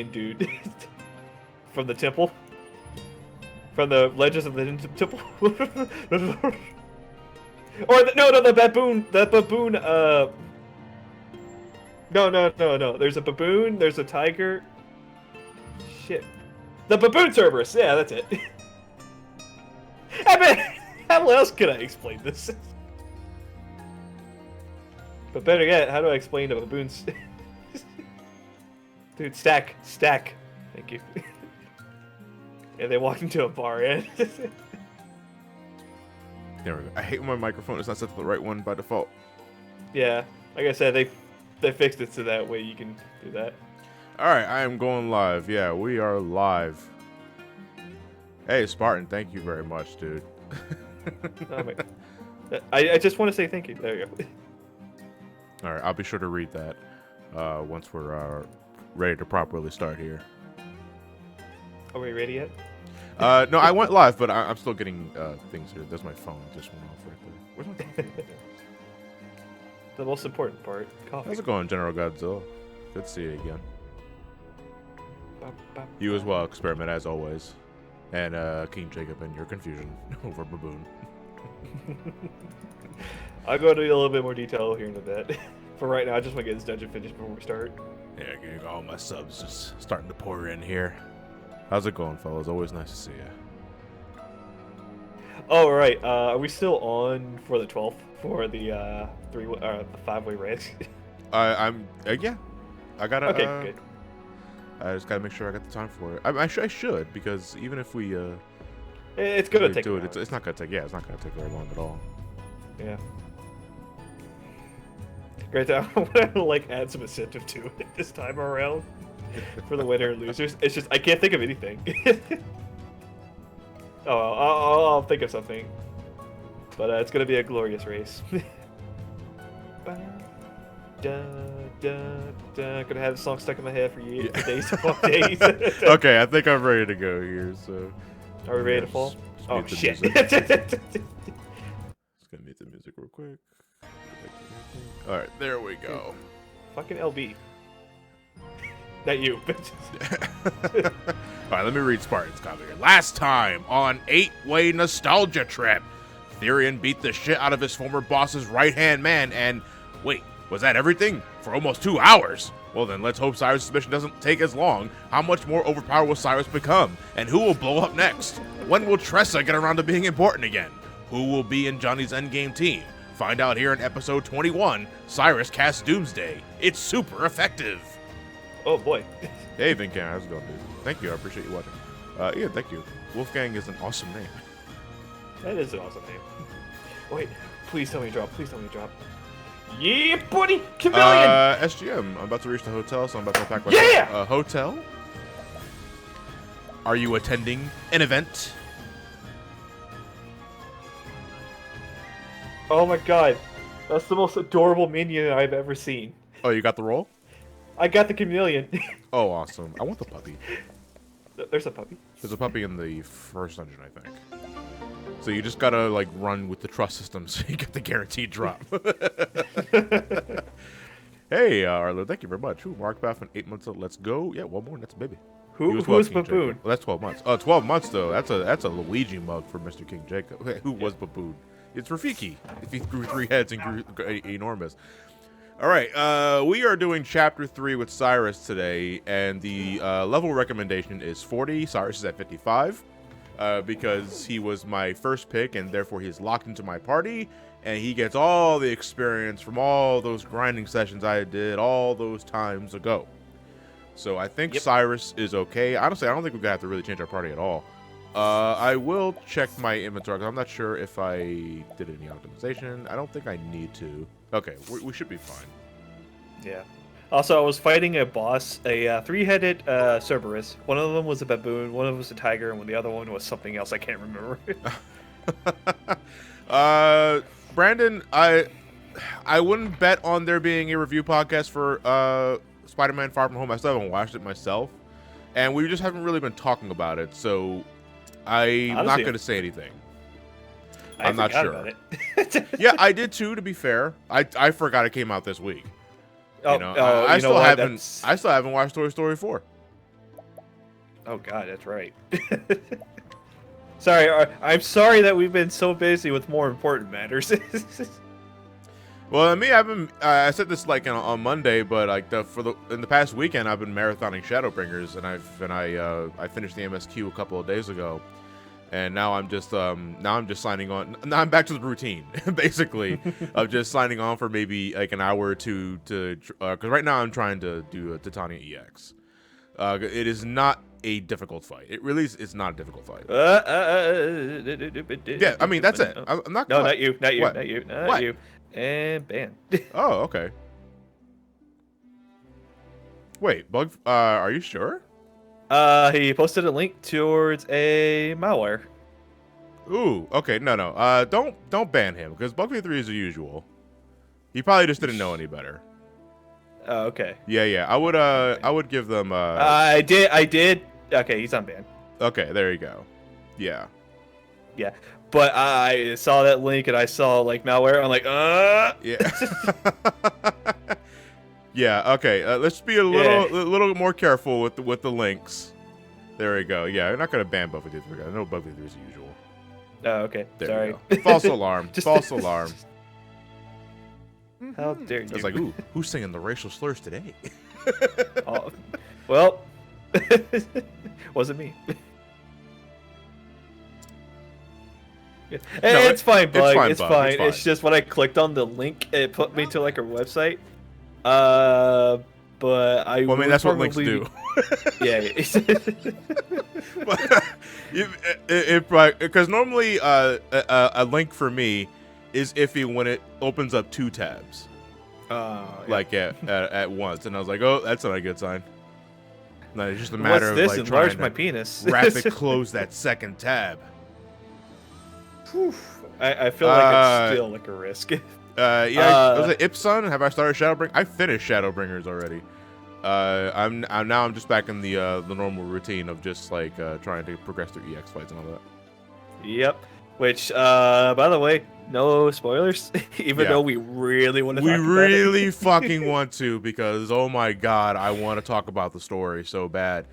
dude from the temple, from the Legends of the Temple, or the baboon, no. There's a baboon. There's a tiger. Shit, the baboon Cerberus. Yeah, that's it. I mean, how else could I explain this? But better yet, how do I explain the baboons? Dude, stack. Thank you. Yeah, they walked into a bar, yeah. There we go. I hate when my microphone is not set to the right one by default. Yeah, like I said, they fixed it so that way you can do that. All right, I am going live. Yeah, we are live. Hey, Spartan, thank you very much, dude. Oh, wait. I just want to say thank you. There you go. All right, I'll be sure to read that once we're ready to properly start here. Are we ready yet? No, I went live, but I'm still getting things here. There's my phone. Just went off right there. Where's my coffee? The most important part. Coffee. How's it going, General Godzilla? Good to see you again. You as well, Experiment, as always. And King Jacob and your confusion over Baboon. I'll go into a little bit more detail here in a bit. For right now, I just want to get this dungeon finished before we start. Yeah, all my subs just starting to pour in here. How's it going, fellas? Always nice to see you. Oh, right. Are we still on for the 12th for the the 5-way race? Yeah. I gotta. Okay, good. I just gotta make sure I got the time for it. I should, because even if we it's gonna take do it, it's not gonna take. Yeah, it's not gonna take very long at all. Yeah. Great. I want to like add some incentive to it this time around for the winner and losers. It's just I can't think of anything. Oh, I'll think of something. But it's gonna be a glorious race. Gonna have the song stuck in my head for years, for days upon days. Okay, I think I'm ready to go here. So, are we ready to fall? Oh shit! Just gonna mute the music real quick. All right, there we go. Fucking LB. Not you. All right, let me read Spartan's comment here. Last time on 8-Way Nostalgia Trip, Therian beat the shit out of his former boss's right-hand man, and wait, was that everything? For almost 2 hours? Well then, let's hope Cyrus' mission doesn't take as long. How much more overpowered will Cyrus become? And who will blow up next? When will Tressa get around to being important again? Who will be in Johnny's endgame team? Find out here in episode 21, Cyrus casts Doomsday. It's super effective. Oh boy. Hey Vincan, how's it going, dude? Thank you, I appreciate you watching. Yeah, thank you. Wolfgang is an awesome name. That is an awesome name. Wait, please tell me drop. Please tell me drop. Yeah, buddy! Chameleon! SGM, I'm about to reach the hotel, so I'm about to pack my hotel? Are you attending an event? Oh my god. That's the most adorable minion I've ever seen. Oh, you got the roll? I got the chameleon. Oh, awesome. I want the puppy. There's a puppy? There's a puppy in the first dungeon, I think. So you just gotta, like, run with the trust system so you get the guaranteed drop. Hey, Arlo, thank you very much. Ooh, Mark Baffin, 8 months old. Let's go. Yeah, one more. That's a baby. Who was Baboon? Well, that's 12 months. 12 months, though. That's a Luigi mug for Mr. King Jacob. Who was Baboon? It's Rafiki. If he grew 3 heads and grew enormous. All right, we are doing Chapter 3 with Cyrus today, and the level recommendation is 40. Cyrus is at 55, because he was my first pick, and therefore he's locked into my party, and he gets all the experience from all those grinding sessions I did all those times ago. So I think Cyrus is okay. Honestly, I don't think we're going to have to really change our party at all. I will check my inventory, because I'm not sure if I did any optimization. I don't think I need to. Okay, we should be fine. Yeah. Also, I was fighting a boss, a 3-headed Cerberus. One of them was a baboon, one of them was a tiger, and the other one was something else I can't remember. Brandon, I wouldn't bet on there being a review podcast for Spider-Man Far From Home. I still haven't watched it myself, and we just haven't really been talking about it, so I'm not going to say anything. I'm not sure. About it. Yeah, I did too. To be fair, I forgot it came out this week. I still haven't watched Toy Story 4. Oh God, that's right. Sorry, I'm sorry that we've been so busy with more important matters. Well, I mean, I said this like on Monday, but like in the past weekend, I've been marathoning Shadowbringers, and I finished the MSQ a couple of days ago, and now I'm just signing on. Now I'm back to the routine, basically, of just signing on for maybe like an hour or two because right now I'm trying to do a Titania EX. It is not a difficult fight. It really is. It's not a difficult fight. Yeah, I mean that's it. I'm not. No, not you, not you, What? not you, not What? you. And ban. Oh, okay. Wait, Bug. Are you sure? He posted a link towards a malware. Ooh, okay, no. Don't ban him because Bug53 is the usual. He probably just didn't know any better. Oh, okay. Yeah. I would give them. I did. Okay, he's unbanned. Okay, there you go. Yeah. Yeah, but I saw that link and I saw like malware. I'm like, Yeah. Yeah. Okay. Let's be a little more careful with the links. There we go. Yeah, I'm not gonna ban Bug53. I know Bug53 is the usual. Oh, okay. There Sorry. we go. False alarm. False alarm. How dare you? I was like, ooh, who's singing the racial slurs today? Oh, well, wasn't me. Yeah. No, It's fine, Bug. It's Bug. fine. It's just when I clicked on the link, it put me to like a website. But I. Well, I mean, that's what links probably- do. Yeah. Because normally a link for me is iffy when it opens up two tabs, like at once, and I was like, oh, that's not a good sign. No, it's just a matter What's this? of like Enlarge trying my to penis. rapid close that second tab. I feel like it's still like a risk. Was it Ipsun? Have I started Shadowbring? I finished Shadowbringers already. I'm just back in the normal routine of just like trying to progress through EX fights and all that. Yep. Which, by the way, no spoilers. Even though we really want to. We really fucking want to because oh my god, I want to talk about the story so bad,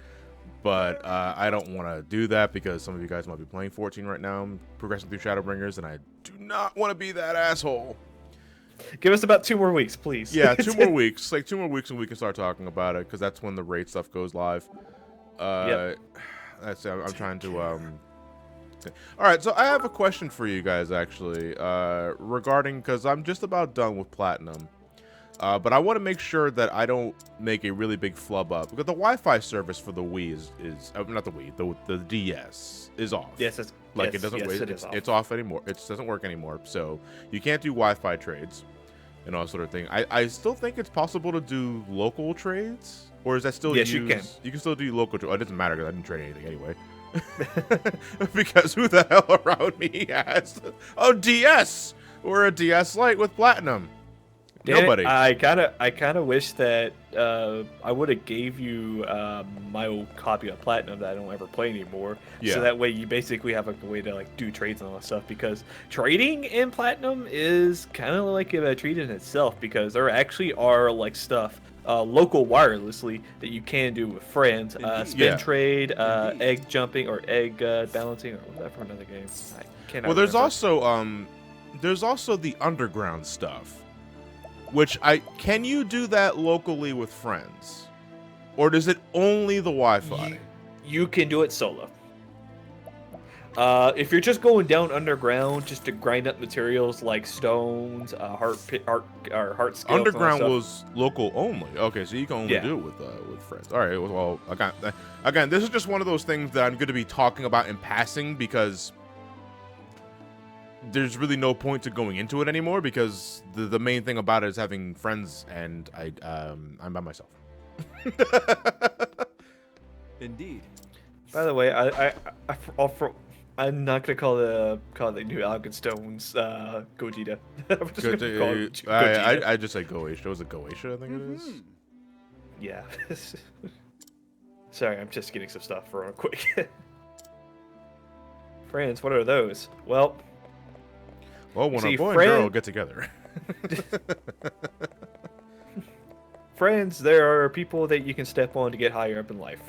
but I don't want to do that because some of you guys might be playing 14 right now, progressing through Shadowbringers, and I do not want to be that asshole. Give us about 2 more weeks, please. Yeah, 2 more weeks. Like 2 more weeks, and we can start talking about it because that's when the raid stuff goes live. Yep. I'm trying to. All right, so I have a question for you guys actually, regarding because I'm just about done with Platinum, but I want to make sure that I don't make a really big flub up because the Wi-Fi service for the Wii is not the Wii, the DS is off. Yes, it doesn't. It's off anymore. It doesn't work anymore. So you can't do Wi-Fi trades and all sort of thing. I still think it's possible to do local trades, or is that still Yes, you can. You can still do local. Oh, it doesn't matter because I didn't trade anything anyway. Because who the hell around me has a DS or a DS Lite with Platinum? Nobody. I kind of wish that I would have gave you my old copy of Platinum that I don't ever play anymore. Yeah. So that way you basically have a way to like do trades and all that stuff. Because trading in Platinum is kind of like a treat in itself because there actually are like stuff local wirelessly that you can do with friends. Spin trade, egg jumping or egg balancing or whatever another game. I cannot Well, there's remember. also the underground stuff. Which can you do that locally with friends, or does it only the Wi-Fi? You can do it solo. If you're just going down underground just to grind up materials like stones, heart scales. Underground was local only. Okay, so you can only do it with friends. All right. Well, again, this is just one of those things that I'm going to be talking about in passing because there's really no point to going into it anymore because the main thing about it is having friends, and I'm by myself. Indeed. By the way, I'm not gonna call the new Algon Stones Gogeta. I'm just gonna call it Gogeta. I just said Goetia. Was it Goetia? I think it is. Yeah. Sorry, I'm just getting some stuff real quick. Friends, what are those? Well, when a boy and girl get together. friends, there are people that you can step on to get higher up in life.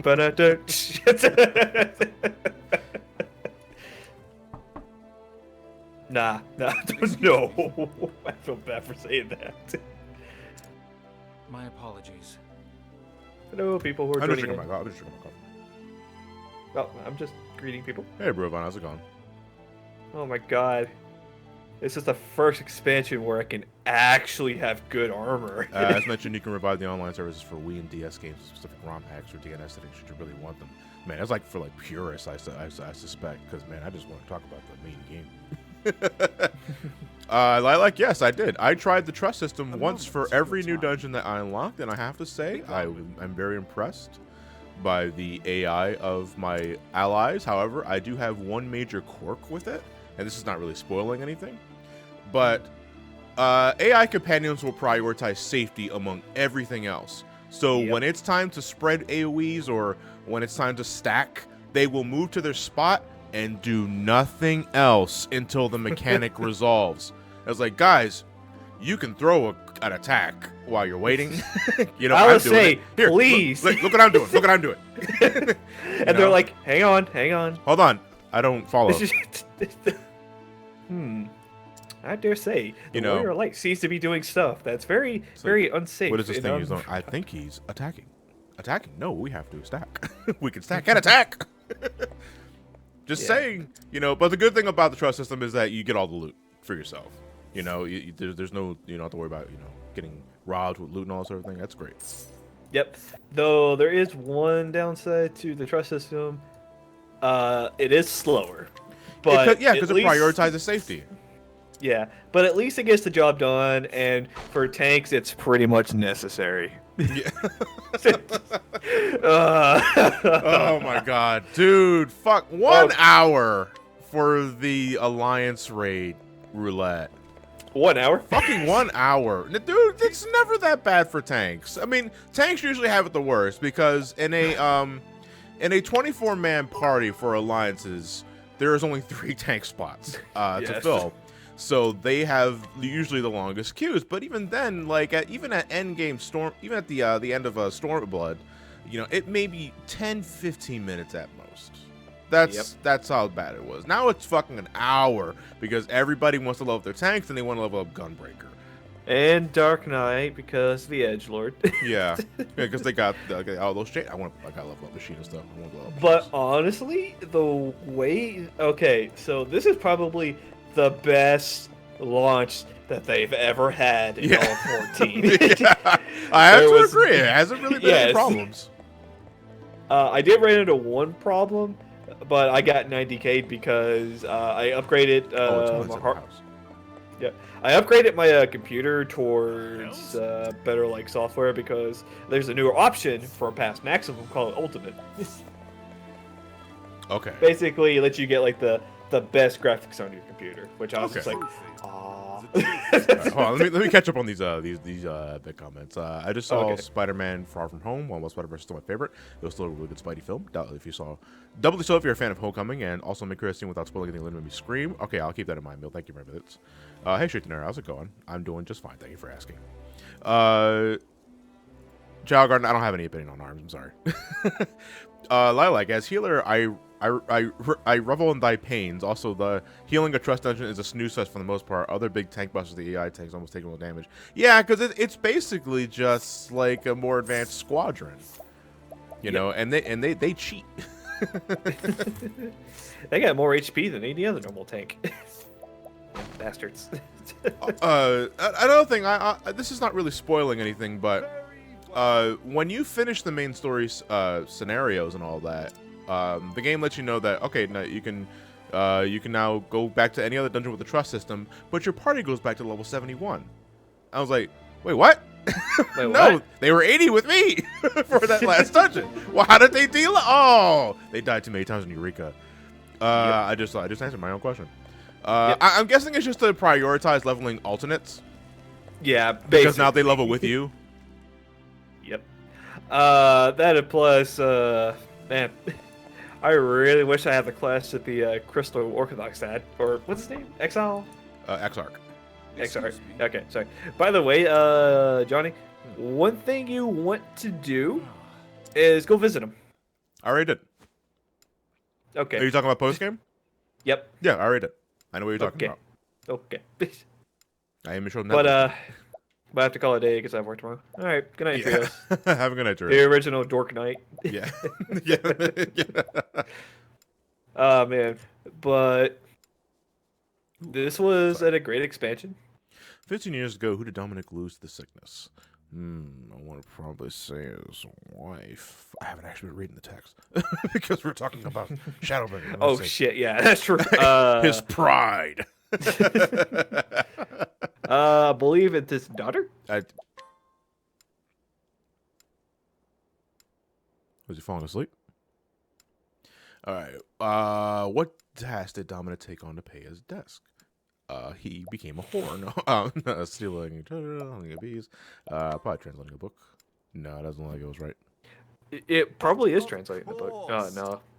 But nah, no. I feel bad for saying that. My apologies. Hello, people who are I'm just joining drinking in. my coffee. Oh, I'm just greeting people. Hey, Brovon, how's it going? Oh my god. This is the first expansion where I can actually have good armor. As mentioned, you can revive the online services for Wii and DS games with specific ROM hacks or DNS settings should you really want them. Man, that's like for like purists, I suspect, because man, I just want to talk about the main game. Lilac, yes, I did. I tried the trust system once for every new dungeon that I unlocked, and I have to say, I'm very impressed by the AI of my allies. However, I do have one major quirk with it, and this is not really spoiling anything, but AI companions will prioritize safety among everything else. So when it's time to spread AoEs or when it's time to stack, they will move to their spot and do nothing else until the mechanic resolves. I was like, guys, you can throw an attack while you're waiting. You know, I I'm would doing say, it. Here, please. Look what I'm doing. Look what I'm doing. And they're like, hang on. Hold on. I don't follow. I dare say, the know, Warrior Light seems to be doing stuff that's very unsafe. What is this and, thing he's doing? I think he's attacking. Attacking? No, we have to stack. We can stack and attack. Just saying, you know. But the good thing about the trust system is that you get all the loot for yourself. You know, there's no, you don't have to worry about, getting robbed with loot and all that sort of thing. That's great. Yep. Though there is one downside to the trust system. It is slower. But because it prioritizes safety. Yeah, but at least it gets the job done, and for tanks, it's pretty much necessary. Yeah. Oh my god, dude! Fuck, 1 hour for the Alliance raid roulette. 1 hour? Fucking 1 hour, dude! It's never that bad for tanks. I mean, tanks usually have it the worst because in a 24-man party for alliances, there is only 3 tank spots to fill. So they have usually the longest queues, but even then, like even at end game storm, even at the end of Stormblood, it may be 10-15 minutes at most. That's how bad it was. Now it's fucking an hour because everybody wants to level up their tanks and they want to level up Gunbreaker. And Dark Knight because the Edgelord. Yeah, because they got all those shit. I gotta level up Machina stuff. But honestly, the way so this is probably the best launch that they've ever had in all 14. Yeah, I have to agree. It hasn't really been any problems. I did run into one problem, but I got 90K'd because I upgraded my house. Yeah, I upgraded my computer towards better software because there's a newer option for past maximum called Ultimate. Okay. Basically, it lets you get the best graphics on your computer, which I was just like, Hold on, let me catch up on these big comments. I just saw Spider-Man: Far From Home. While Spider-Verse is still my favorite, it was still a really good Spidey film. Doubly so if you're a fan of Homecoming, and also make sure without spoiling anything, let me scream. Okay, I'll keep that in mind, Bill. Thank you very much. Hey, Shaitanera, how's it going? I'm doing just fine. Thank you for asking. Child Garden, I don't have any opinion on arms. I'm sorry. Lilac, as healer, I revel in thy pains. Also, the healing a trust dungeon is a snooze fest for the most part. Other big tank busters, the AI tanks almost taking no damage. Yeah, because it's basically just like a more advanced squadron, you know, and they cheat. They got more HP than any other normal tank. Bastards. Another thing, this is not really spoiling anything, but when you finish the main story scenarios and all that. The game lets you know that now you can now go back to any other dungeon with the trust system, but your party goes back to level 71. I was like, wait, what? Wait, no, what? They were 80 with me for that last dungeon. Well, how did they deal? Oh, they died too many times in Eureka. I just answered my own question. I'm guessing it's just to prioritize leveling alternates. Yeah, because now they level with you. Yep. That and plus, man. I really wish I had the class that the Crystal Orthodox had. Or, what's his name? Exile? Exarch. Exarch. Okay, sorry. By the way, Johnny, one thing you want to do is go visit him. I already did. Okay. Are you talking about post game? Yep. Yeah, I already did. I know what you're talking about. Okay. I am sure. But I have to call it a day because I have work tomorrow. All right. Good night, Yeah. Trios. Have a good night, Trios. The original Dork Night. Yeah. Yeah. Oh man, but this was at a great expansion. 15 years ago, who did Dominic lose to the sickness? I want to probably say his wife. I haven't actually been reading the text because we're talking about Shadowbringers. Oh shit, yeah, that's true. His pride. I believe it's his daughter. Was he falling asleep? All right. What task did Dominic take on to pay his desk? He became a whore. No, stealing bees. Probably translating a book. No, it doesn't look like it was right. It probably is translating the book.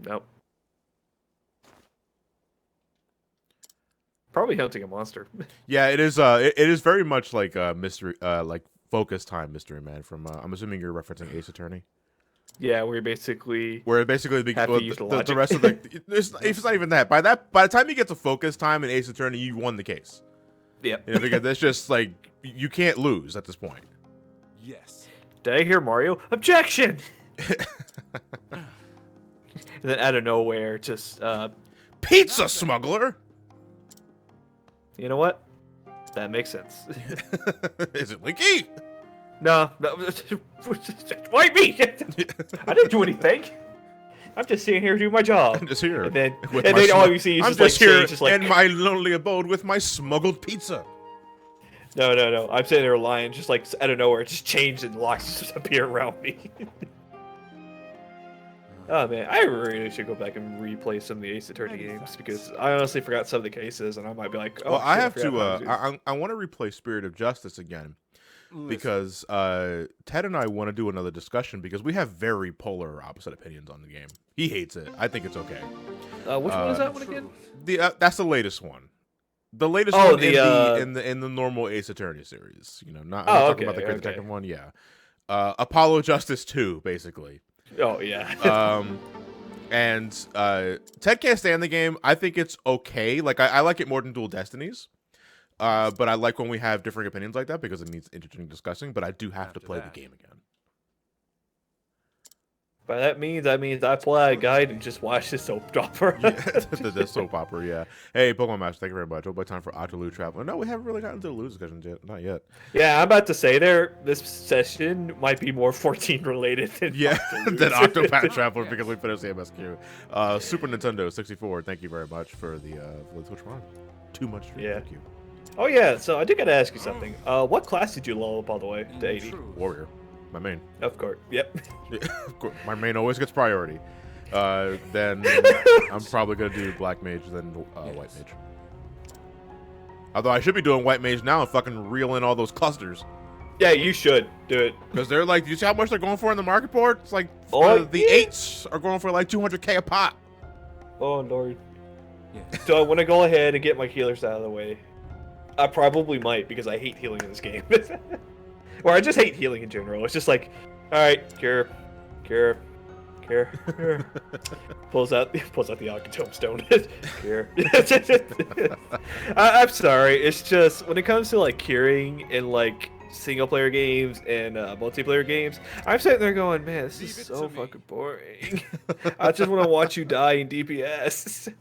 No. Probably hunting a monster. Yeah, it is. It is very much like mystery, like Focus Time Mystery Man from. I'm assuming you're referencing Ace Attorney. Yeah, where basically the rest of the it's not even that. By the time you get to Focus Time and Ace Attorney, you won the case. Yeah, because that's just like you can't lose at this point. Yes. Did I hear Mario? Objection! And then out of nowhere, just pizza smuggler. You know what? That makes sense. Is it Linky? No. Why me? I didn't do anything. I'm just sitting here doing my job. I'm just here. And then all you see is I'm just here like, just like in my lonely abode with my smuggled pizza. No. I'm sitting there lying, just like out of nowhere, just changed and locks just appear around me. Oh man, I really should go back and replay some of the Ace Attorney games because I honestly forgot some of the cases, and I might be like, oh. Well, shit, I have forgot to. about these. I want to replay Spirit of Justice again because Ted and I want to do another discussion because we have very polar opposite opinions on the game. He hates it. I think it's okay. Which one is that one again? That's the latest one. The latest Oh, one in the normal Ace Attorney series. You know, not I'm not talking about the Great Detective one. Yeah, Apollo Justice 2, basically. Oh yeah. And Ted can't stand the game. I think it's okay. Like I like it more than Dual Destinies. But I like when we have different opinions like that because it needs interesting discussing. But I do have to play the game again. By that means I play a guide and just watch the soap opera. Yeah, the soap opera, yeah. Hey, Pokemon Master, thank you very much. By time for Octopath Traveler. No, we haven't really gotten to the Lose discussions yet. Not yet. Yeah, I'm about to say this session might be more 14 related than than Octopath Traveler because we finished the MSQ. Super Nintendo 64, thank you very much for the Twitch Prime. Too much stream, Yeah. thank you. Oh yeah, so I did gotta ask you something. What class did you level up all the way to 80? Warrior. My main. Of course. Yep. Yeah, of course. My main always gets priority. Then I'm probably gonna do Black Mage, then White Mage. Although I should be doing White Mage now and fucking reel in all those clusters. Yeah, you should do it. Because they're like, you see how much they're going for in the market board? It's like the 8s are going for like 200k a pop. Oh lord. Yeah. So I want to go ahead and get my healers out of the way. I probably might because I hate healing in this game. Or I just hate healing in general. It's just like, all right, cure. Pulls out the Octotome Stone. Cure. I'm sorry. It's just when it comes to like curing in like single player games and multiplayer games, I'm sitting there going, man, this is so fucking boring. I just want to watch you die in DPS.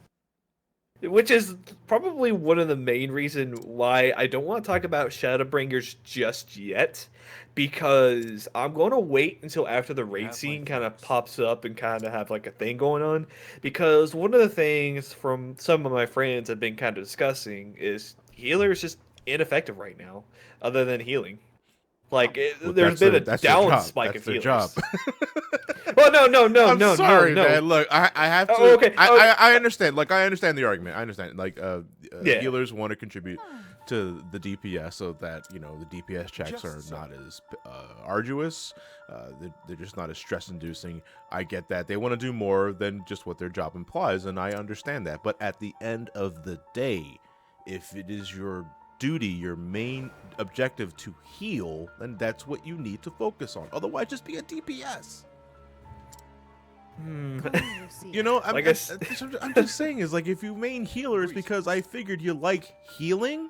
Which is probably one of the main reasons why I don't want to talk about Shadowbringers just yet, because I'm going to wait until after the raid scene kind of pops up and kind of have like a thing going on, because one of the things from some of my friends have been kind of discussing is healer is just ineffective right now, other than healing. Like, there's been a down spike of healers. That's their job. Well, no. I'm sorry, man. Look, I have to. Oh, okay. I understand. Like, I understand the argument. I understand. Like, healers want to contribute to the DPS so that the DPS checks are not as arduous. They're just not as stress-inducing. I get that they want to do more than just what their job implies, and I understand that. But at the end of the day, if it is your duty, your main objective to heal, then that's what you need to focus on. Otherwise, just be a DPS. You know, I'm just saying is like if you main healer, it's because I figured you like healing.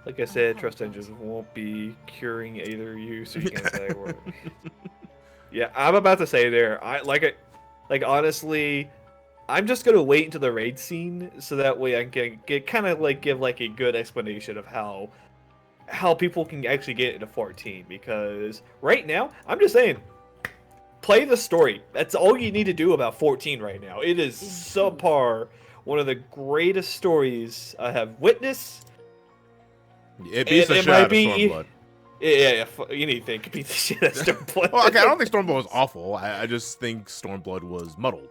Like I said, trust engines won't be curing either you, so you can't say what. Yeah, I'm about to say there. Honestly, I'm just gonna wait until the raid scene so that way I can give like a good explanation of how people can actually get into 14. Because right now, I'm just saying, play the story. That's all you need to do about 14 right now. It is subpar, one of the greatest stories I have witnessed. It beats the shit out of Stormblood. Yeah, anything could beat the shit out of Stormblood. Well, okay, I don't think Stormblood was awful. I just think Stormblood was muddled.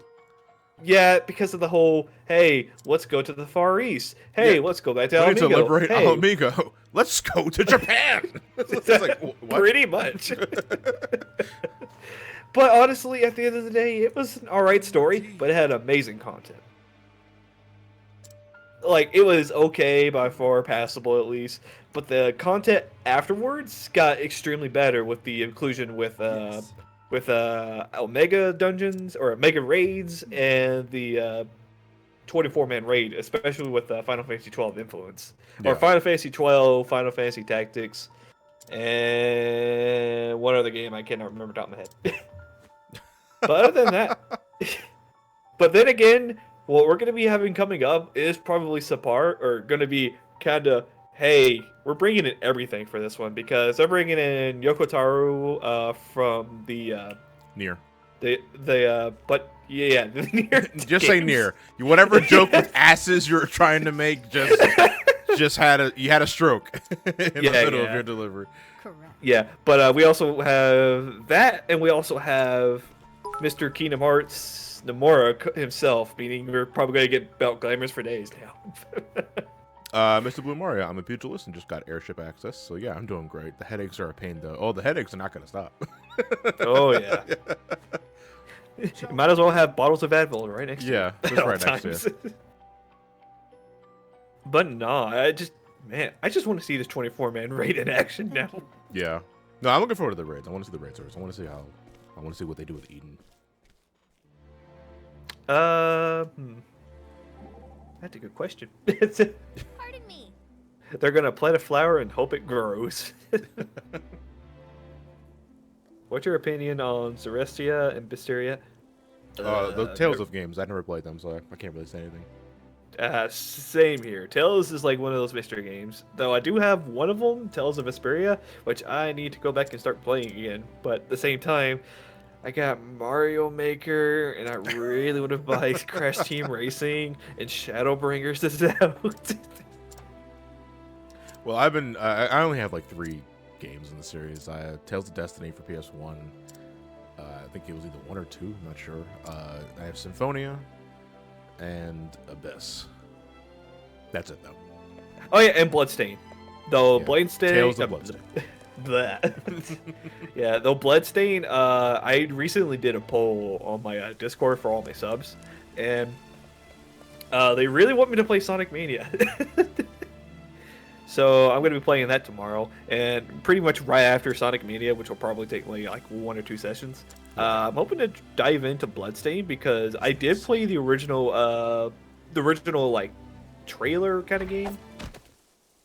Yeah, because of the whole, hey, let's go to the Far East. Hey, let's go back to Alamigo. We need to liberate Alamigo. Let's go to Japan. It's like, what? Pretty much. But honestly, at the end of the day, it was an alright story, but it had amazing content. Like, it was okay, by far, passable at least, but the content afterwards got extremely better with the inclusion with Omega dungeons, or Omega raids, and the 24-man raid, especially with Final Fantasy 12 influence. Yeah. Or Final Fantasy 12, Final Fantasy Tactics, and one other game I cannot remember top of my head. But other than that... But then again, what we're going to be having coming up is probably subpar, or going to be kind of, hey, we're bringing in everything for this one, because they're bringing in Yoko Taro from the... Nier. But yeah, the Nier just games. Say Nier. Whatever joke with asses you're trying to make just had a stroke in the middle of your delivery. Correct. Yeah, but we also have that, and we also have Mr. Kingdom Hearts Nomura himself, meaning we're probably going to get belt glamours for days now. Mr. Blue Mario, I'm a pugilist and just got airship access, so yeah, I'm doing great. The headaches are a pain, though. Oh, the headaches are not going to stop. Oh, yeah. You might as well have bottles of Advil right next to you. Yeah, just right next to you. But nah, I just want to see this 24-man raid in action now. Yeah. No, I'm looking forward to the raids. I want to see the raid servers. I want to see what they do with Eden. That's a good question. Pardon me. They're gonna plant a flower and hope it grows. What's your opinion on Celestia and Bisteria? The Tales of games. I never played them, so I can't really say anything. Same here. Tales is like one of those mystery games. Though I do have one of them, Tales of Vesperia, which I need to go back and start playing again. But at the same time, I got Mario Maker, and I really want to buy Crash Team Racing and Shadowbringers this out. Well, I only have like 3 games in the series. Tales of Destiny for PS1. I think it was either 1 or 2. I'm not sure. I have Symphonia and Abyss. That's it, though. Oh yeah, and Bloodstain. Though yeah. Bloodstain. Tales of Bloodstain. Yeah, though Bloodstain, I recently did a poll on my Discord for all my subs, and they really want me to play Sonic Mania. So I'm going to be playing that tomorrow, and pretty much right after Sonic Mania, which will probably take like 1 or 2 sessions. I'm hoping to dive into Bloodstain because I did play the original like trailer kind of game.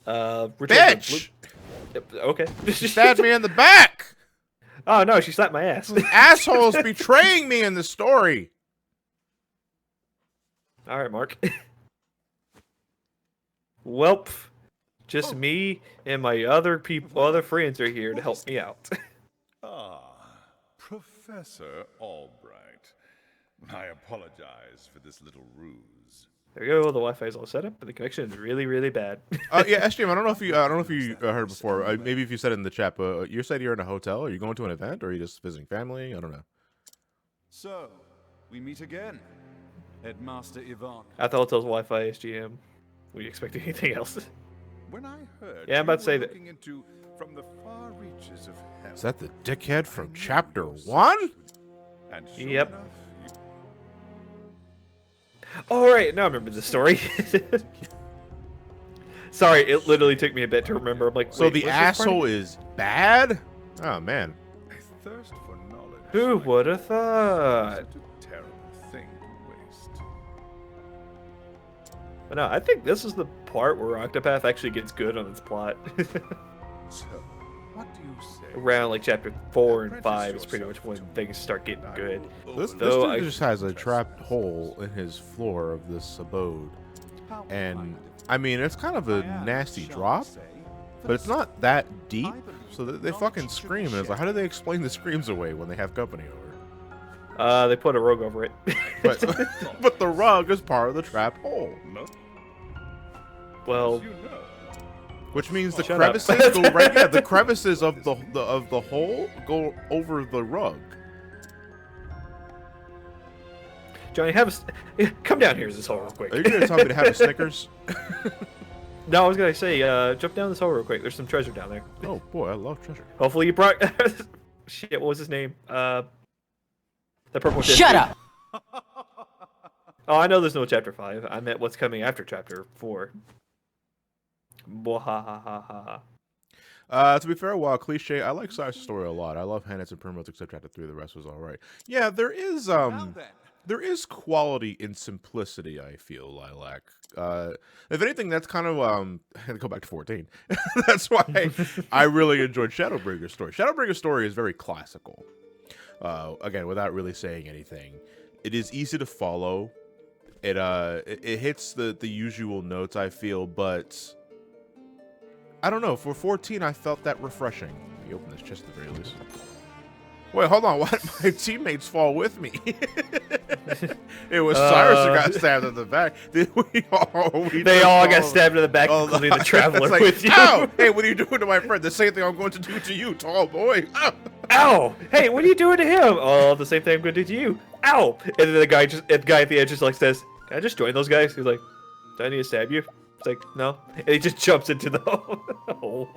Bitch! Okay. She stabbed me in the back! Oh no, she slapped my ass. Assholes betraying me in the story! Alright, Mark. Welp. Just me and my other friends are here to help me out. Professor Albright. I apologize for this little ruse. There you go. The Wi-Fi is all set up, but the connection is really, really bad. Yeah, SGM. I don't know if you heard before. Maybe if you said it in the chat, but you said you're in a hotel. Are you going to an event, or are you just visiting family? I don't know. So, we meet again, Headmaster Ivan. At the hotel's Wi-Fi, SGM. Were you expecting anything else? When I heard yeah, I'm about to say that. From the far reaches of hell. Is that the dickhead from Chapter 1? And yep. All right, now I remember the story. Sorry, it literally took me a bit to remember. I'm like, So wait, the what's this part asshole again? is bad? Oh man. A thirst for knowledge. Who like would have thought? such a terrible thing to waste. But no, I think this is the part where Octopath actually gets good on its plot. So, what do you say? Around like chapter 4 and 5 is pretty much when things start getting good. This Though dude I- just has a trapped hole in his floor of this abode. And I mean, it's kind of a nasty drop, but it's not that deep. So they fucking scream, and it's like, how do they explain the screams away when they have company over? They put a rug over it. But but the rug is part of the trapped hole, No, Well, you know. which means the Shut up. crevices go right. Yeah, the crevices of the hole go over the rug. Johnny, come down here this hole real quick. Are you gonna tell me to have a Snickers? No, I was gonna say, jump down this hole real quick. There's some treasure down there. Oh boy, I love treasure. Hopefully you brought. Shit, what was his name? The purple. Shut up! Oh, I know there's no chapter 5. I meant what's coming after chapter 4. Bwahahaha. To be fair, while cliche, I like Cyrus' story a lot. I love Hannah's and Primrose, except chapter 3. The rest was all right. Yeah, there is there is quality in simplicity. I feel Lilac. If anything, that's kind of I had to go back to 14. That's why I really enjoyed Shadowbringer's story. Shadowbringer's story is very classical. Again, without really saying anything, it is easy to follow. It hits the usual notes, I feel, but I don't know. For 14, I felt that refreshing. Let me open this chest at the very least. Wait, hold on. Why did my teammates fall with me? It was Cyrus who got stabbed in the back. They all got stabbed in the back, including the traveler It's like, with you. Ow! Hey, what are you doing to my friend? The same thing I'm going to do to you, tall boy. Ow! Ow! Hey, what are you doing to him? Oh, the same thing I'm going to do to you. Ow! And then the guy at the edge just like says, "Can I just join those guys?" He's like, "Do I need to stab you?" It's like, "No." And he just jumps into the hole.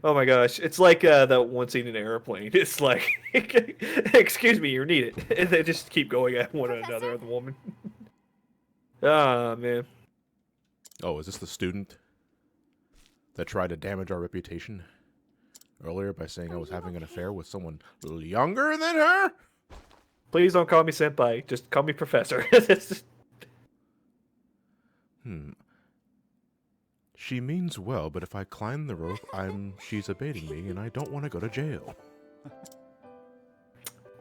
Oh my gosh, it's like that one scene in Airplane. It's like, "Excuse me, you're needed," and they just keep going at one another, the woman. Ah, man. Oh, is this the student that tried to damage our reputation earlier by saying I was having an affair with someone a little younger than her? Please don't call me senpai. Just call me professor. She means well, but if I climb the rope, she's evading me, and I don't want to go to jail.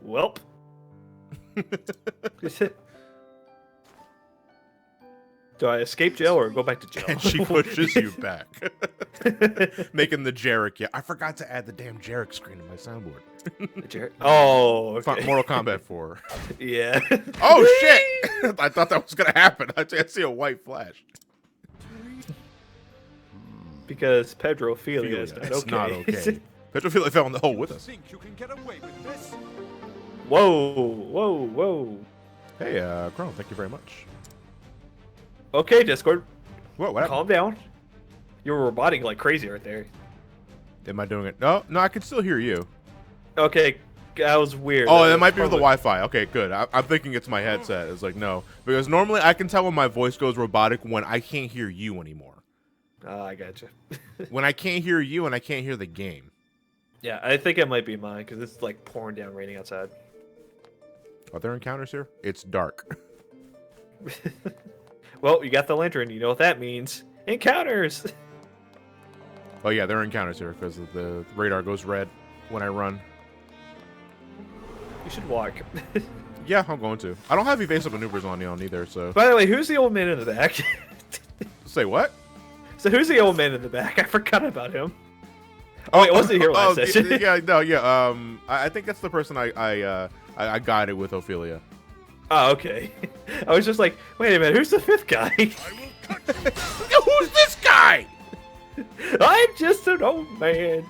Welp. Do I escape jail or go back to jail? And she pushes you back, making the Jarek. Yeah, I forgot to add the damn Jarek screen to my soundboard. Oh, okay. Mortal Kombat 4. Yeah. Oh shit! I thought that was gonna happen. I see a white flash. Because Pedrophilia is not It's okay. not okay. Pedrophilia fell in the hole with us. Think you can get away with this? Whoa, whoa, whoa. Hey, Chrono, thank you very much. Okay, Discord, What happened? calm down. You're roboting like crazy right there. Am I doing it? No, I can still hear you. Okay, that was weird. Oh, That that was might be with the probably- Wi-Fi. Okay, good. I'm thinking it's my headset. It's like, no. Because normally I can tell when my voice goes robotic when I can't hear you anymore. Oh, I gotcha. When I can't hear you and I can't hear the game. Yeah, I think it might be mine because it's like pouring down raining outside. Are there encounters here? It's dark. Well, you got the lantern. You know what that means. Encounters! Oh yeah, there are encounters here because the radar goes red when I run. You should walk. Yeah, I'm going to. I don't have evasive maneuvers on either, so... By the way, who's the old man in the back? Say what? So who's the old man in the back? I forgot about him. Oh, wait, wasn't here last session. Yeah. I think that's the person I guided with Ophelia. Oh, okay. I was just like, wait a minute, who's the fifth guy? Who's this guy? I'm just an old man.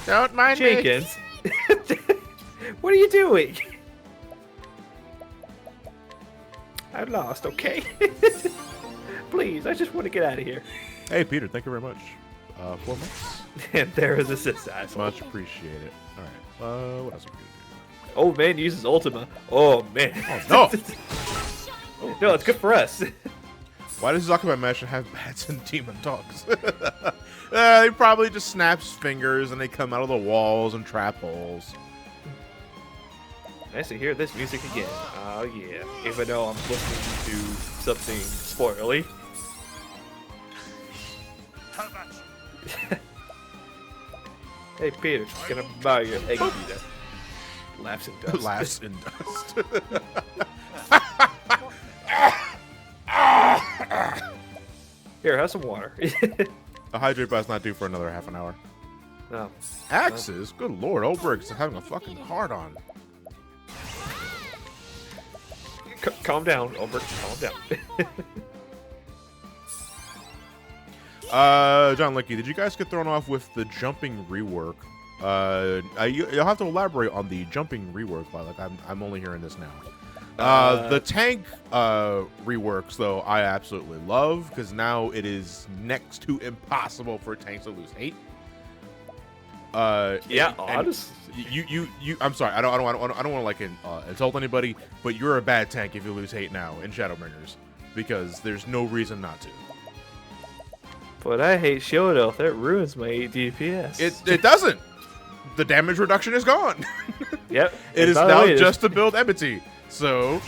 Don't mind me. Jenkins. What are you doing? I'm lost, okay? Please, I just want to get out of here. Hey, Peter, thank you very much. 4 months. And there is a sister asshole. Much appreciated. All right. What else are we gonna do? Old man uses Ultima. Oh, man. Oh, no. No, it's good for us. Why does Octopath Traveler have bats and demon dogs? He probably just snaps fingers and they come out of the walls and trap holes. Nice to hear this music again. Oh yeah. Even though I'm listening to something spoilerly. Hey Peter, can I buy you an egg beater? Laughs in dust. Laughs in dust. Here, have some water. The hydrate but's not due for another half an hour. No. Axes? Good lord, Oberg's having a fucking hard on. Calm down, Albert. Calm down. John Licky, did you guys get thrown off with the jumping rework? You'll have to elaborate on the jumping rework. Like I'm only hearing this now. The tank reworks, though, I absolutely love because now it is next to impossible for tanks to lose hate. Yeah, and honestly. you. I'm sorry. I don't want to like insult anybody, but you're a bad tank if you lose hate now in Shadowbringers because there's no reason not to. But I hate Shield Elf. That ruins my 8 DPS. It doesn't. The damage reduction is gone. Yep. It is by the now way, just to build Ebony. So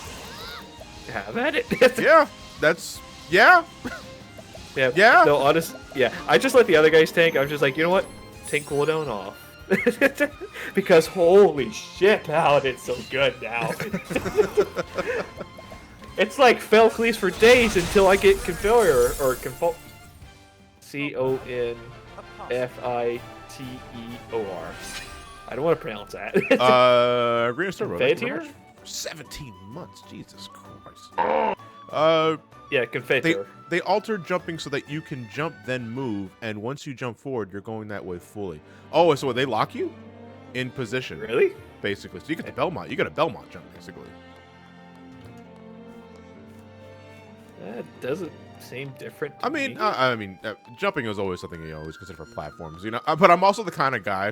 have at it. yeah, that's yeah. Yeah. Yeah. No, honest. Yeah. I just let the other guys tank. I was just like, you know what? Tank cooldown off. Because holy shit, Paladin's so good now. It's like fell cleaves for days until I get Configure or Confitor. Confiteor. I don't want to pronounce that. Green Star Road. Confiteor? 17 months. Jesus Christ. Yeah, Confiteor. They altered jumping so that you can jump then move, and once you jump forward, you're going that way fully. Oh, so they lock you in position. Really? Basically, so you get the Belmont. You got a Belmont jump, basically. That doesn't seem different. I mean, jumping is always something you always consider for platforms, you know. But I'm also the kind of guy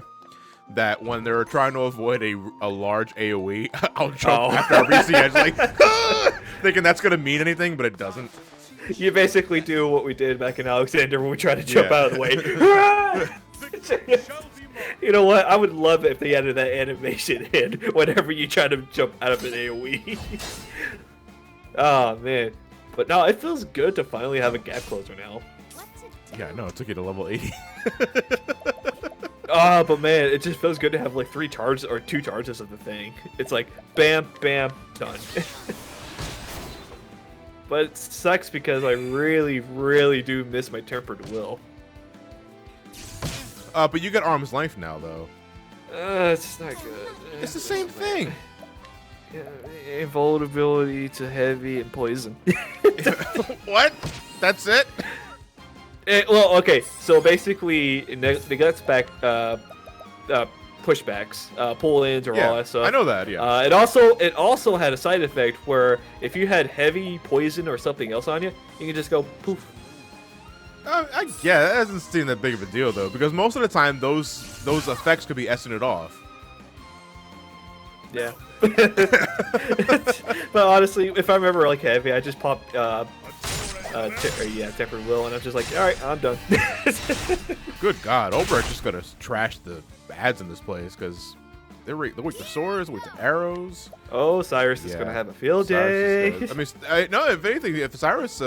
that when they're trying to avoid a large AOE, I'll jump after I reach the edge, like thinking that's gonna mean anything, but it doesn't. You basically do what we did back in Alexander when we tried to jump out of the way. You know what? I would love it if they added that animation in whenever you try to jump out of an AOE. Oh man. But no, it feels good to finally have a gap closer now. Yeah, no, it took you to level 80. But man, it just feels good to have like 3 charges or 2 charges of the thing. It's like bam, bam, done. But it sucks because I really, really do miss my tempered will. But you get arm's length now, though. It's just not good. It's the same thing. Yeah, invulnerability to heavy and poison. What? That's it? Well, okay. So basically, neglects back pushbacks, pull-ins, or all that stuff. I know that. Yeah. It also had a side effect where if you had heavy poison or something else on you, you can just go poof. Yeah, that doesn't seem that big of a deal though, because most of the time those effects could be S-ing it off. Yeah. But honestly, if I remember like heavy, I just popped tempered will, and I'm just like, all right, I'm done. Good God, Ober's just gonna trash the ads in this place because they're weak to swords, weak to arrows. Oh, Cyrus is gonna have a field day. I mean, no, if anything, if Cyrus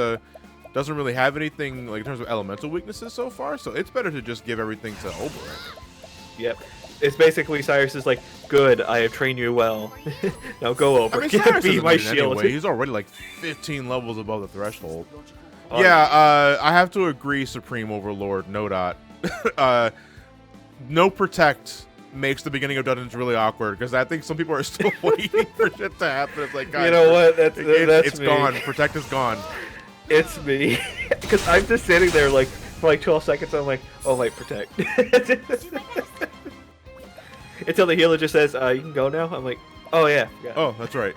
doesn't really have anything like in terms of elemental weaknesses so far, so it's better to just give everything to Ober. Yep. It's basically Cyrus is like, good, I have trained you well. Now go over. I mean, Cyrus be isn't my losing shield. anyway. He's already like 15 levels above the threshold. Oh, Yeah, I have to agree, Supreme Overlord, no dot. No protect makes the beginning of Dungeons really awkward because I think some people are still waiting for shit to happen. It's like, guys, you know what? That's it's me. gone. Protect is gone. It's me. Because I'm just sitting there like for like 12 seconds. I'm like, oh wait, protect. Until the healer just says, you can go now. I'm like, oh yeah. Oh, that's right.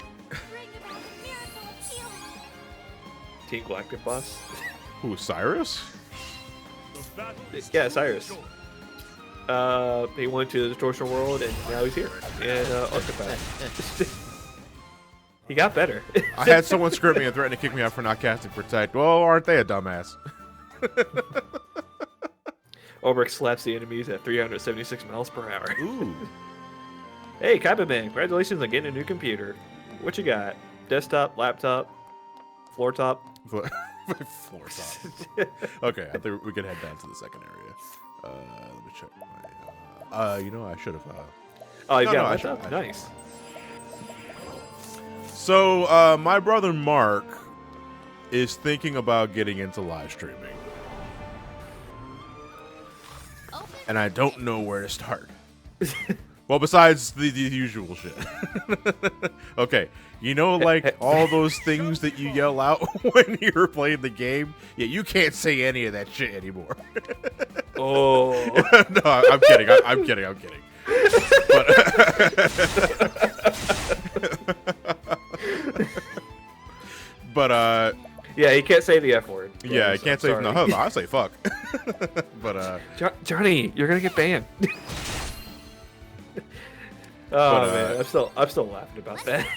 Team Galactic boss. Who, Cyrus? Yeah, Cyrus. He went to the distortion world and now he's here in Octopath. He got better. I had someone script me and threaten to kick me out for not casting Protect. Well, aren't they a dumbass? Ulrich slaps the enemies at 376 miles per hour. Ooh. Hey, Kaiba Man, congratulations on getting a new computer. What you got? Desktop, laptop, floor top? Floor top. Okay, I think we can head down to the second area. Let me check my. You know, I should have. Oh, you No, got no, a I should- laptop? Nice. So, my brother Mark is thinking about getting into live streaming, and I don't know where to start. Well, besides the usual shit. Okay, you know, like all those things that you yell out when you're playing the game? Yeah, you can't say any of that shit anymore. Oh. No, I'm kidding. I'm kidding. I'm kidding. But Yeah, he can't say the F word. yeah, I can't say sorry. no. I say fuck. But Johnny, you're gonna get banned. Oh But, man, I'm still laughing about that.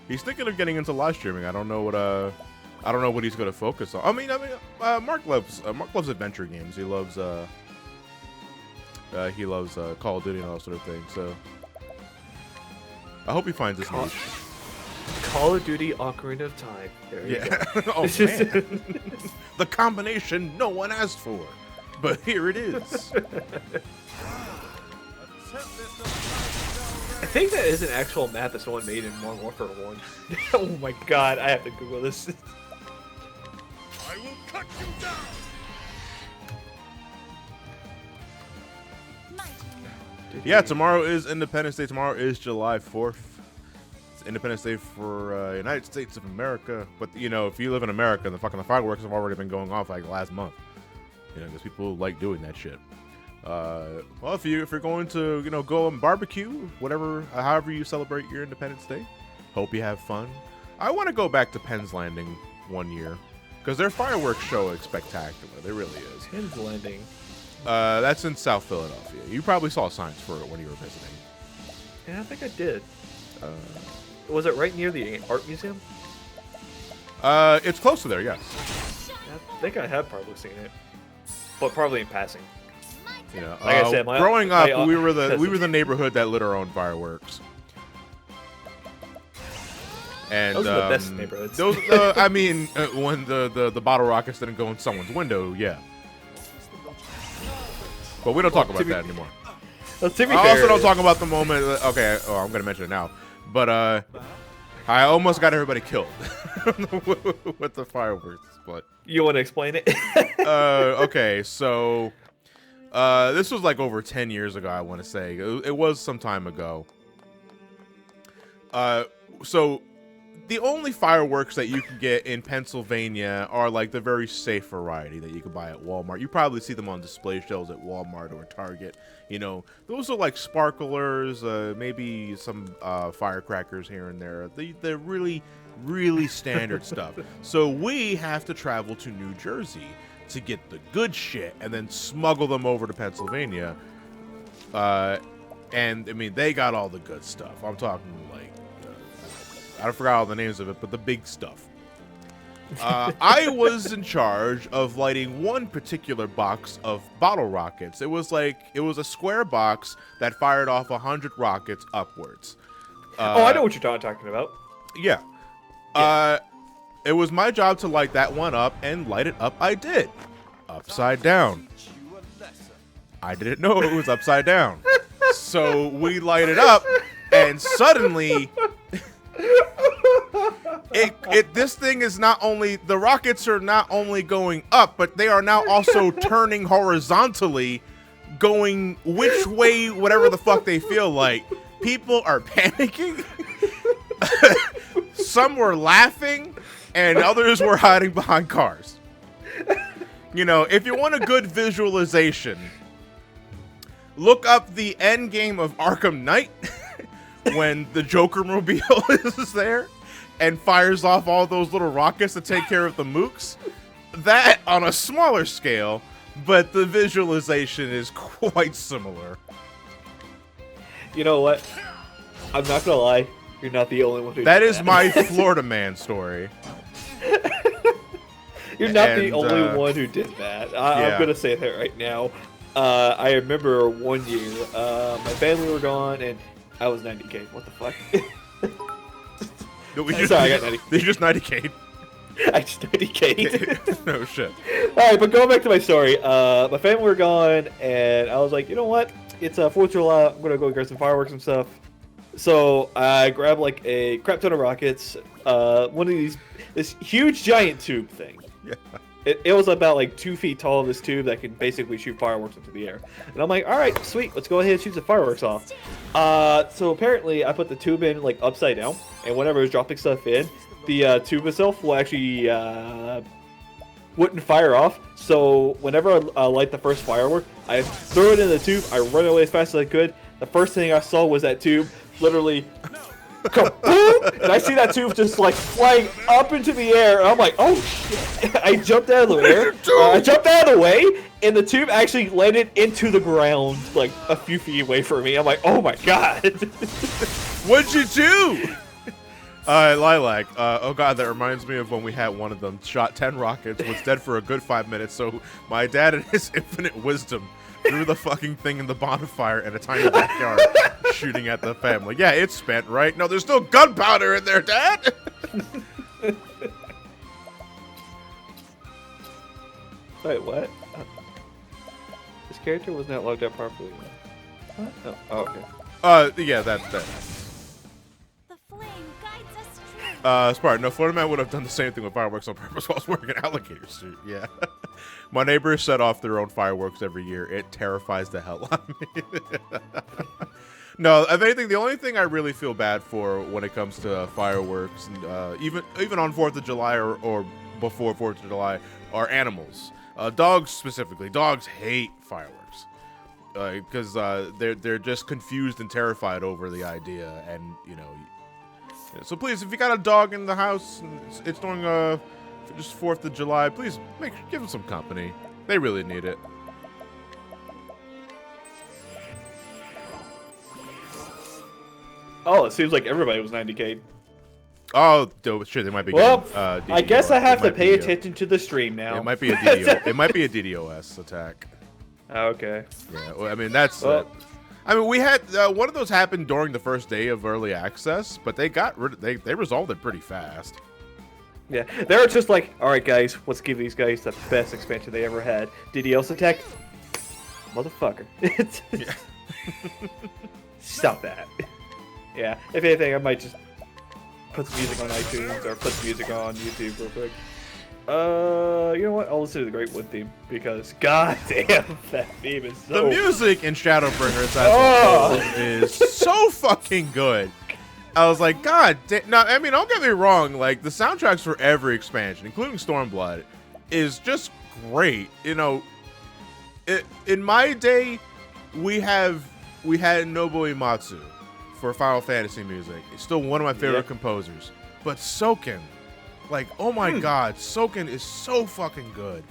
he's thinking of getting into live streaming. I don't know what he's going to focus on. I mean, Mark loves adventure games. He loves Call of Duty and all sort of things. So I hope he finds this niche. Call of Duty Ocarina of Time. There you Yeah. go. Oh man, the combination no one asked for, but here it is. I think that is an actual map that someone made in Modern Warfare 1. Oh my god, I have to Google this. I will cut you down! Yeah, tomorrow is Independence Day. Tomorrow is July 4th. It's Independence Day for United States of America. But, you know, if you live in America, the fireworks have already been going off like last month. You know, because people like doing that shit. Well, if you're going to, you know, go and barbecue, whatever, however you celebrate your Independence Day, hope you have fun. I want to go back to Penn's Landing one year because their fireworks show is spectacular. They really is. Penn's Landing. That's in South Philadelphia. You probably saw signs for it when you were visiting. Yeah, I think I did. Was it right near the art museum? It's close to there, yes. Yeah, I think I have probably seen it, but probably in passing. You know, Like I said, growing up, we were cousin. the neighborhood that lit our own fireworks. And Those are the best neighborhoods. Those, I mean, when the bottle rockets didn't go in someone's window, yeah. But we don't talk about that anymore. Well, to be I fair, also don't talk about the moment. Okay, I'm gonna mention it now. But I almost got everybody killed with the fireworks. But you want to explain it? okay, so this was like over 10 years ago. I want to say it was some time ago. So the only fireworks that you can get in Pennsylvania are like the very safe variety that you can buy at Walmart. You probably see them on display shelves at Walmart or Target. You know, those are like sparklers, maybe some firecrackers here and there. They're really, really standard stuff. So we have to travel to New Jersey to get the good shit and then smuggle them over to Pennsylvania. And I mean, they got all the good stuff. I'm talking like, I forgot all the names of it, but the big stuff. I was in charge of lighting one particular box of bottle rockets. It was a square box that fired off 100 rockets upwards. I know what you're talking about. Yeah. It was my job to light that one up, and light it up I did. Upside down. I didn't know it was upside down. So we light it up, and suddenly... this thing is not only, the rockets are not only going up, but they are now also turning horizontally, going which way, whatever the fuck they feel like. People are panicking. Some were laughing, and others were hiding behind cars. You know, if you want a good visualization, look up the end game of Arkham Knight when the Joker mobile is there and fires off all those little rockets to take care of the mooks. That on a smaller scale, but the visualization is quite similar. You know what? I'm not gonna lie. You're not the only one who That did is my Florida man story. You're not the And, only one who did that. yeah. I'm gonna say that right now. I remember one year, my family were gone, and I was 90K. What the fuck? No, Sorry, I got 90. They just 90K. I just 90K. No shit. Alright, but going back to my story, my family were gone, and I was like, you know what? It's 4th of July. I'm gonna go grab some fireworks and stuff. So I grabbed like a crap ton of rockets, one of this huge giant tube thing. Yeah. It was about like 2 feet tall, this tube that can basically shoot fireworks into the air. And I'm like, all right, sweet, let's go ahead and shoot some fireworks off. So apparently I put the tube in like upside down, and whenever I was dropping stuff in, the tube itself will actually wouldn't fire off. So whenever I light the first firework, I throw it in the tube, I run away as fast as I could. The first thing I saw was that tube literally kaboom! And I see that tube just like flying up into the air, and I'm like, oh shit. I jumped out of the air. I jumped out of the way, and the tube actually landed into the ground like a few feet away from me. I'm like, oh my god. What'd you do? Lilac. Oh god, that reminds me of when we had one of them. Shot 10 rockets, was dead for a good 5 minutes. So my dad, in his infinite wisdom, threw the fucking thing in the bonfire in a tiny backyard, shooting at the family. Yeah, it's spent, right? No, there's still gunpowder in there, Dad. Wait, what? This character was not logged up properly. What? Oh, okay. Yeah, that. The flame guides us true. Smart. No, Florida man would have done the same thing with fireworks on purpose while I was wearing an alligator suit. Yeah. My neighbors set off their own fireworks every year. It terrifies the hell out of me. No, if anything, the only thing I really feel bad for when it comes to fireworks, and even on 4th of July or before 4th of July, are animals. Dogs specifically. Dogs hate fireworks because they're just confused and terrified over the idea, and you know. So please, if you got a dog in the house and it's doing just 4th of July, please give them some company. They really need it. Oh, it seems like everybody was 90K. Oh, shit, they might be. Well, getting, I guess I have to might pay be, attention to the stream now. It might be a DDO. It might be a DDoS attack. Okay. Yeah, well, I mean that's. Well, I mean, we had one of those happen during the first day of early access, but they got they resolved it pretty fast. yeah, they were just like, all right, guys, let's give these guys the best expansion they ever had. DDoS attack, motherfucker. Yeah. Stop that. Yeah, if anything, I might just put some music on iTunes or put some music on YouTube real quick. You know what? I'll listen to the Great Wood theme because goddamn, that theme is so. The music in Shadowbringers as a whole is so fucking good. I was like, God damn. No, I mean, don't get me wrong. Like, the soundtracks for every expansion, including Stormblood, is just great. You know, in my day, we had Nobuo Uematsu for Final Fantasy music. He's still one of my favorite composers. But Soken, like, oh my God, Soken is so fucking good.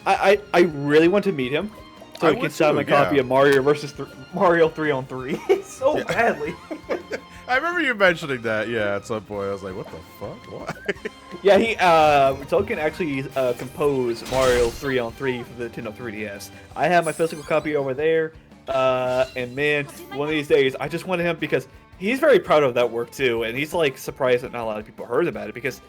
I really want to meet him so I he can would sign too, my copy yeah. of Mario 3-on-3 so badly. I remember you mentioning that, yeah, at some point. I was like, what the fuck? Why? Yeah, Tolkien actually composed Mario 3-on-3 for the Nintendo 3DS. I have my physical copy over there, and man, one of these days, I just wanted him because he's very proud of that work too, and he's like surprised that not a lot of people heard about it because,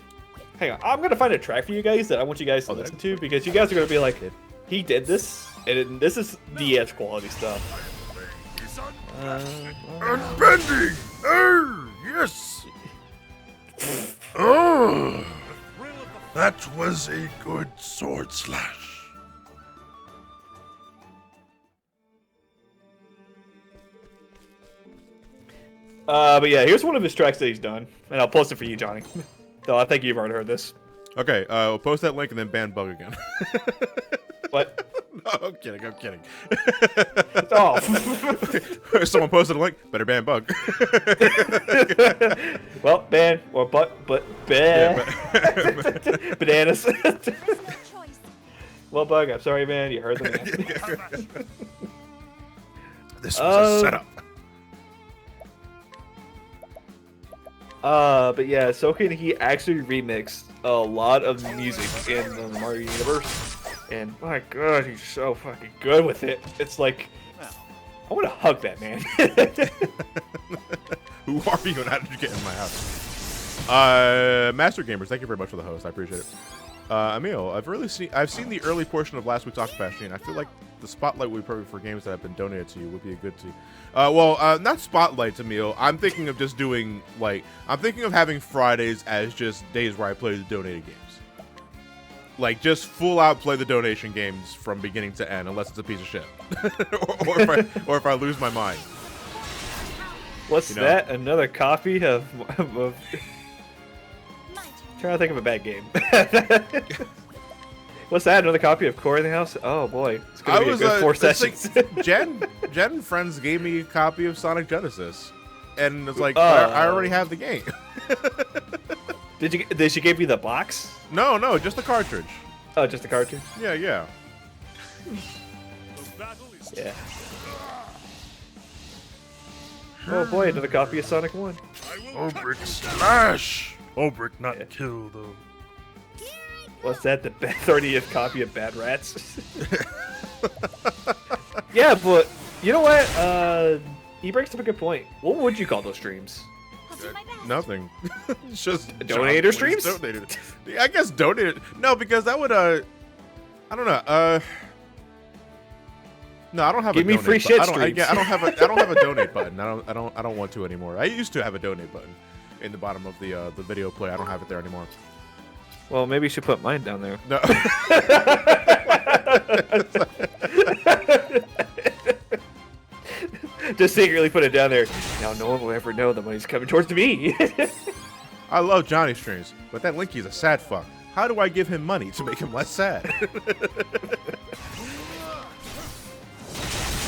hang on, I'm gonna find a track for you guys that I want you guys to listen to because you guys are gonna be like, he did this, and this is DS quality stuff. Unbending! Yes! Oh! That was a good sword slash. But yeah, here's one of his tracks that he's done, and I'll post it for you, Johnny. So I think you've already heard this. Okay, we'll post that link and then ban Bug again. What? No, I'm kidding, I'm kidding. Oh. Someone posted a link, better ban Bug. Well, ban, or ban. Bananas. Well, Bug, I'm sorry, man. You heard the man. This was a setup. But yeah, Soken, he actually remixed a lot of music in the Mario universe, and my god, he's so fucking good with it. It's like, I want to hug that man. Who are you and how did you get in my house? Master Gamers, thank you very much for the host. I appreciate it. Emil, I've seen the early portion of last week's Octopath stream. I feel like the spotlight would be perfect for games that have been donated to you. Would be a good to. Not spotlights, Emil. I'm thinking of just doing I'm thinking of having Fridays as just days where I play the donated games. Like just full out play the donation games from beginning to end, unless it's a piece of shit, or if I lose my mind. What's that? Another copy of trying to think of a bad game. What's that? Another copy of Core in the House? Oh boy, it's gonna be a good 4 sessions. Jen and friends gave me a copy of Sonic Genesis, and it's like I already have the game. Did she give you the box? No, just the cartridge. Oh, just the cartridge. Yeah. Yeah. Oh boy, another copy of Sonic 1. Obrick smash! Obrick not kill though. What's that? The 30th copy of Bad Rats? Yeah, but you know what? He brings up a good point. What would you call those streams? Nothing. It's just Donator streams? Donated. I guess donated. No, because that would I don't know. No, I don't have Give a me donate free shit streams. I don't have a donate button. I don't want to anymore. I used to have a donate button in the bottom of the video player. I don't have it there anymore. Well, maybe you should put mine down there. No. Just secretly put it down there. Now no one will ever know the money's coming towards me. I love Johnny streams, but that Linky's a sad fuck. How do I give him money to make him less sad?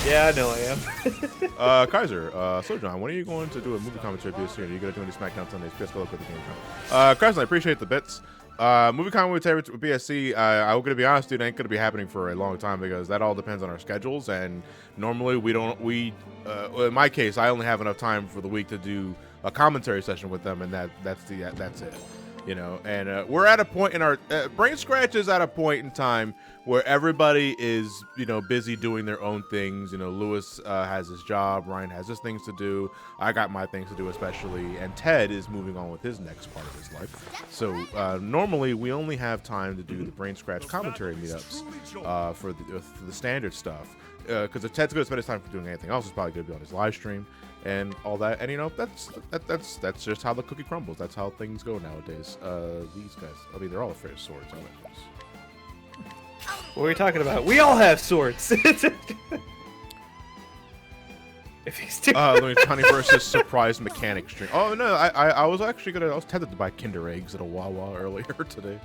Yeah, I know I am. Kaiser, so John, when are you going to do a movie commentary PSC? Are you going to do any SmackDown Sundays? PS go look at the game. Kaiser, I appreciate the bits. Movie commentary with BSC, I'm going to be honest, dude, ain't going to be happening for a long time because that all depends on our schedules, and normally in my case, I only have enough time for the week to do a commentary session with them, and that's it. You know, and we're at a point in our Brain Scratch is at a point in time where everybody is, busy doing their own things. Lewis has his job, Ryan has his things to do, I got my things to do especially, and Ted is moving on with his next part of his life. So normally we only have time to do the Brain Scratch commentary meetups for the standard stuff. Because if Ted's going to spend his time for doing anything else, he's probably going to be on his live stream and all that. And that's just how the cookie crumbles. That's how things go nowadays. These guys, they're all afraid of swords. What are we talking about? We all have swords. If he's too Tony versus surprise mechanic stream. Oh no, I was tempted to buy Kinder eggs at a Wawa earlier today.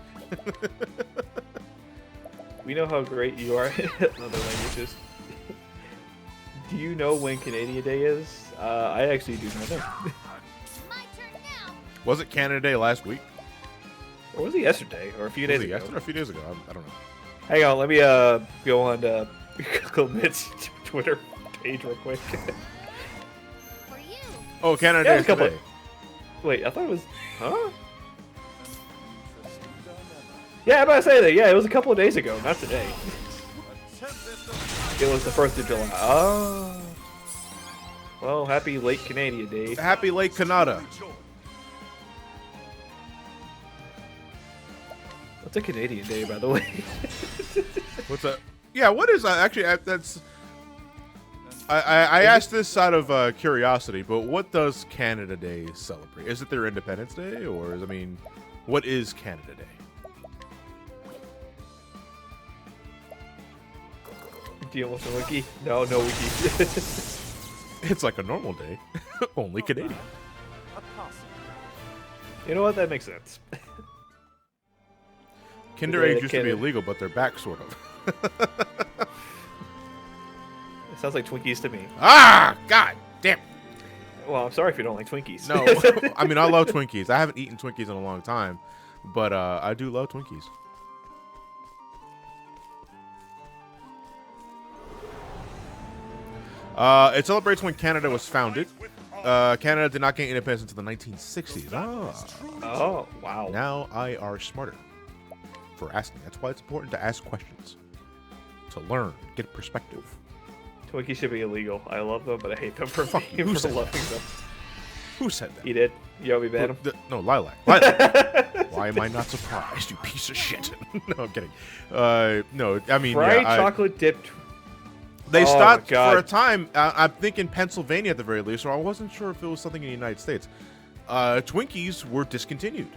We know how great you are in other languages. Do you know when Canadian Day is? I actually do not know. My turn now. Was it Canada Day last week? Or was it yesterday? Or a few days ago? Yesterday or a few days ago? I don't know. Hang on, let me go on Uncle Mitt's Twitter page real quick. For you. Oh, Canada Yeah, Day is today. Wait, I thought it was... Huh? Yeah, I'm about to say that. Yeah, it was a couple of days ago, not today. It was the 1st of July. Oh. Well, happy late Canadian Day. Happy late Canada. What's a Canadian Day, by the way? What's that? Yeah, what is that? Actually, that's... I asked this out of curiosity, but what does Canada Day celebrate? Is it their Independence Day, or what is Canada Day? Do you want the wiki? No wiki. It's like a normal day, only Canadian. You know what? That makes sense. Kinder eggs used to be illegal, but they're back, sort of. It sounds like Twinkies to me. Ah, god damn. Well, I'm sorry if you don't like Twinkies. No, I love Twinkies. I haven't eaten Twinkies in a long time, but I do love Twinkies. It celebrates when Canada was founded. Canada did not gain independence until the 1960s. Oh, wow. Now I are smarter for asking. That's why it's important to ask questions. To learn, get perspective. Twinkies should be illegal. I love them, but I hate them for, Fuck you. Who for said loving that? them. Who said that? He did. You know me ban him. No, Lilac. Lilac. Why am I not surprised, you piece of shit? No, I'm kidding. No, I mean, Fried yeah, chocolate dipped. they Oh, stopped my God. for a time. I'm thinking Pennsylvania at the very least, or I wasn't sure if it was something in the United States. Twinkies were discontinued,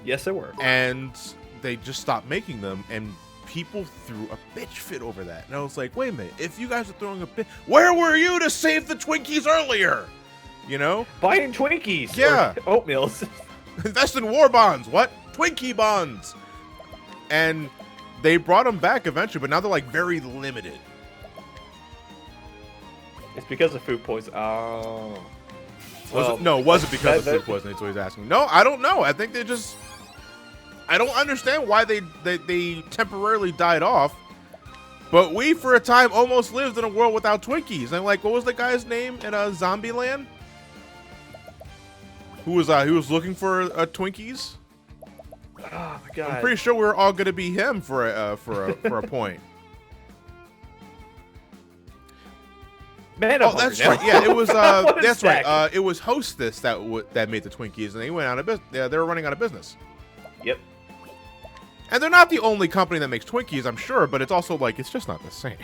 Yes, they were. and they just stopped making them, and people threw a bitch fit over that. And I was like, wait a minute, if you guys are throwing a bitch, where were you to save the Twinkies earlier? You know? Buying Twinkies. Yeah. Or oatmeals. Invest in war bonds. What? Twinkie bonds. And they brought them back eventually, but now they're like very limited. It's because of food poison. Oh. Was it because of that- food poisoning? That's what he's asking. No, I don't know. I think they just. I don't understand why they temporarily died off. But we, for a time, almost lived in a world without Twinkies. And like, what was the guy's name in Zombieland? Who was looking for Twinkies? Oh my god. I'm pretty sure we were all gonna be him for a point. Man, Oh, I'm that's hungry right. now. Yeah, it was. What a That's right. snack. It was Hostess that made the Twinkies, and they went out of business. Yeah, they were running out of business. Yep. And they're not the only company that makes Twinkies, I'm sure, but it's also like it's just not the same.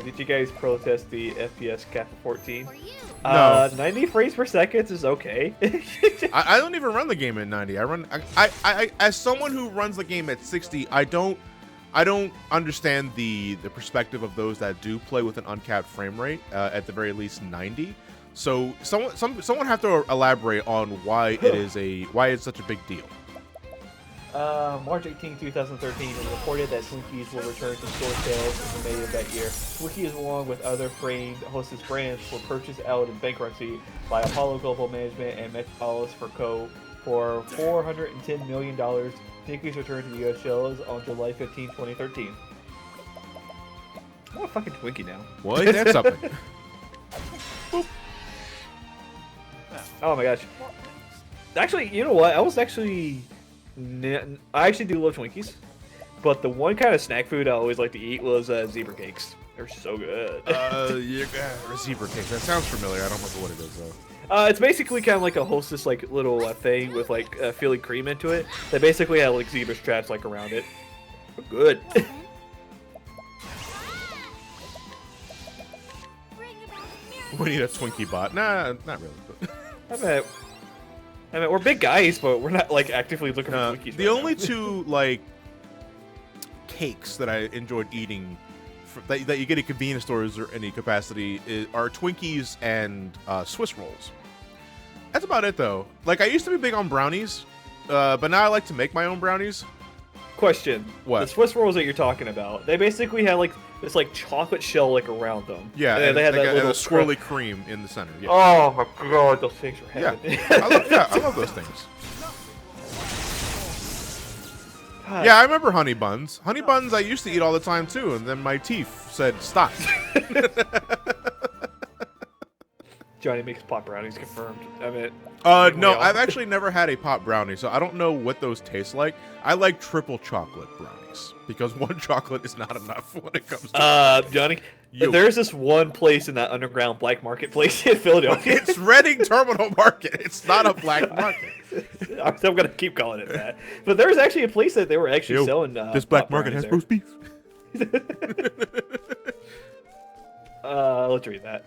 Did you guys protest the FPS cap of 14? For you. No. 90 frames per second is okay. I don't even run the game at 90. I as someone who runs the game at 60, I don't understand the perspective of those that do play with an uncapped frame rate at the very least 90. So someone have to elaborate on why it's such a big deal. March 18, 2013, it reported that Twinkies will return to store sales in May of that year. Twinkies, along with other famed Hostess brands, were purchased out in bankruptcy by Apollo Global Management and Metropolis for Co. for $410 million. Twinkies returned to the U.S. shelves on July 15, 2013. I want a fucking Twinkie now. Well, ain't that something? Oh my gosh. Actually, you know what? I actually do love Twinkies, but the one kind of snack food I always like to eat was zebra cakes. They're so good. Receiver cake. That sounds familiar. I don't remember what it is though. It's basically kind of like a Hostess like little thing with like filling cream into it. They basically have like zebra straps like around it. They're good. Bring about miracle. We need a Twinkie bot. Nah, not really. But. I mean, we're big guys, but we're not like actively looking for Twinkies. The right only now. two like cakes that I enjoyed eating that you get at convenience stores or any capacity are Twinkies and Swiss rolls. That's about it though. Like I used to be big on brownies, but now I like to make my own brownies. Question. What? The Swiss rolls that you're talking about, they basically had like this like chocolate shell like around them. Yeah, and they had that little a swirly cream in the center. Yeah, Oh my god, those things were yeah. heaven. I love those things. Yeah, I remember honey buns. Honey buns I used to eat all the time too, and then my teeth said stop. Johnny makes pot brownies confirmed. I mean, No, we all- I've actually never had a pot brownie, so I don't know what those taste like. I like triple chocolate brownies because one chocolate is not enough when it comes to. Johnny, You. there's this one place in that underground black marketplace in Philadelphia. It's Reading Terminal Market. It's not a black market. I'm gonna keep calling it that. But there was actually a place that they were actually Yo, selling. this black pot market has brownies roast beef. there. Let's read that.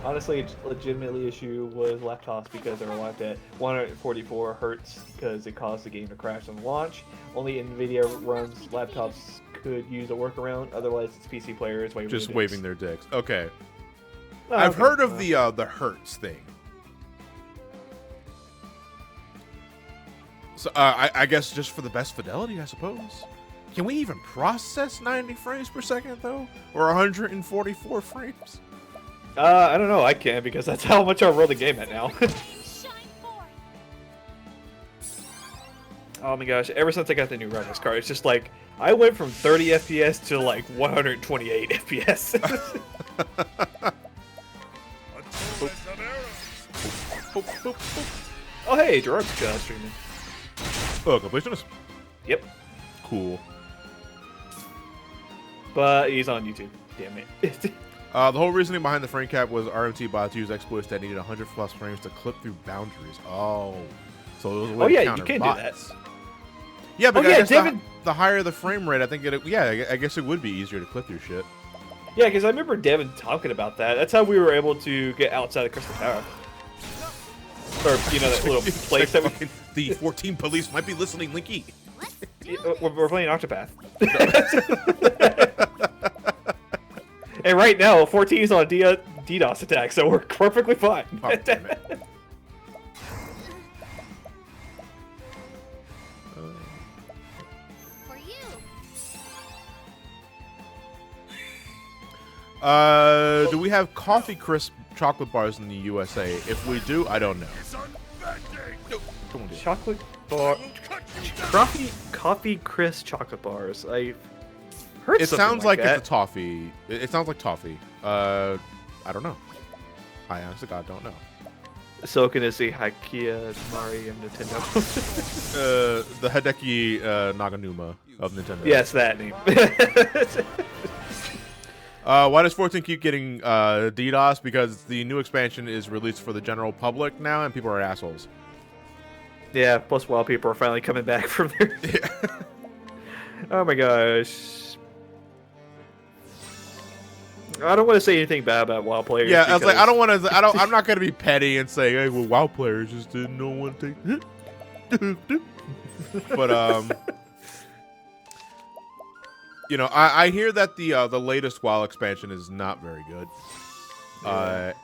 Honestly, it's legitimately issue was laptops because they were locked at 144 hertz because it caused the game to crash on launch. Only NVIDIA runs laptops could use a workaround. Otherwise, it's PC players Just waving their dicks. Okay. Oh, I've okay. heard of the hertz thing. So I guess just for the best fidelity, I suppose. Can we even process 90 frames per second though, or 144 frames? I don't know. I can because that's how much I roll the game at now. Shine forth. Oh my gosh! Ever since I got the new graphics card, it's just like I went from 30 FPS to like 128 FPS. Oh, hey, Gerard's streaming. Oh, completionist. Yep. Cool. But he's on YouTube. Damn it. The whole reasoning behind the frame cap was RMT bots used exploits that needed 100 plus frames to clip through boundaries. Oh. So it was a way to yeah, counter you can bots. do that. Yeah, but Oh, I yeah, guess David- the higher the frame rate, I think I guess it would be easier to clip through shit. Yeah, because I remember Devin talking about that. That's how we were able to get outside of Crystal Tower. Or, you know, that little place that we... The 14 police might be listening, Linky. We're playing Octopath. And right now, 14 is on a DDoS attack, so we're perfectly fine. Oh, damn it. For you. Do we have coffee crisp chocolate bars in the USA? If we do, I don't know. Come on, dude. Chocolate bar... Coffee crisp chocolate bars. I've heard It something sounds like that. it's a toffee. It sounds like toffee. I don't know. I honestly God don't know. So can it say Hakia, Mari, and Nintendo? The Hideki Naganuma of Nintendo. Yeah, it's that name. Why does 14 keep getting DDoS? Because the new expansion is released for the general public now, and people are assholes. Yeah, plus while people are finally coming back from their... Oh my gosh. I don't want to say anything bad about WoW players. Yeah, I was like, because- I don't want to. I'm not gonna be petty and say, hey, well, WoW players just didn't know what to take. But you know, I hear that the latest WoW expansion is not very good,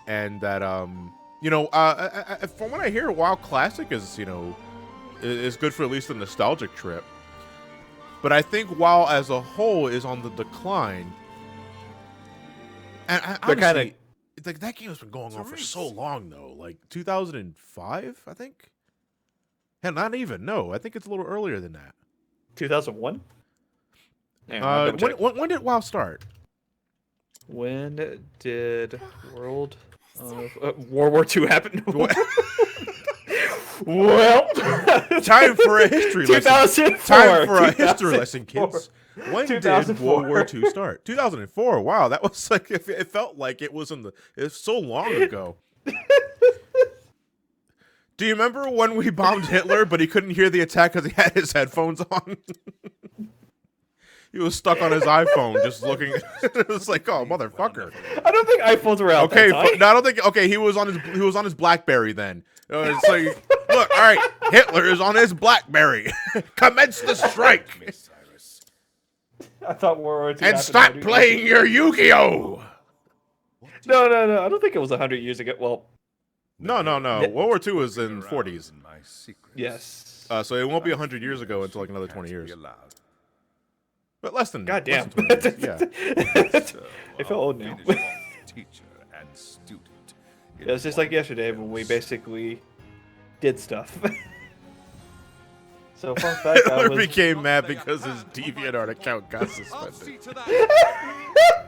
and that you know, from what I hear, WoW Classic is is good for at least a nostalgic trip. But I think WoW as a whole is on the decline. And They're kinda- honestly, it's like that game has been going on for so long, though. Like 2005, I think. Hell, not even. No, I think it's a little earlier than that. 2001? When did WoW start? When did World War II happen? Well, Time for a history lesson. 2004. Time for a history lesson, 2004. kids. When did 2004. World War II start? 2004. Wow, that was like it felt like it was it's so long ago. Do you remember when we bombed Hitler, but he couldn't hear the attack because he had his headphones on? He was stuck on his iPhone, just looking. It was like, oh, motherfucker. I don't think iPhones were out Okay, that time. no, I don't think. Okay, he was on his BlackBerry then. It's like, look, all right, Hitler is on his BlackBerry. Commence the strike I thought World War II and happened stop 100 playing years your Yu-Gi-Oh. No. I don't think it was 100 years ago. Well, No. World War II was in 40s, In my secrets. yes. so it won't be 100 years ago until like another 20 years. Be allowed. But less than. God damn. Less than 20 years. Yeah. I feel old now. Finish off teacher and student. It was just like yesterday when we basically did stuff. So fun fact, I Hitler was... became mad because his DeviantArt account got I'll see suspended. to that.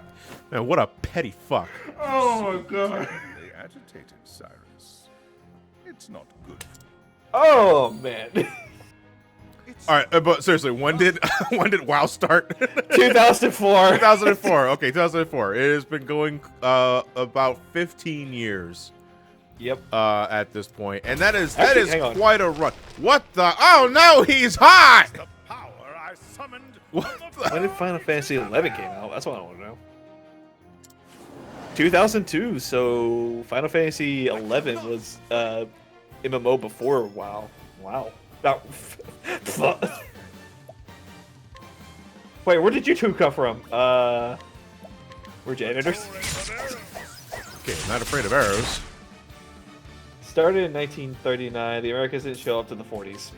Man, what a petty fuck. Oh my god. They agitated Cyrus. It's not good. Oh man. All right, but seriously, when did WoW start? 2004. 2004. Okay, 2004. It has been going about 15 years Yep. at this point, and that is Actually, hang on. quite a run. What the? Oh no, he's hot. The power I summoned. What the? When did Final Fantasy 11 came out? That's what I want to know. 2002. So Final Fantasy 11 was MMO before WoW. Wow. That... Wait, where did you two come from? We're janitors. Okay, not afraid of arrows. Started in 1939. The Americans didn't show up to the 40s.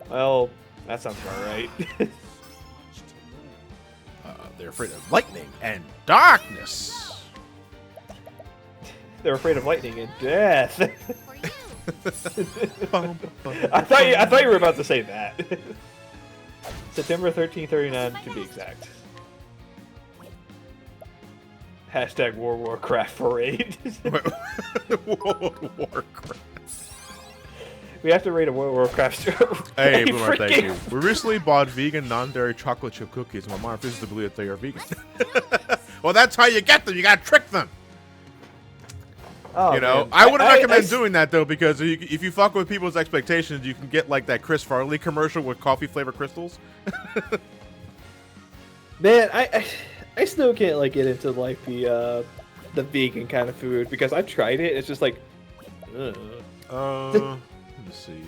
Well, that sounds about right. They're afraid of lightning and darkness. They're afraid of lightning and death. For you. I thought you were about to say that. September 1339 to be exact. Hashtag World of Warcraft parade. World of Warcraft. We have to rate a World of Warcraft. Hey, Boomer, thank you. We recently bought vegan non-dairy chocolate chip cookies. My mom refuses to believe that they are vegan. Well, that's how you get them. You gotta trick them. Oh, You know, man. I wouldn't recommend doing that though, because if you fuck with people's expectations, you can get like that Chris Farley commercial with coffee flavor crystals. Man, I still can't like get into like the vegan kind of food because I've tried it. It's just like, ugh. Let me see.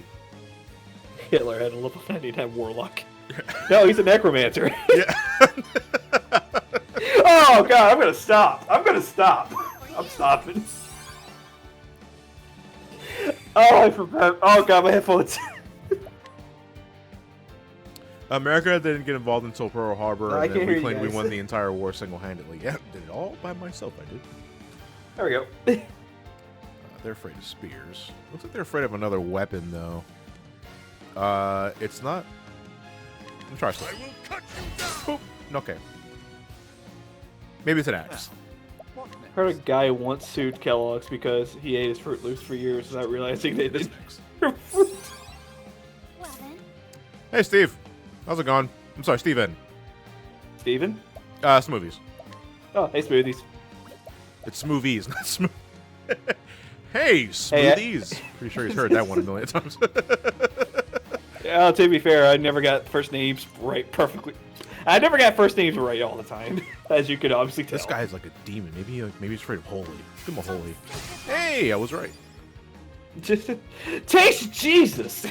Hitler had a level 99 warlock. No, he's a necromancer. Yeah. Oh god, I'm gonna stop. I'm stopping. Oh, I forgot. Oh god, my headphones. America didn't get involved until Pearl Harbor, No, I and can't then we hear you claimed we guys. won the entire war single-handedly. Yeah, did it all by myself. I did. There we go. They're afraid of spears. Looks like they're afraid of another weapon, though. It's not. Let me try something. Boop. Okay. Maybe it's an axe. Heard a guy once sued Kellogg's because he ate his Fruit Loops for years without realizing they didn't. Well then, Hey, Steve. How's it going? I'm sorry, Steven. Steven? Smoothies. Oh, hey, smoothies. It's smoothies, not smooth. Hey, smoothies. Pretty sure he's heard that one a million times. Yeah, to be fair, I never got first names right perfectly. I never got first names right all the time, as you could obviously tell. This guy is like a demon. Maybe he's afraid of holy. Give him a holy. Hey, I was right. Just taste Jesus.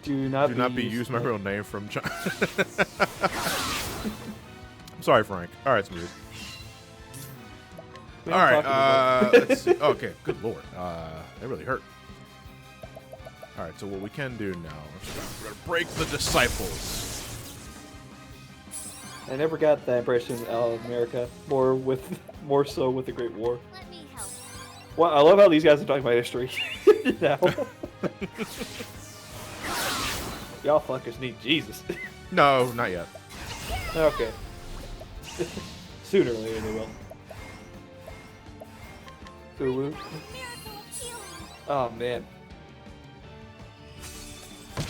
Do not be used my real name from China. I'm sorry, Frank. All right, Smooth. All right, let's see. Okay, good lord. That really hurt. All right, so what we can do now, we're gonna break the disciples. I never got that impression of America. More so with the Great War. let me help. Well, I love how these guys are talking about history now. Y'all fuckers need Jesus. No, not yet. Okay. Sooner or later they will. Ooh. Miracle of healing. Oh man.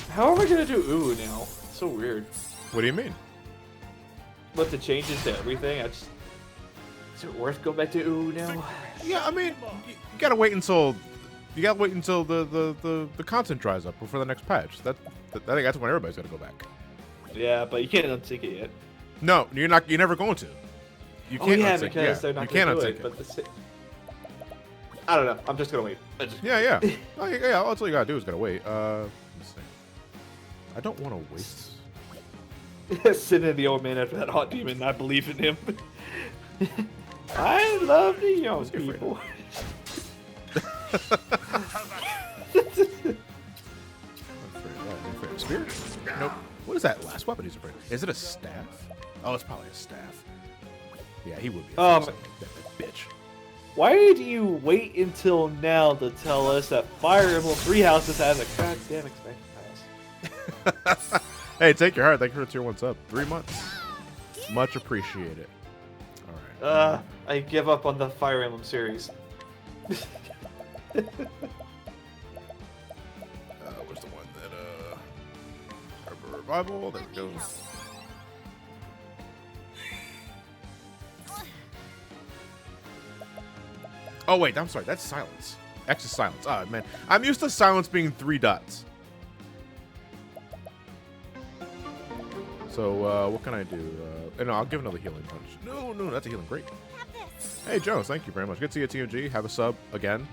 How are we gonna do ooh now? So weird. What do you mean? With the changes to everything, is it worth going back to ooh now? Yeah, I mean, you gotta wait until the content dries up before the next patch. I think that's when everybody's gonna go back. Yeah, but you can't unsync it yet. No, you're not. You're never going to. You Oh can't yeah, unsync. because they're not you can't gonna do unsync it. it. But I don't know. I'm just gonna wait. Yeah. Oh, yeah. That's all you gotta do is gotta wait. Let's see. I don't want to waste. Sitting in the old man after that hot demon, I believe in him. I love the young Who's your people. Spear? Nope. What is that last weapon he's afraid of? Is it a staff? Oh, it's probably a staff. Yeah, he would be. That bitch. Why did you wait until now to tell us that Fire Emblem Three Houses has a goddamn expansion pass? Hey, take your heart. Thank you for the tier 1 sub. 3 months. Much appreciated. All right. I give up on the Fire Emblem series. Where's the one that Revival? There we go. Oh wait, I'm sorry. That's silence. X is silence. Ah man, I'm used to silence being 3 dots. So what can I do? No, I'll give another healing punch. No, that's a healing. Great. Have this. Hey Jones, thank you very much. Good to see you, TMG. Have a sub again.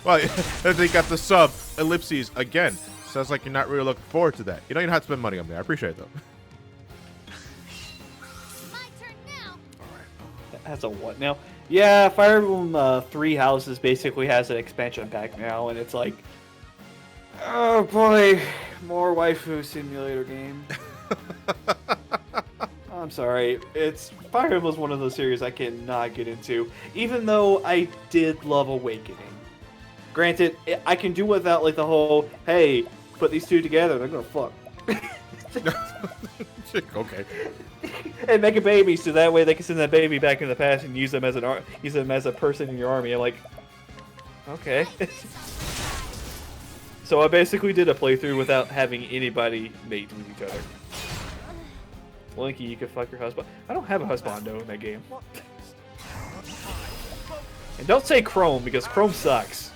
Well, they got the sub ellipses again. Sounds like you're not really looking forward to that. You don't have to spend money on me. I appreciate it though. My turn now. Has a what now? Yeah, Fire Emblem Three Houses basically has an expansion pack now, and it's like, oh boy, more waifu simulator game. I'm sorry, Fire Emblem was one of those series I cannot get into, even though I did love Awakening. Granted, I can do without like the whole, hey, put these two together, they're gonna fuck. Okay. and make a baby so that way they can send that baby back in the past and use them as a person in your army. I'm like, okay. So I basically did a playthrough without having anybody mate with each other. Blinky, you can fuck your husband. I don't have a husbando in that game. And don't say Chrome, because Chrome sucks.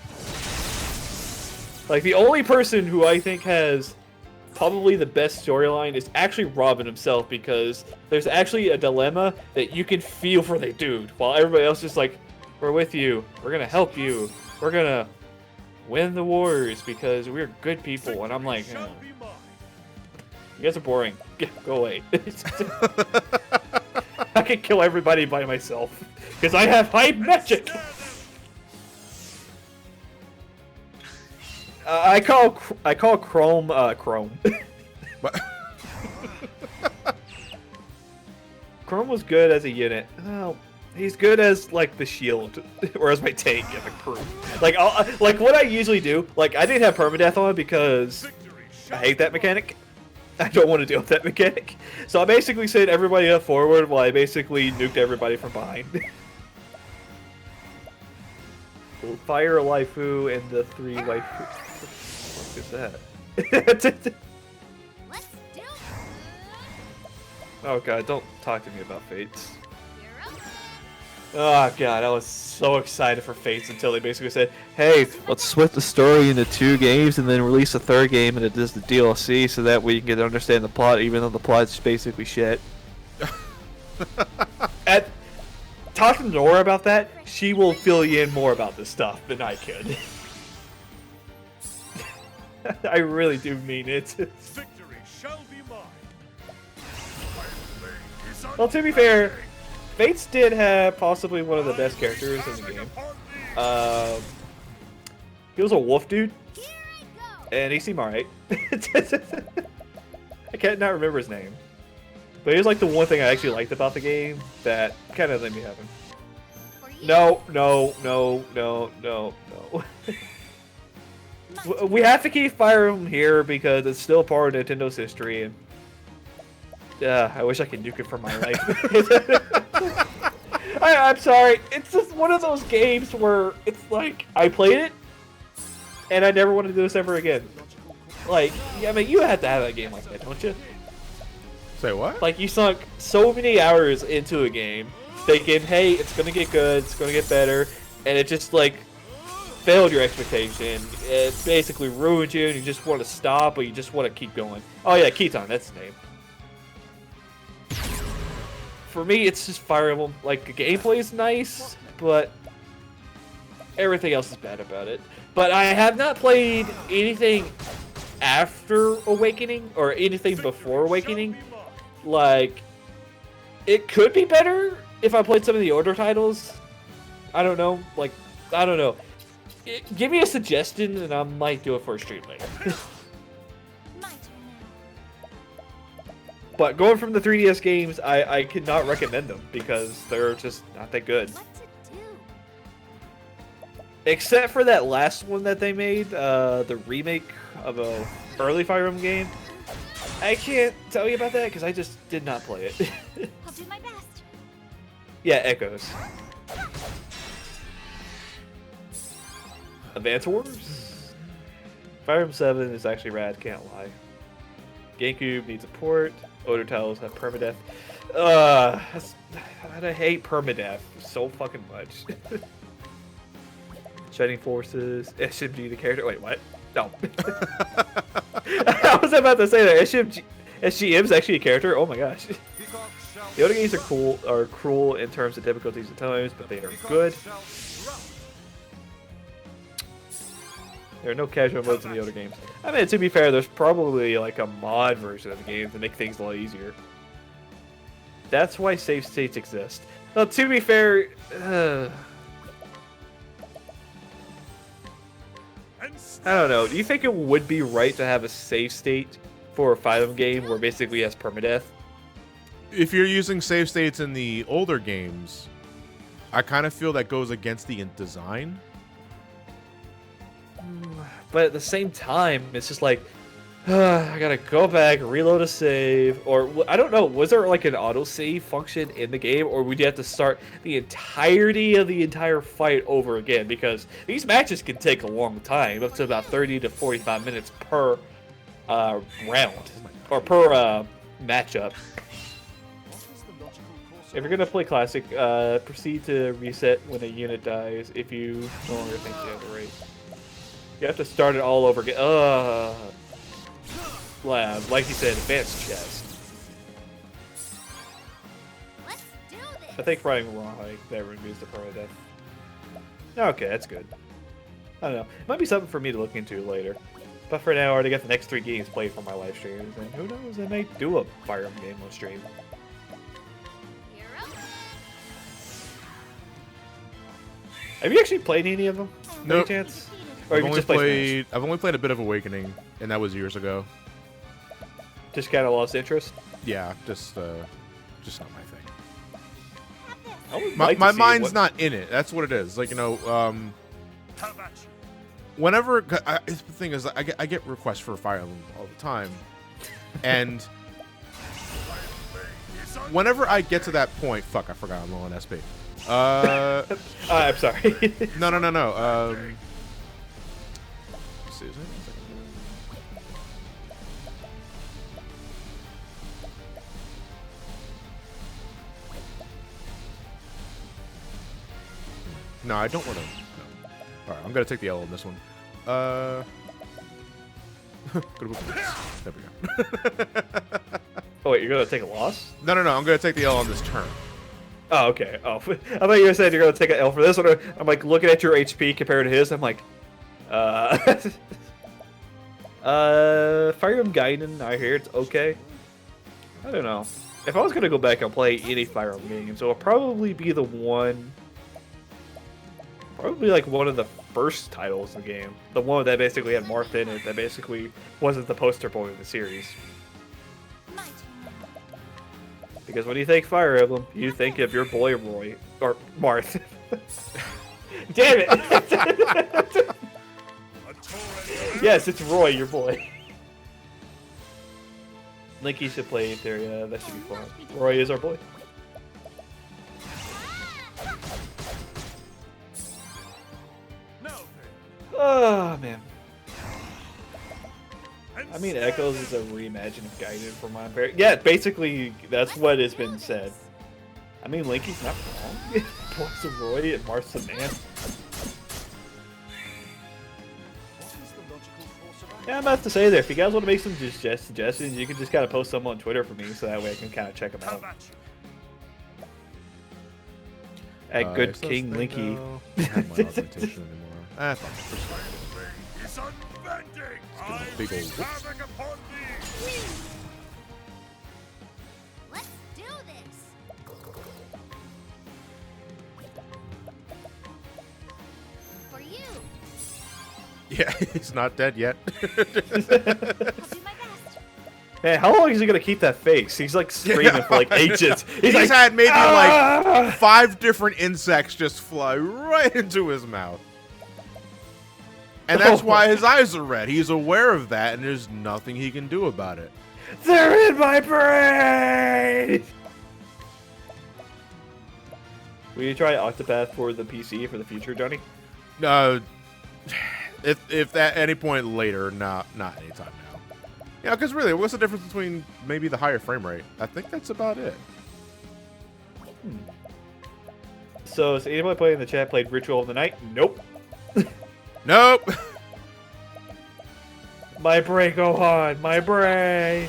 Like, the only person who I think has probably the best storyline is actually Robin himself, because there's actually a dilemma that you can feel for the dude, while everybody else is like, we're with you, we're gonna help you, we're gonna win the wars because we're good people. And I'm like, oh, you guys are boring. Go away. I can kill everybody by myself because I have high magic. I call Chrome Chrome. Chrome was good as a unit. Oh, he's good as like the shield or as my tank and the crew. Like what I usually do. Like I didn't have permadeath on because I hate that mechanic. I don't want to deal with that mechanic. So I basically sent everybody up forward while I basically nuked everybody from behind. Fire waifu and the 3 waifu. What is that? Let's do it. Oh god, don't talk to me about Fates. You're up. Oh god, I was so excited for Fates until they basically said, hey, let's split the story into 2 games and then release a 3rd game and it does the DLC so that way you can understand the plot even though the plot's basically shit. Talk to Nora about that, she will fill you in more about this stuff than I could. I really do mean it. Victory shall be mine. Well, to be fair, Fates did have possibly one of the best characters in the game. He was a wolf dude, Here I go. and he seemed alright. I can't not remember his name. But he was like the one thing I actually liked about the game that kind of let me have him. For you. No. We have to keep Fire Emblem here because it's still part of Nintendo's history. And I wish I could nuke it for my life. I'm sorry. It's just one of those games where it's like I played it, and I never want to do this ever again. Like, I mean, you have to have a game like that, don't you? Say what? Like, you sunk so many hours into a game, thinking, hey, it's gonna get good, it's gonna get better, and it just like failed your expectation. It basically ruined you, and you just want to stop, but you just want to keep going. Oh yeah, Keaton, that's his name. For me, it's just Fire Emblem. Like, the gameplay is nice, but everything else is bad about it. But I have not played anything after Awakening, or anything before Awakening. Like, it could be better if I played some of the older titles. I don't know. Like, I don't know. Give me a suggestion, and I might do it for a stream later. My turn now. But going from the 3DS games, I could not recommend them because they're just not that good. What to do? Except for that last one that they made, the remake of a early Fire Emblem game. I can't tell you about that because I just did not play it. I'll do my best. Yeah, Echoes. Advance Wars? Fire Emblem 7 is actually rad, can't lie. GameCube needs a port. Older titles have permadeath. I hate permadeath so fucking much. Shining Forces, SMG the character. Wait, what? No. I was about to say that SGM is actually a character. Oh my gosh. The other games are cruel in terms of difficulties at times, but they are good. There are no casual modes in the other games. I mean, to be fair, there's probably like a mod version of the game to make things a lot easier. That's why save states exist. Well, to be fair, I don't know. Do you think it would be right to have a save state for a Fire Emblem game where basically it has permadeath? If you're using save states in the older games, I kind of feel that goes against the design. But at the same time, it's just like, I gotta go back, reload a save, or I don't know. Was there like an autosave function in the game, or would you have to start the entirety of the entire fight over again? Because these matches can take a long time, up to about 30 to 45 minutes per round, or per matchup. If you're gonna play classic, proceed to reset when a unit dies if you no longer think you have a race. You have to start it all over again. Lab, like you said, advanced chest. Let's do this. I think running wrong, like, that removes the perma death. Okay, that's good. I don't know. It might be something for me to look into later. But for now, I already got the next 3 games played for my live streams, and who knows, I might do a Fire Emblem game on stream. You're up. Have you actually played any of them? No Nope. chance? Or have you just played Smash? I've only played a bit of Awakening, and that was years ago. Just kind of lost interest? Yeah, just not my thing. I would My, like to my see mind's what- not in it. That's what it is. Like, you know, How about you? whenever the thing is, I get requests for Fire Emblem all the time, and whenever I get to that point, fuck, I forgot I'm low on SP. I'm sorry. No. Let's see, is it? No, I don't want to. No. All right, I'm gonna take the L on this one. Go to book. There we go. Oh, wait, you're going to take a loss? No. I'm gonna take the L on this turn. Oh, okay. Oh, I thought you were saying you're going to take an L for this one. I'm like looking at your HP compared to his. I'm like, Fire Emblem Gaiden, I hear it's okay. I don't know. If I was going to go back and play any Fire Emblem games, it would probably be the one. Probably like one of the first titles in the game. The one that basically had Marth in it, that basically wasn't the poster boy of the series. My turn now. Because when you think Fire Emblem, you think of your boy Roy. Or Marth. Damn it! A torrent. Yes, it's Roy, your boy. Linky should play it there, yeah, that should be fun. Roy is our boy. No. Oh, man. I mean, Echoes is a reimagining of Gaiden for my part. Yeah, basically, that's what has been said. I mean, Linky's not wrong. Boy's a Roy and Marth's a man. Yeah, I'm about to say there. If you guys want to make some suggestions, you can just kind of post them on Twitter for me, so that way I can kind of check them How out. about you? At Good So King let's Linky. go. I don't have my augmentation anymore. Fuck it. It's unbending. I big old wreak whoops. havoc upon thee. Let's do this. For you. Yeah, he's not dead yet. I'll do my best. Man, how long is he gonna keep that face? He's like screaming for like ages. He's like, had maybe "Ah!" like 5 different insects just fly right into his mouth. And that's why his eyes are red. He's aware of that, and there's nothing he can do about it. They're in my brain! Will you try Octopath for the PC for the future, Johnny? If at any point later, not anytime now. Yeah, because really, what's the difference between maybe the higher frame rate? I think that's about it. So, is anybody playing in the chat played Ritual of the Night? Nope. Nope. My brain, Gohan, my brain.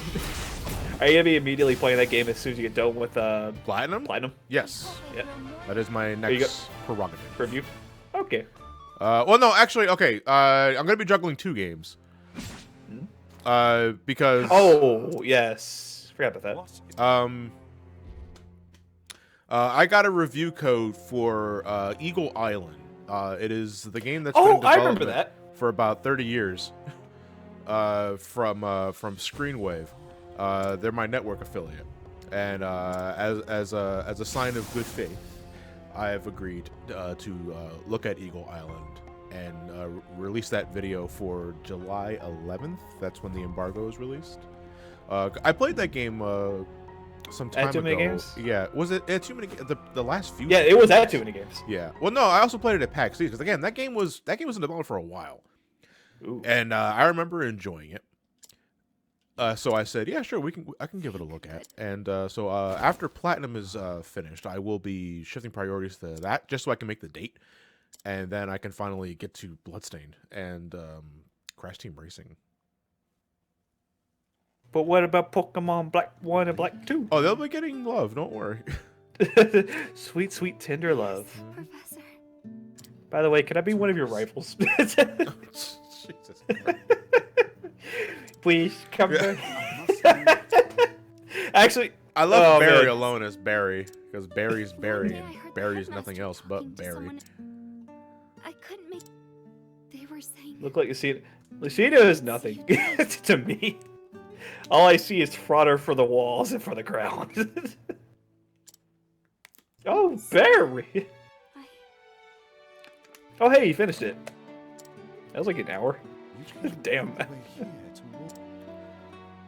Are you gonna be immediately playing that game as soon as you get done with Platinum? Platinum Yes. Yeah. That is my you next prerogative. review? Okay. Well, no, actually, okay. I'm gonna be juggling 2 games. Because Oh yes, forgot about that. What? I got a review code for Eagle Island. It is the game that's been in Oh, I remember development that. for about 30 years. From Screenwave. They're my network affiliate, and as a sign of good faith, I have agreed to look at Eagle Island and release that video for July 11th. That's when the embargo is released. I played that game some time At Too ago. Many Games? Yeah, was it at Too Many? The last few. Yeah, it was at Too Many Games. Yeah. Well, no, I also played it at PAX East because again, that game was in development for a while, Ooh. and I remember enjoying it. So I said, yeah, sure, I can give it a look at. And so after Platinum is finished, I will be shifting priorities to that just so I can make the date, and then I can finally get to Bloodstained and Crash Team Racing. But what about Pokemon Black 1 and Black 2? Oh, they'll be getting love. Don't worry. Sweet, sweet, tender love. Professor. By the way, can I be one of your rivals? Jesus Christ. Please come Yeah. back. Actually, I love oh, Barry man. alone as Barry because Barry's Barry One day I and heard the Barry's nothing headmaster else but talking to Barry. someone. I couldn't make. They were saying. Look like Lucina. Lucina is nothing to me. All I see is fodder for the walls and for the ground. Oh, Barry! I... Oh, hey, you finished it. That was like an hour. Damn.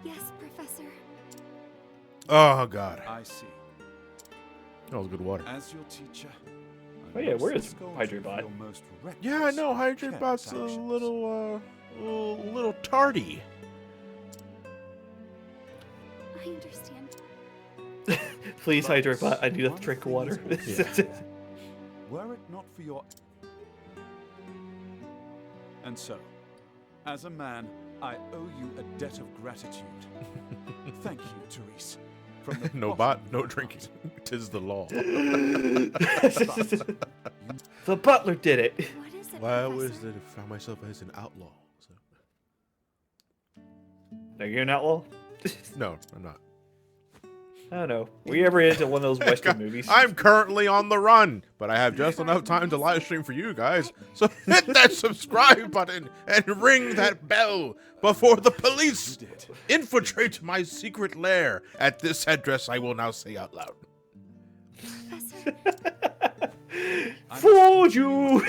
Yes, Professor. Oh God, I see. that was good water. As your teacher. Oh, yeah, where is Hydrabot? Yeah, I know Hydrabot's a little tardy. I understand. Please, Hydrabot, I need a drink of water. Were it not for your... And so, as a man, I owe you a debt of gratitude. Thank you, Therese. From the No bottom bot, no drinking. Tis the law. The butler did it. What is it, Why Professor? was that I found myself as an outlaw? So. Are you an outlaw? No, I'm not. I don't know. Were you ever into one of those Western movies? I'm currently on the run, but I have just enough time to live stream for you guys. So hit that subscribe button and ring that bell before the police infiltrate my secret lair at this address I will now say out loud. Professor. Fooled you!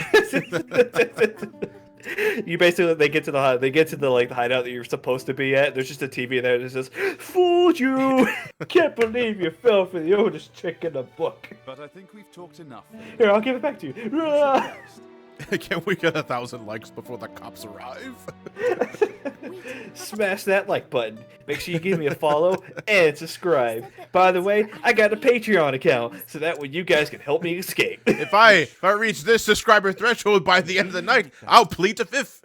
You basically they get to the like the hideout that you're supposed to be at. There's just a TV there that says, "Fooled you! Can't believe you fell for the oldest trick in the book." But I think we've talked enough. Here, I'll give it back to you. Ah! Can we get 1,000 likes before the cops arrive? Smash that like button. Make sure you give me a follow and subscribe. By the way, I got a Patreon account, so that way you guys can help me escape. If I reach this subscriber threshold by the end of the night, I'll plead the fifth.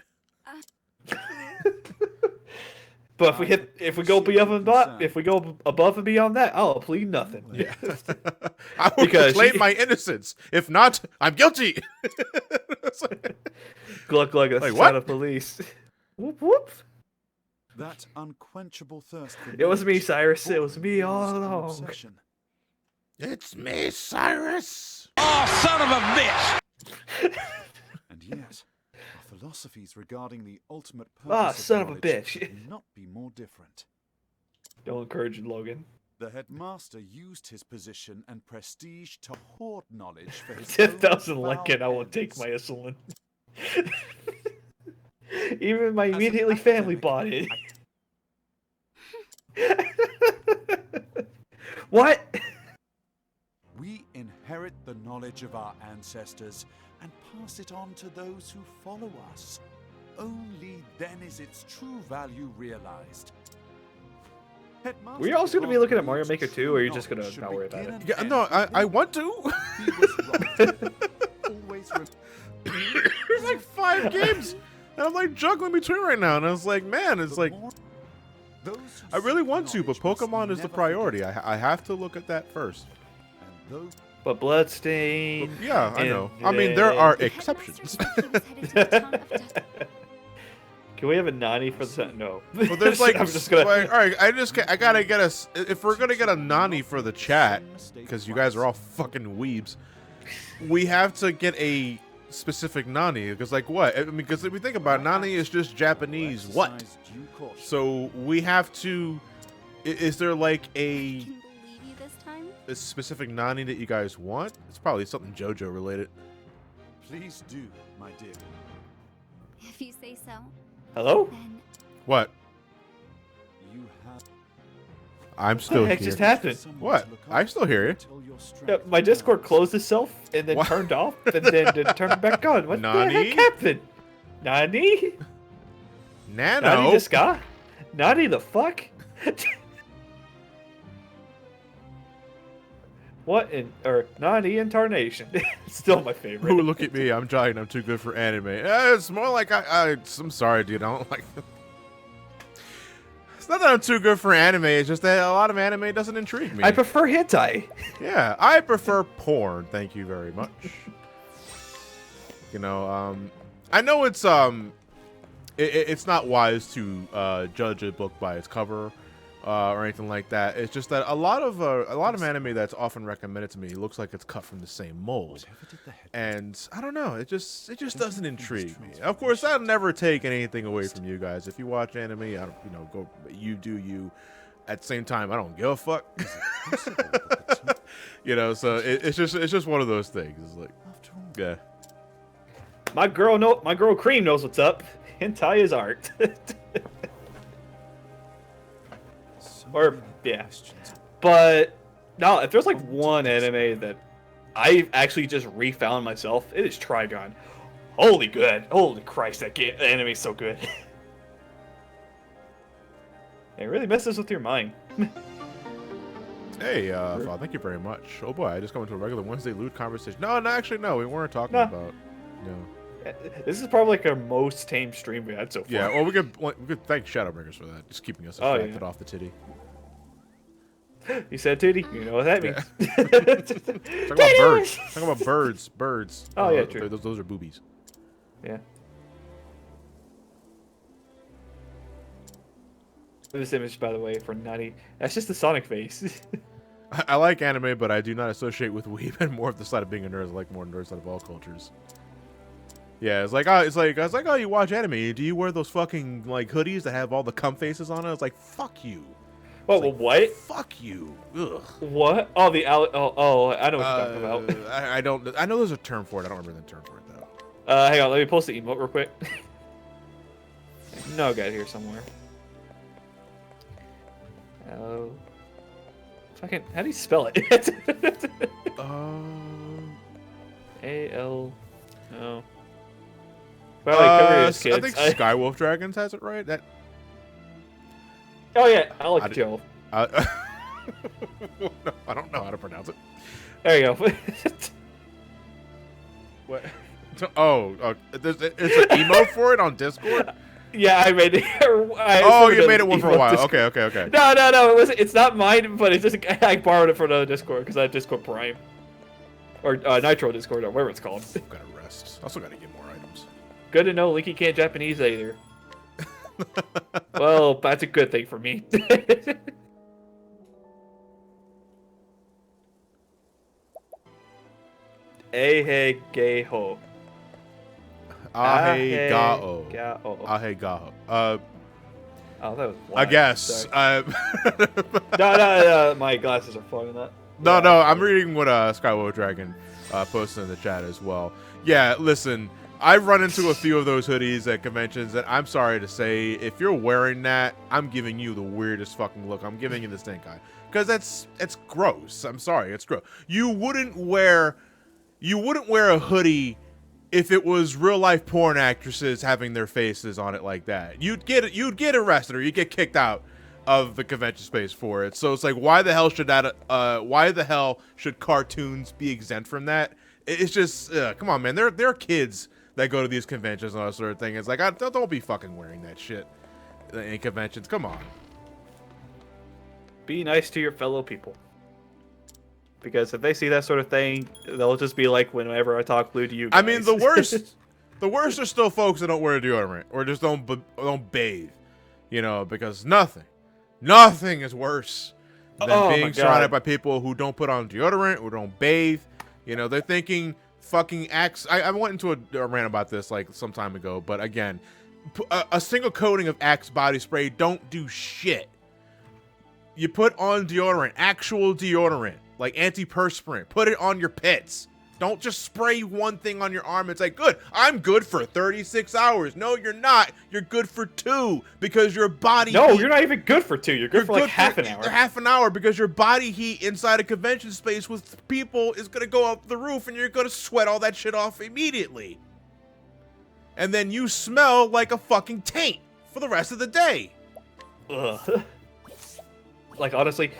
But if we go above and beyond that, I'll plead nothing. Yeah. I will Because proclaim my innocence. If not, I'm guilty. Gluck glug, that's Wait, the what? sound of police. Whoop whoop. That unquenchable thirst for It was me, knowledge Cyrus. It was causes me an all along. obsession. It's me, Cyrus. And yet, our philosophies regarding the ultimate purpose Ah, of son of a knowledge bitch. could not be more different. Don't encourage it, Logan. The headmaster used his position and prestige to hoard knowledge for his If own doesn't like foul it, I will take ends. my insulin. Even my As an immediately family academic, bought it. What? We inherit the knowledge of our ancestors and pass it on to those who follow us. Only then is its true value realized. Headmaster Were you also going to be Devon looking at Mario believes Maker 2, true or are you just going knowledge to should not worry about begin it? and Yeah, end no, with I him. want to. He was right. Always There's like 5 games, and I'm like juggling between right now, and I was like, man, it's like I really want to, but Pokemon is the priority. I have to look at that first. But Bloodstain. Yeah, I and know. I mean, there then- are The headmaster exceptions. said he was headed to the town of Dust. Can we have a Nani for the no? Well, there's like, I'm just gonna. like, all right, I gotta get us. If we're gonna get a Nani for the chat, because you guys are all fucking weebs, we have to get a specific Nani. Because like what? I mean, because if we think about it, Nani is just Japanese. What? So we have to. Is there like I a can believe you this time. specific Nani that you guys want? It's probably something JoJo related. Please do, my dear. If you say so, Hello? then What? You have I'm still heck here. just happened? someone What? to look I up still hear you. until your strength My Discord returns. closed itself and then What? turned off and then turned back on. What the Nani? heck happened? Nani? Nani Nano. the ska? Nani the fuck? What in or Nani incarnation? Still my favorite. Ooh, look at me. I'm giant. I'm too good for anime. It's more like I'm sorry, dude. I don't like. It's not that I'm too good for anime. It's just that a lot of anime doesn't intrigue me. I prefer hentai. Yeah, I prefer porn. Thank you very much. You know, I know it's not wise to judge a book by its cover or anything like that. It's just that a lot of anime that's often recommended to me looks like it's cut from the same mold, Whatever did the head and I don't know. It just doesn't intrigue me. Of course, I'll never take anything away from you guys. If you watch anime, I don't, go. You do you. At the same time, I don't give a fuck. So it's just one of those things. It's like, after all? yeah. My girl Cream knows what's up. Hentai is art. So Or, many yeah. questions. But no, if there's like one anime that I actually just refound myself, it is Trigon. Holy good. Holy Christ, that anime is so good. It really messes with your mind. Hey, Val, thank you very much. Oh boy, I just got into a regular Wednesday lewd conversation. No, actually, no, we weren't talking No. about. No. This is probably like our most tame stream we had so far. Yeah, well, we could thank Shadowbringers for that, just keeping us Oh, yeah. distracted off the titty. You said titty? You know what that means. Talk about birds. Talk about birds. Birds. Oh, yeah, true. Those are boobies. Yeah. This image, by the way, for Nutty, that's just the Sonic face. I like anime, but I do not associate with weeb and more of the side of being a nerd. I like more nerds out of all cultures. Yeah, it's like, oh, you watch anime? Do you wear those fucking like hoodies that have all the cum faces on it? It's like, fuck you. Well, It's like, what? Fuck you. Ugh. What? Oh, oh, I know what you're talking about. I don't. I know there's a term for it. I don't remember the term for it though. Hang on, let me post the emote real quick. No, got here somewhere. Oh. Fucking, how do you spell it? A-L... No. Well, cover yours, kids. I think Skywolf Dragons has it right. That. Oh yeah, I like Joe. No, I don't know how to pronounce it. There you go. What? It's an emote for it on Discord. Yeah, I made it. Oh, you made it one for a while. Okay. No, it's not mine, but it's just I borrowed it from another Discord because I had Discord Prime or Nitro Discord or whatever it's called. I've got to rest. Also got to get more items. Good to know Linky can't Japanese either. Well, that's a good thing for me. Ehe Geho. Ahe Gao. Gao. Ahe Gao. Oh, that was I black. guess. Sorry. No, my glasses are fogging that. No, Yeah. I'm reading what Skywolf Dragon posted in the chat as well. Yeah, listen, I've run into a few of those hoodies at conventions, and I'm sorry to say, if you're wearing that, I'm giving you the weirdest fucking look. I'm giving you the stink eye, because it's gross. I'm sorry, it's gross. You wouldn't wear a hoodie if it was real life porn actresses having their faces on it like that. You'd get arrested or you'd get kicked out of the convention space for it. So it's like, why the hell should cartoons be exempt from that? It's just come on, man. There are kids that go to these conventions and all that sort of thing. It's like, don't be fucking wearing that shit in conventions. Come on. Be nice to your fellow people. Because if they see that sort of thing, they'll just be like whenever I talk blue to you guys. I mean, the worst are still folks that don't wear deodorant or just don't bathe, because nothing is worse than being surrounded by people who don't put on deodorant or don't bathe. They're thinking fucking Axe. I went into a rant about this like some time ago, but again, a single coating of Axe body spray don't do shit. You put on deodorant, actual deodorant, like antiperspirant. Put it on your pits. Don't just spray one thing on your arm. It's like, good, I'm good for 36 hours. No, you're not. You're good for 2 because your body No, heat, you're not even good for 2. You're good for like half an hour. Half an hour because your body heat inside a convention space with people is going to go up the roof and you're going to sweat all that shit off immediately. And then you smell like a fucking taint for the rest of the day. Ugh. Like, honestly,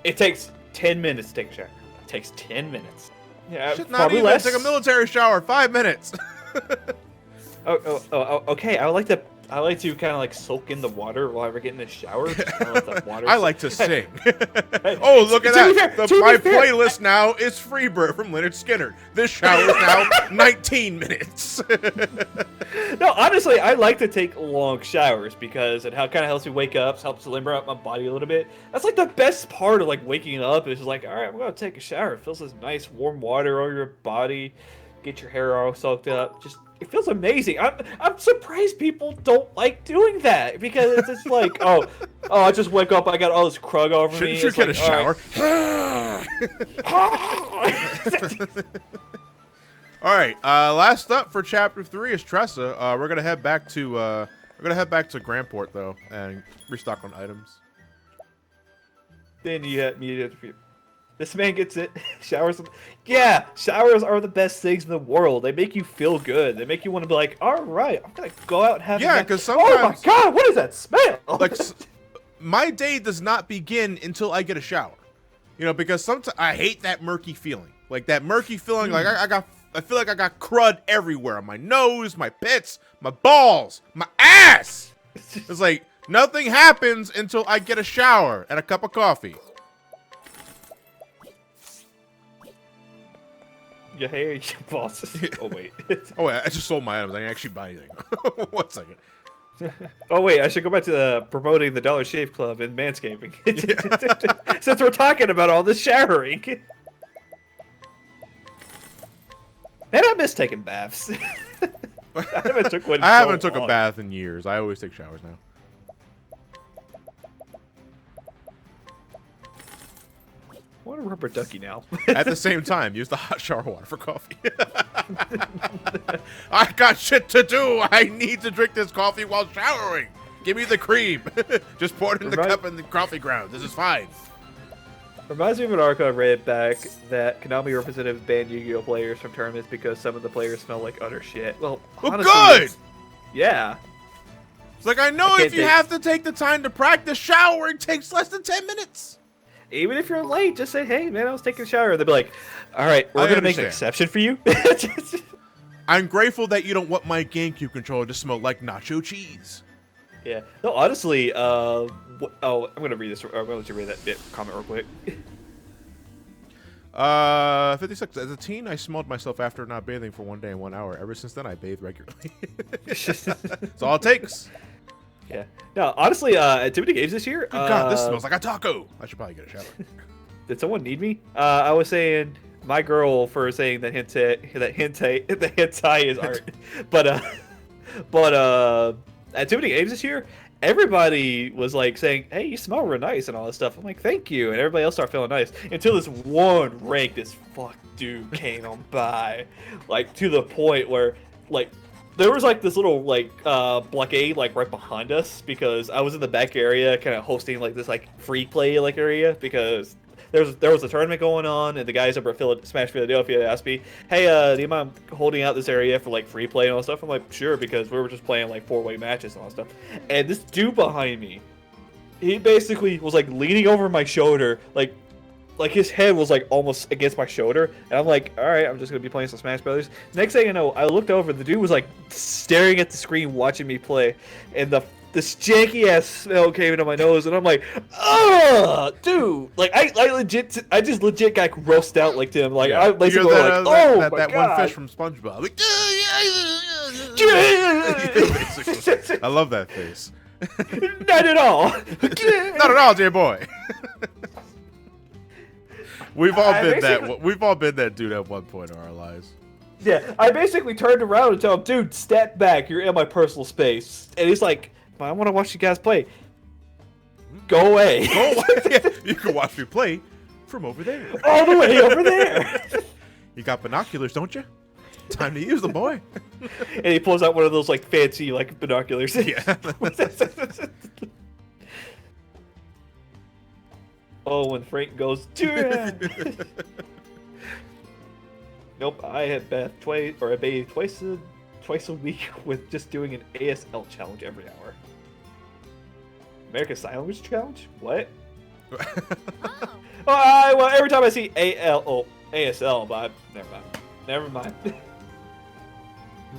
it takes 10 minutes to take a shower. It takes 10 minutes. Yeah, Shit, not probably even. less. It's like a military shower, 5 minutes. Okay. I like to kind of like soak in the water while we're getting in the shower. I like to sing. Oh, look at that. My playlist now is Freebird from Leonard Skinner. This shower is now 19 minutes. No, honestly, I like to take long showers because it kind of helps me wake up, helps limber up my body a little bit. That's like the best part of like waking up is just like, all right, I'm going to take a shower. It feels this nice warm water on your body, get your hair all soaked up. Just it feels amazing. I'm surprised people don't like doing that because it's just like, oh, I just wake up, I got all this crud over me. Shouldn't you get a shower? All right. Last up for chapter 3 is Tressa. We're gonna head back to Grandport though and restock on items. Then you have me. This man gets it. Showers. Yeah, showers are the best things in the world. They make you feel good. They make you want to be like, all right, I'm gonna go out and have. Yeah, because sometimes. Oh my god, what is that smell? Like, my day does not begin until I get a shower. You know, because sometimes I hate that murky feeling. Like that murky feeling. Like I feel like I got crud everywhere on my nose, my pits, my balls, my ass. It's like nothing happens until I get a shower and a cup of coffee. Your hair, your balls. Oh wait. Oh wait, I just sold my items. I didn't actually buy anything. 1 second. Oh wait, I should go back to promoting the Dollar Shave Club and manscaping. Since we're talking about all this showering. Man, I miss taking baths. I haven't took one. I haven't took a bath in years. I always take showers now. I want a rubber ducky now. At the same time, use the hot shower water for coffee. I got shit to do. I need to drink this coffee while showering. Give me the cream. Just pour it in the cup and the coffee ground. This is fine. Reminds me of an article I read back that Konami representatives banned Yu-Gi-Oh players from tournaments because some of the players smell like utter shit. Well, honestly, good! Yeah. It's like, I know if you have to take the time to practice showering, it takes less than 10 minutes. Even if you're late, just say, hey, man, I was taking a shower. They'll be like, all right, we're going to make an exception for you. I'm grateful that you don't want my GameCube controller to smell like nacho cheese. Yeah. No, honestly, I'm going to read this. I'm going to let you read that comment real quick. 56. As a teen, I smelled myself after not bathing for 1 day and 1 hour. Ever since then, I bathe regularly. That's all it takes. Yeah. No, honestly, at Too Many Games this year. Good God, this smells like a taco. I should probably get a shower. Did someone need me? I was saying my girl for saying that hentai is art, but at Too Many Games this year, everybody was like saying, "Hey, you smell real nice" and all this stuff. I'm like, "Thank you," and everybody else started feeling nice until this one rank, this fuck dude came on by, like to the point where like. There was like this little like blockade like right behind us because I was in the back area kind of hosting like this like free play like area because there was a tournament going on and the guys over at Smash Philadelphia asked me, hey, do you mind holding out this area for like free play and all that stuff? I'm like, sure, because we were just playing like 4-way matches and all that stuff. And this dude behind me, he basically was like leaning over my shoulder like his head was like almost against my shoulder, and I'm like, all right, I'm just gonna be playing some Smash Brothers. Next thing I know, I looked over, the dude was like staring at the screen, watching me play, and this janky ass smell came into my nose, and I'm like, ugh, dude, like I just legit got grossed out like to him, like I basically like, oh my God. One fish from SpongeBob. Like, I love that face. Not at all. Not at all, dear boy. We've all been that. We've all been that dude at one point in our lives. Yeah, I basically turned around and told him, dude, step back. You're in my personal space. And he's like, I want to watch you guys play. Go away. Go away. Yeah, you can watch me play from over there. All the way over there. You got binoculars, don't you? Time to use them, boy. And he pulls out one of those like fancy like binoculars. Yeah. Oh, when Frank goes, Duran! Nope, I had bath twice, or I bathe twice a week with just doing an ASL challenge every hour. American Sign Language challenge? What? Oh. Well, every time I see ASL, but never mind.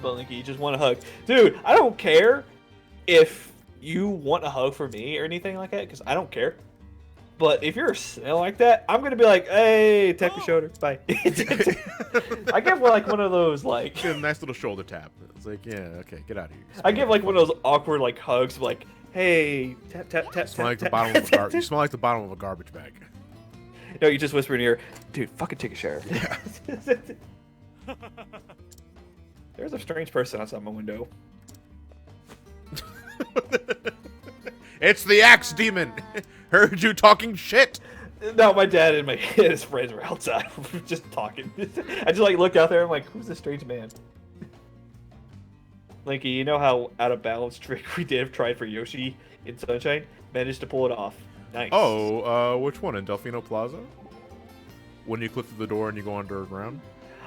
But Linky, you just want a hug, dude. I don't care if you want a hug from me or anything like that, because I don't care. But if you're a snail like that, I'm gonna be like, hey, tap your shoulder, bye. I give like one of those like Get a nice little shoulder tap. It's like, yeah, okay, get out of here. I give like one of those awkward like hugs, like, hey, tap tap tap. You smell like tap, the bottom tap, of a tap, you smell like the bottom of a garbage bag. No, you just whisper in your ear, dude, fucking take a shower. There's a strange person outside my window. It's the axe demon. Heard you talking shit. No, my dad and his friends were outside, just talking. I just like looked out there. I'm like, who's this strange man? Linky, you know how out of balance trick we tried for Yoshi in Sunshine? Managed to pull it off. Nice. Oh, which one? In Delfino Plaza? When you click through the door and you go underground?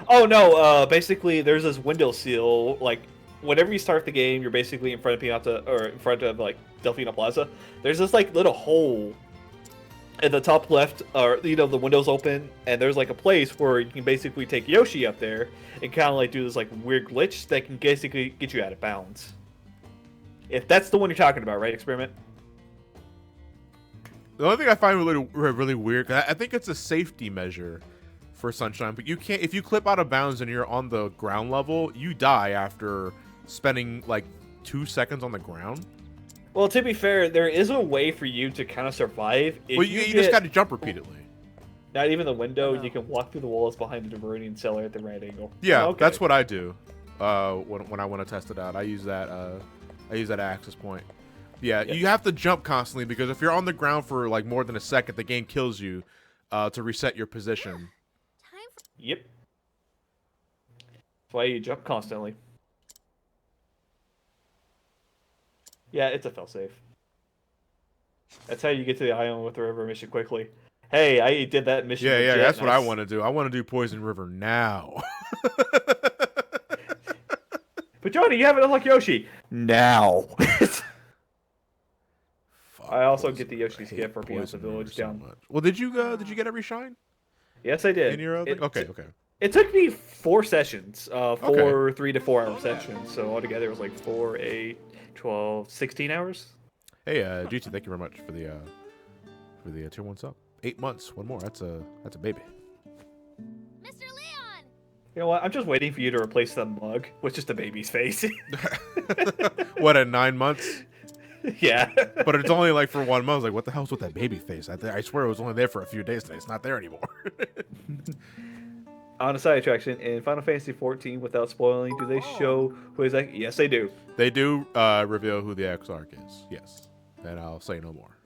Oh no, basically there's this window seal, like whenever you start the game, you're basically in front of Pianta, or in front of like Delfino Plaza. There's this like little hole in the top left, or the window's open, and there's like a place where you can basically take Yoshi up there and kind of like do this like weird glitch that can basically get you out of bounds. If that's the one you're talking about, right, Experiment? The only thing I find really weird, 'cause I think it's a safety measure for Sunshine, but you can't, if you clip out of bounds and you're on the ground level, you die after spending like 2 seconds on the ground. Well, to be fair, there is a way for you to kind of survive. If Well, you just got to jump repeatedly. Not even the window, you can walk through the walls behind the diverting cellar at the right angle. Yeah, Oh, okay. that's what I do. When I want to test it out, I use that access point. Yeah, you have to jump constantly because if you're on the ground for like more than a second, the game kills you to reset your position. Time for Yep. That's why you jump constantly. Yeah, it's a failsafe. That's how you get to the island with the river mission quickly. Hey, I did that mission. Yeah, legit. that's what I Nice. want to do. I want to do Poison River now. But Johnny, you haven't unlocked Yoshi. Now. I also get the Yoshi's hate gift for being Poison the village River so down. much. Well, did you get every shine Yes, I did. in your other? Okay. It took me 4 sessions, 3 to 4 hour sessions. So altogether it was like 4, 8, 12, 16 hours. Hey, GT, thank you very much for the tier 1 sub. 8 months, one more. That's a baby. Mr. Leon. You know what? I'm just waiting for you to replace the mug with just a baby's face. What, at 9 months? Yeah. But it's only like for 1 month. I was like, what the hell's with that baby face? I swear it was only there for a few days today. It's not there anymore. On a side attraction, in Final Fantasy XIV, without spoiling, do they show who is that? Yes, they do. They do reveal who the Exarch is. Yes. And I'll say no more.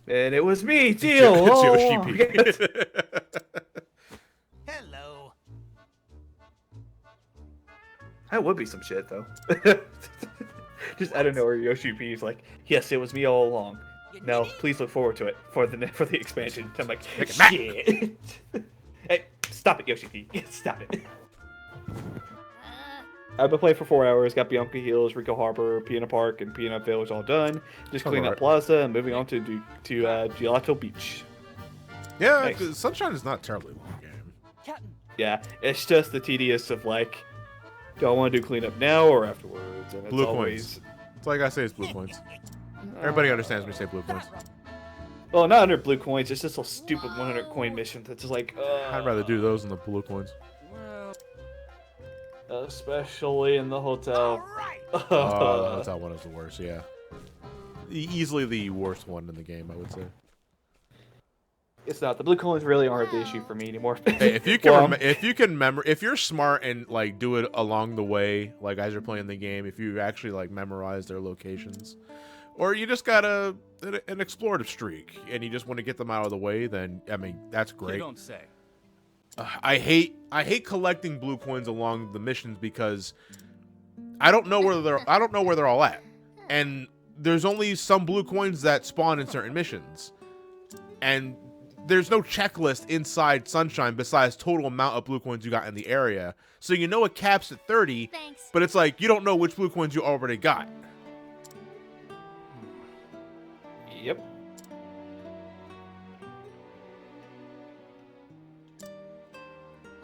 And it was me, Teal. It's all Yoshi along. P. Hello. That would be some shit, though. Just out of nowhere, Yoshi P is like, "Yes, it was me all along." Now, please look forward to it for the expansion. I'm like, Take it back. shit. Hey, stop it, Yoshi P. Stop it. I've been playing for 4 hours. Got Bianca Hills, Rico Harbor, Peanut Park, and Peanut Village all done. Just cleaning up alright. Plaza and moving on to Gelato Beach. Yeah, Nice. 'cause Sunshine is not terribly long game. Captain. Yeah, it's just the tedious of like, do I want to do cleanup now or afterwards? And it's Blue always, coins. That's all I gotta say is blue coins. Everybody understands when you say blue coins. well, not under blue coins. It's just a stupid 100 coin mission that's just like, I'd rather do those than the blue coins. especially in the hotel. Right. Oh, the hotel one is the worst. Yeah, easily the worst one in the game, I would say. It's not. The blue coins really aren't the issue for me anymore. Hey, if you can, Well, if you're smart and like do it along the way, like as you're playing the game, if you actually like memorize their locations, or you just got an explorative streak and you just want to get them out of the way, then I mean that's You great. don't say. I hate collecting blue coins along the missions because I don't know where they're all at, and there's only some blue coins that spawn in certain missions, and there's no checklist inside Sunshine besides total amount of blue coins you got in the area. So you know it caps at 30, Thanks. but it's like you don't know which blue coins you already got. Yep.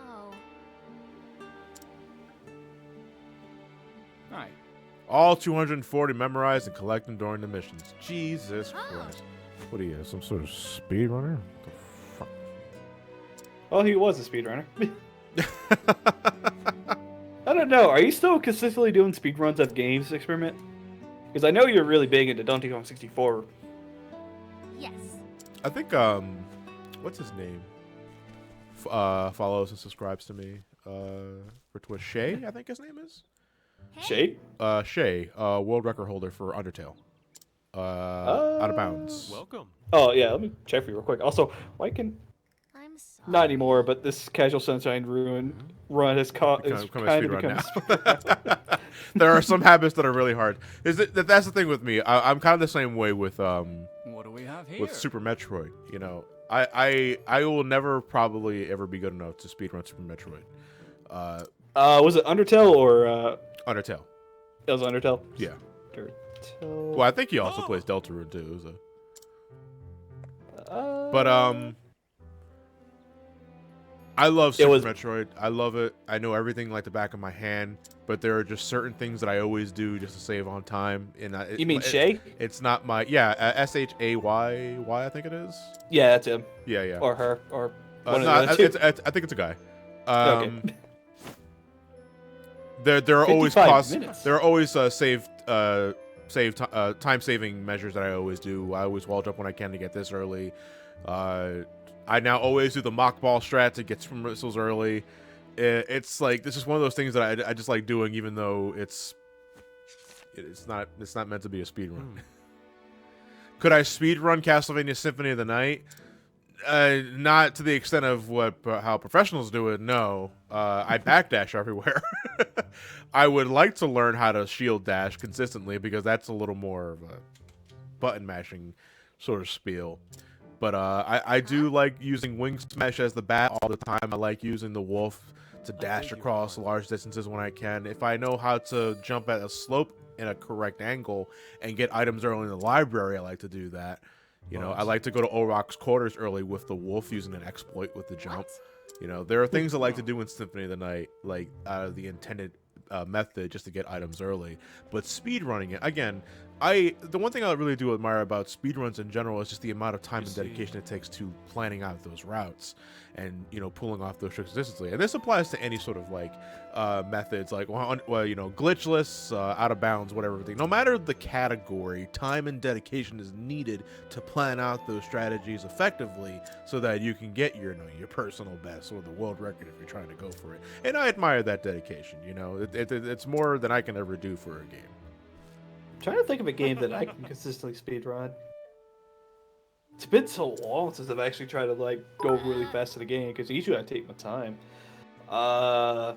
Oh. Alright. All 240 memorized and collect them during the missions. Jesus Oh. Christ. What are you, some sort of speedrunner? What the fuck? Well, he was a speedrunner. I don't know. Are you still consistently doing speedruns of games, Experiment? Because I know you're really big into Donkey Kong 64. Yes. I think, what's his name? Follows and subscribes to me. For Twitch. Shay, I think his name is? Shade? Shay, world record holder for Undertale. Out of Bounds. Welcome. Oh, yeah. Let me check for you real quick. Also, why can... I'm sorry. Not anymore, but this Casual Sunshine run has Become kind a of speedrun become now. There are some habits that are really hard. That's the thing with me. I'm kind of the same way with What do we have here? Super Metroid. You know, I will never probably ever be good enough to speedrun Super Metroid. Was it Undertale or... Undertale. It was Undertale? Yeah. Undertale... Well, I think he also plays Deltarune too. So. But I love Super Metroid. I love it. I know everything like the back of my hand. But there are just certain things that I always do just to save on time. And You mean Shay? It's not my Shay. I think it is. Yeah, that's him. Yeah. Or her. Or No, one of the other two. I think it's a guy. Okay. There are always 55 costs. minutes. There are always time saving measures that I always do. I always wall jump when I can to get this early. I now always do the mock ball strat to get some missiles early. It's like this is one of those things that I just like doing, even though it's not meant to be a speed run. Could I speed run Castlevania Symphony of the Night? Not to the extent of how professionals do it. No, I backdash everywhere. I would like to learn how to shield dash consistently because that's a little more of a button mashing sort of spiel. But I do like using Wing Smash as the bat all the time. I like using the Wolf to dash across large distances when I can. If I know how to jump at a slope in a correct angle and get items early in the library, I like to do that. You know, I like to go to Oroc's quarters early with the Wolf using an exploit with the jump. You know, there are things I like to do in Symphony of the Night, like the intended method just to get items early. But speedrunning it, again, the one thing I really do admire about speedruns in general is just the amount of time and dedication it takes to planning out those routes and, you know, pulling off those tricks consistently. And this applies to any sort of like methods, like, well, you know, glitchless, out of bounds, whatever. No matter the category, time and dedication is needed to plan out those strategies effectively so that you can get your personal best or the world record if you're trying to go for it. And I admire that dedication. You know, it's more than I can ever do for a game. I'm trying to think of a game that I can consistently speedrun. It's been so long since I've actually tried to like go really fast in a game because usually I take my time. I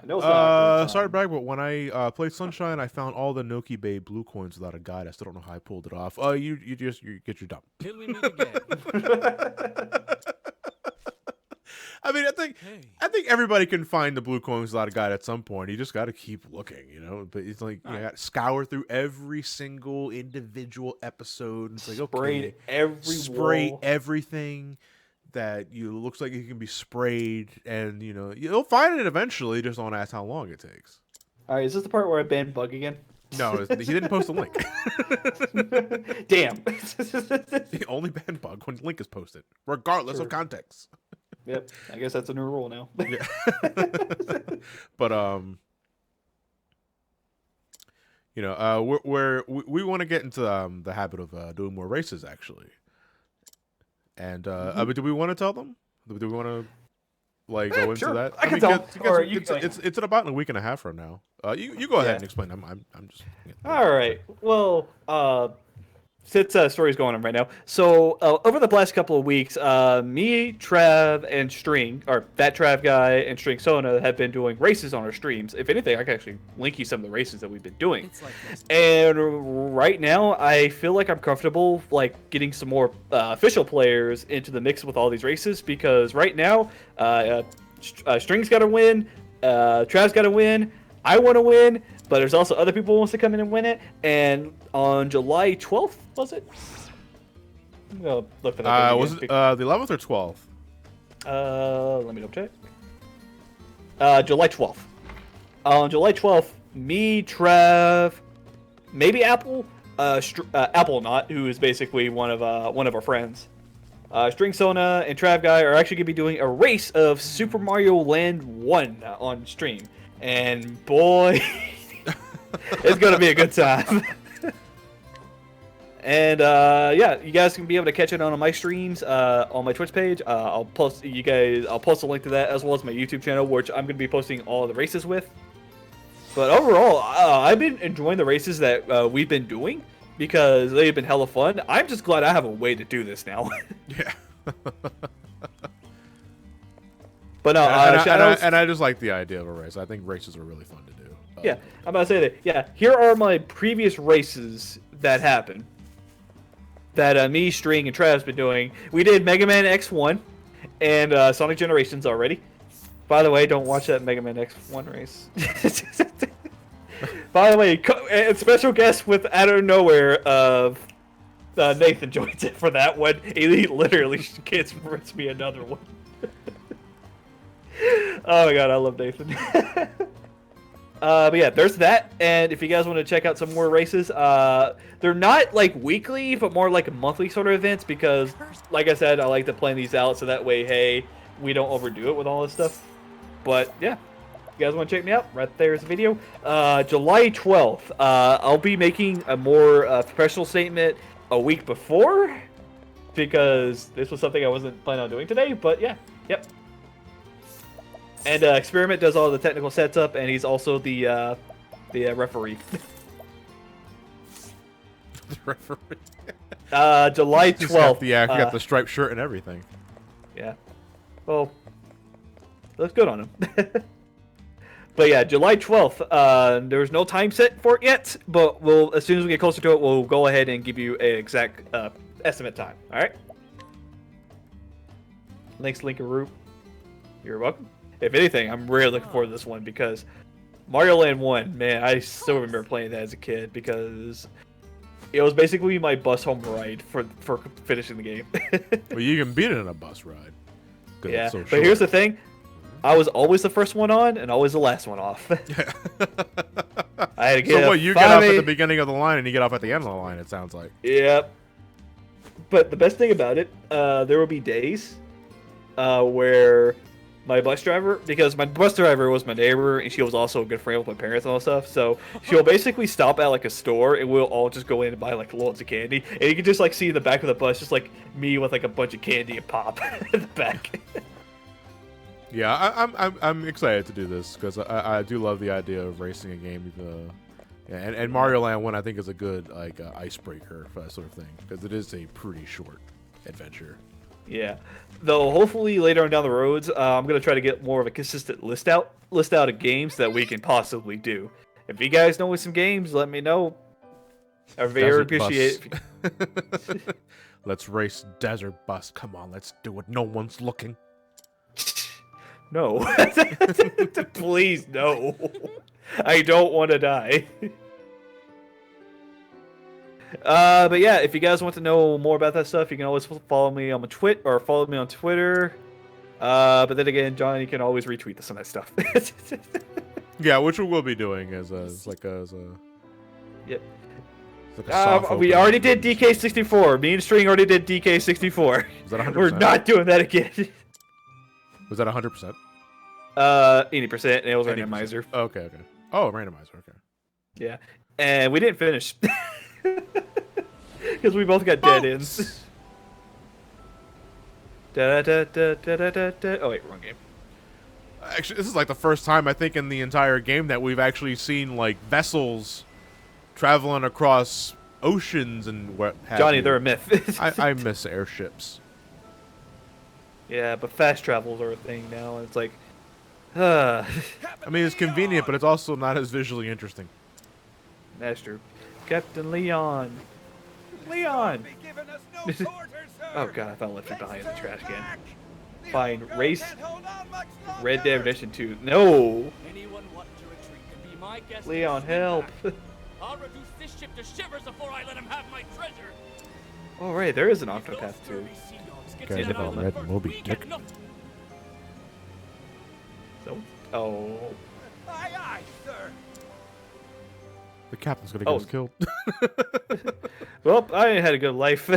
know it's not. Sorry, Bragg, but when I played Sunshine, I found all the Noki Bay blue coins without a guide. I still don't know how I pulled it off. You get your dump. Till we meet again. I mean, I think everybody can find the blue coins without a guide at some point. You just got to keep looking, you know. But it's like you got to scour through every single individual episode. It's like sprayed okay, spray wall. everything that looks like it can be sprayed, and you know you'll find it eventually. Just don't ask how long it takes. All right, is this the part where I banned Bug again? No, he didn't post a link. Damn. He only banned Bug when link is posted, regardless of context. Yep, I guess that's a new rule now. Yeah. But you know, we want to get into the habit of doing more races actually. And but do we want to tell them? Do we want to like go into sure. that? I can tell. Or you it's in about a week and a half from now. You go ahead and explain. I'm just. All right. Well, story's going on right now. So over the past couple of weeks, me, Trav, and String, or that Trav guy and String Sona, have been doing races on our streams. If anything, I can actually link you some of the races that we've been doing. It's like this. And right now, I feel like I'm comfortable like getting some more official players into the mix with all these races, because right now, String's got to win, Trav's got to win, I want to win, but there's also other people who wants to come in and win it. And on July 12th, was it? I'm gonna look that up. Was it the 11th or 12th? Let me double check. July 12th. On July 12th, me, Trav, maybe Apple, Apple not, who is basically one of our friends. String Sona and Trav Guy are actually gonna be doing a race of Super Mario Land 1 on stream, and boy, it's gonna be a good time. And yeah, you guys can be able to catch it on my streams on my Twitch page. I'll post a link to that, as well as my YouTube channel, which I'm gonna be posting all the races with. But overall, I've been enjoying the races that we've been doing, because they've been hella fun. I'm just glad I have a way to do this now. Yeah. But no, and I just like the idea of a race. I think races are really fun to do. Yeah, I'm about to say that. Yeah, here are my previous races that happened. That me, String, and Trav's been doing. We did Mega Man X1 and Sonic Generations already. By the way, don't watch that Mega Man X1 race. By the way, special guest with out of nowhere of Nathan joins it for that one. He literally gets me another one. Oh my god, I love Nathan. But yeah, there's that. And if you guys want to check out some more races, they're not like weekly, but more like monthly sort of events, because, like I said, I like to plan these out so that way, hey, we don't overdo it with all this stuff. But yeah, you guys want to check me out? Right there's a video. July 12th, I'll be making a more professional statement a week before, because this was something I wasn't planning on doing today. But yeah, yep. And Experiment does all the technical setup, and he's also the referee. The referee. July 12th. You got the striped shirt and everything. Yeah. Well, looks good on him. But yeah, July 12th. There's no time set for it yet, but as soon as we get closer to it, we'll go ahead and give you an exact estimate time. All right. Thanks, Linkaroo. You're welcome. If anything, I'm really looking forward to this one, because Mario Land 1, man, I still remember playing that as a kid, because it was basically my bus home ride for finishing the game. Well, you can beat it in a bus ride. Yeah, so but here's the thing. I was always the first one on and always the last one off. I had to get so what, you get off at the beginning of the line and you get off at the end of the line, it sounds like. Yep. But the best thing about it, there will be days where my bus driver, because my bus driver was my neighbor, and she was also a good friend with my parents and all that stuff, so she'll basically stop at like a store, and we'll all just go in and buy like loads of candy, and you can just like see in the back of the bus, just like me with like a bunch of candy and pop in the back. Yeah, I'm excited to do this, because I do love the idea of racing a game. And Mario Land 1, I think, is a good like icebreaker for that sort of thing, because it is a pretty short adventure. Yeah, though hopefully later on down the roads, I'm gonna try to get more of a consistent list out of games that we can possibly do. If you guys know some games, let me know. I very appreciate it. Let's race Desert Bus. Come on, let's do it. No one's looking. No, please no. I don't want to die. But yeah, if you guys want to know more about that stuff, you can always follow me on my follow me on Twitter. But then again, John, you can always retweet some of that stuff. Yeah, which we will be doing as a Yep. Like a we already did DK64. Me and String already did DK64. Was that 100%? We're not doing that again. Was that 100%? 80%, and it was randomizer. Okay. Oh, randomizer. Okay. Yeah, and we didn't finish. Because we both got dead ends. Oh wait, wrong game. Actually, this is like the first time I think in the entire game that we've actually seen like vessels traveling across oceans and what have Johnny, you. they're a myth. I miss airships. Yeah, but fast travels are a thing now. And it's like, I mean, it's convenient, but it's also not as visually interesting. that's true. Captain Leon. Leon. Be giving us no quarter, sir. Oh god, I thought I left it behind in the Send trash me can. back. The Fine, old girl race. can't hold on much Red longer. Dead Redemption 2. No. Anyone wanting to retreat can be my guest. Leon, and swing help. back. I'll reduce this ship to shivers before I let him have my treasure. Oh right, there is an If those Octopath 2. scurvy sea dogs get Guy to the developed island Red first, Moby we Dick. get nothing. So, oh. Aye, aye, sir. The captain's gonna get Oh. us killed. Well, I had a good life.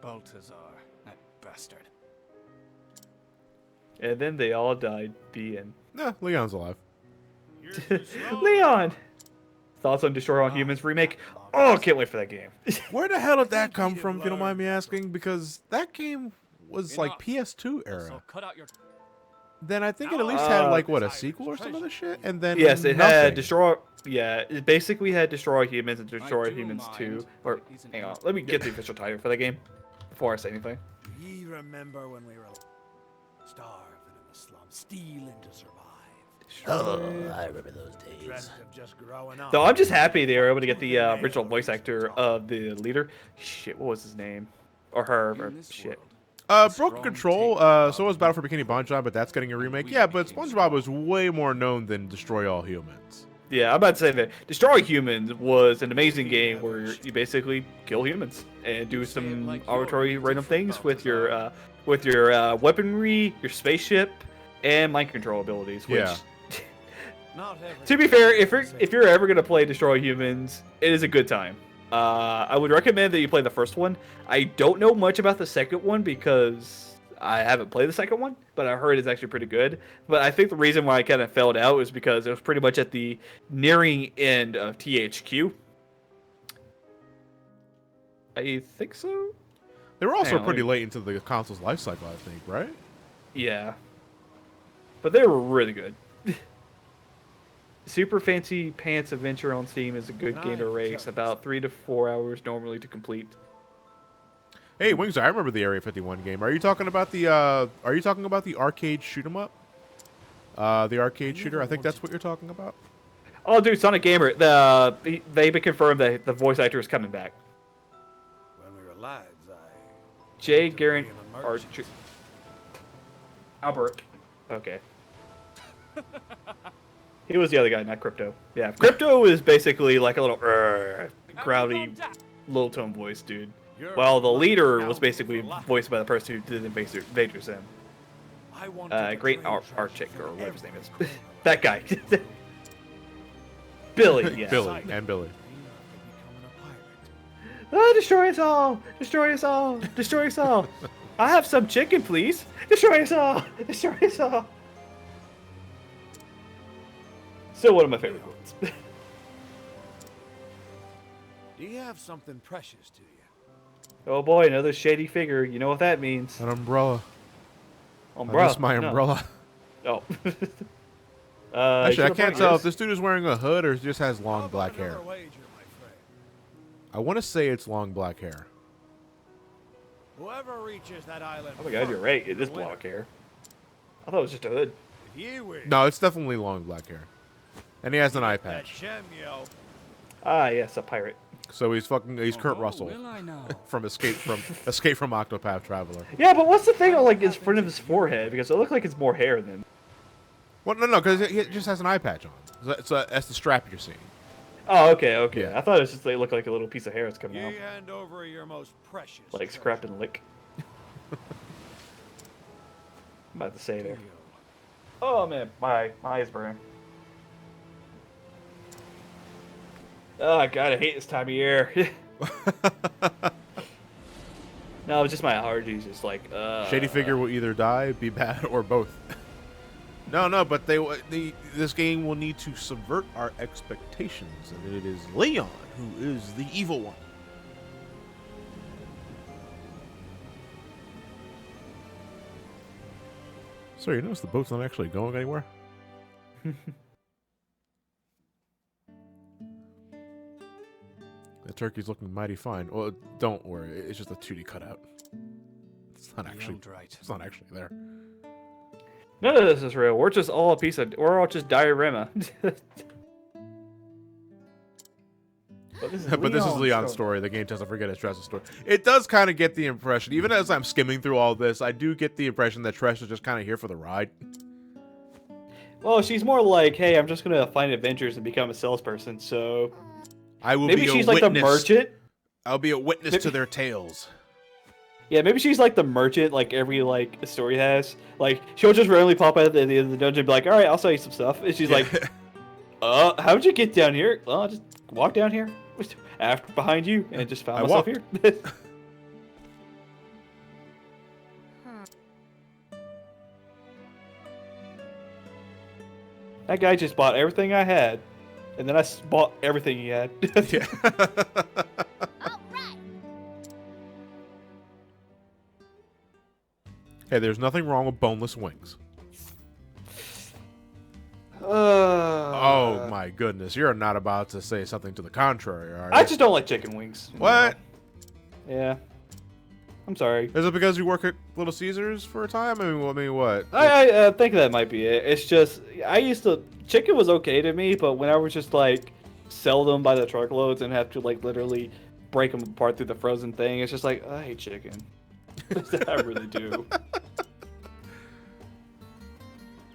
Baltazar, that bastard. And then they all died. The end. Nah, Leon's alive. You're too slow. Leon! Thoughts on Destroy All Humans remake? Oh, can't wait for that game. Where the hell did that come from, if you don't mind me asking? Because that game was like Enough. PS2 era. So cut out your. Then I think it at least had like what, a sequel or some other shit, and then Yes, it nothing. had Destroy. Yeah, it basically had Destroy All Humans and Destroy All do Humans mind, 2. but Or, it isn't hang on, enough. let me get the official title for that game before I say anything. Ye remember when we were starving in the slums, stealing to survive. I remember those days. Dreamt of just growing up. No, I'm just happy they were able to get the original voice actor of the leader. Shit, what was his name? Or her, or In this shit. world, Broken strong Control, take so was Battle for Bikini Bottom, but that's getting a remake. Yeah, but SpongeBob was way more known than Destroy All Humans. Yeah, I'm about to say that Destroy All Humans was an amazing game where you basically kill humans and do some arbitrary random things with your weaponry, your spaceship, and mind control abilities. Which, Yeah. Not every to be fair, if you're ever gonna play Destroy All Humans, it is a good time. I would recommend that you play the first one. I don't know much about the second one because I haven't played the second one, but I heard it's actually pretty good. But I think the reason why I kind of failed out is because it was pretty much at the nearing end of THQ. I think so. They were also Hang on, pretty let me- late into the console's life cycle, I think, right? Yeah. But they were really good. Super Fancy Pants Adventure on Steam is a good game to race, about 3 to 4 hours normally to complete. Hey, Wings, I remember the Area 51 game. Are you talking about the arcade shoot 'em up? The arcade shooter. I think that's what you're talking about. Oh, dude, Sonic Gamer, they've been confirmed that the voice actor is coming back. When we were lads, Jay to Garrett be an Archer. emergency. Albert. Okay. He was the other guy, not Crypto. Yeah, Crypto is basically like a little growly, low tone voice dude. You're While the leader now was basically for life. voiced by the person who did Invader Sim. I wanted to Great trade Archik, treasure or for whatever his name is. every corner That guy. Billy, yes. Billy and Billy. becoming a pirate. Ah, destroy us all! Destroy us all! Destroy us all! I have some chicken, please! Destroy us all! Destroy us all! Still one of my favorite quotes. Do you have something precious to you? Oh boy, another shady figure. You know what that means. An umbrella. Umbrella. That's my No. umbrella. Oh. Actually, I you can't know, tell if this dude is wearing a hood or just has How long about black hair. another wager, my friend? I want to say it's long black hair. Whoever reaches that island Oh my god, you're right. It is will win. black hair. I thought it was just a hood. If you win, No, it's definitely long black hair. And he has an eye that patch. gem, yo. Ah, yes, a pirate. So he's Kurt Russell Will I now? from Escape from Octopath Traveler. Yeah, but what's the thing on like his front of his forehead? Because it looked like it's more hair than. Well, no, because he just has an eye patch on. So that's the strap you're seeing. Oh, okay, okay. Yeah. I thought it was just they looked like a little piece of hair that's coming You out, hand over your most precious. like treasure scrap and lick. I'm about to say to there. you. Oh man, my eyes burn. Oh god, I hate this time of year. No, it's just my allergies. Just like Shady figure will either die, be bad, or both. No, but this game will need to subvert our expectations, and it is Leon who is the evil one. So you notice the boat's not actually going anywhere? The turkey's looking mighty fine. Well, don't worry. It's just a 2D cutout. It's not actually. Right. It's not actually there. None of this is real. We're just all a piece of. We're all just diorama. But this is Leon's story. The game doesn't forget it's Tressa's story. It does kind of get the impression, even as I'm skimming through all this, I do get the impression that Tress is just kind of here for the ride. Well, she's more like, hey, I'm just gonna find adventures and become a salesperson. So I will maybe be she's a like the witness. merchant. I'll be a witness to their tales. Yeah, maybe she's like the merchant, like every like story has. Like she'll just randomly pop out at the end of the dungeon and be like, all right, I'll sell you some stuff. And she's like, how'd you get down here? Well, just walk down here. After behind you, and just found myself here. That guy just bought everything I had, and then I bought everything he had. Yeah. Hey, there's nothing wrong with boneless wings. Oh my goodness, you're not about to say something to the contrary, are you? I just don't like chicken wings. What? Yeah. I'm sorry. Is it because you work at Little Caesars for a time? I mean what? I think that might be it. It's just, I used to, chicken was okay to me, but when I was just like, sell them by the truckloads and have to like literally break them apart through the frozen thing, it's just like, I hate chicken. I really do.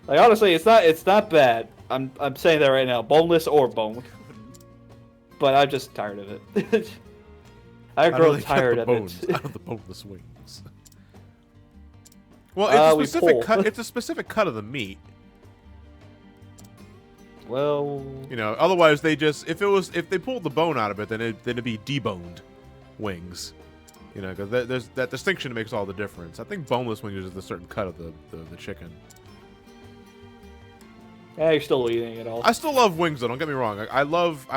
Like honestly, it's not bad. I'm saying that right now, boneless or bone. But I'm just tired of it. I grow tired of it. Out of the boneless wings. Well, it's a specific cut. It's a specific cut of the meat. Well, you know, otherwise they just if they pulled the bone out of it, then it'd be deboned wings. You know, because there's that distinction makes all the difference. I think boneless wings is a certain cut of the chicken. yeah, you're still eating it all. I still love wings though. Don't get me wrong. I love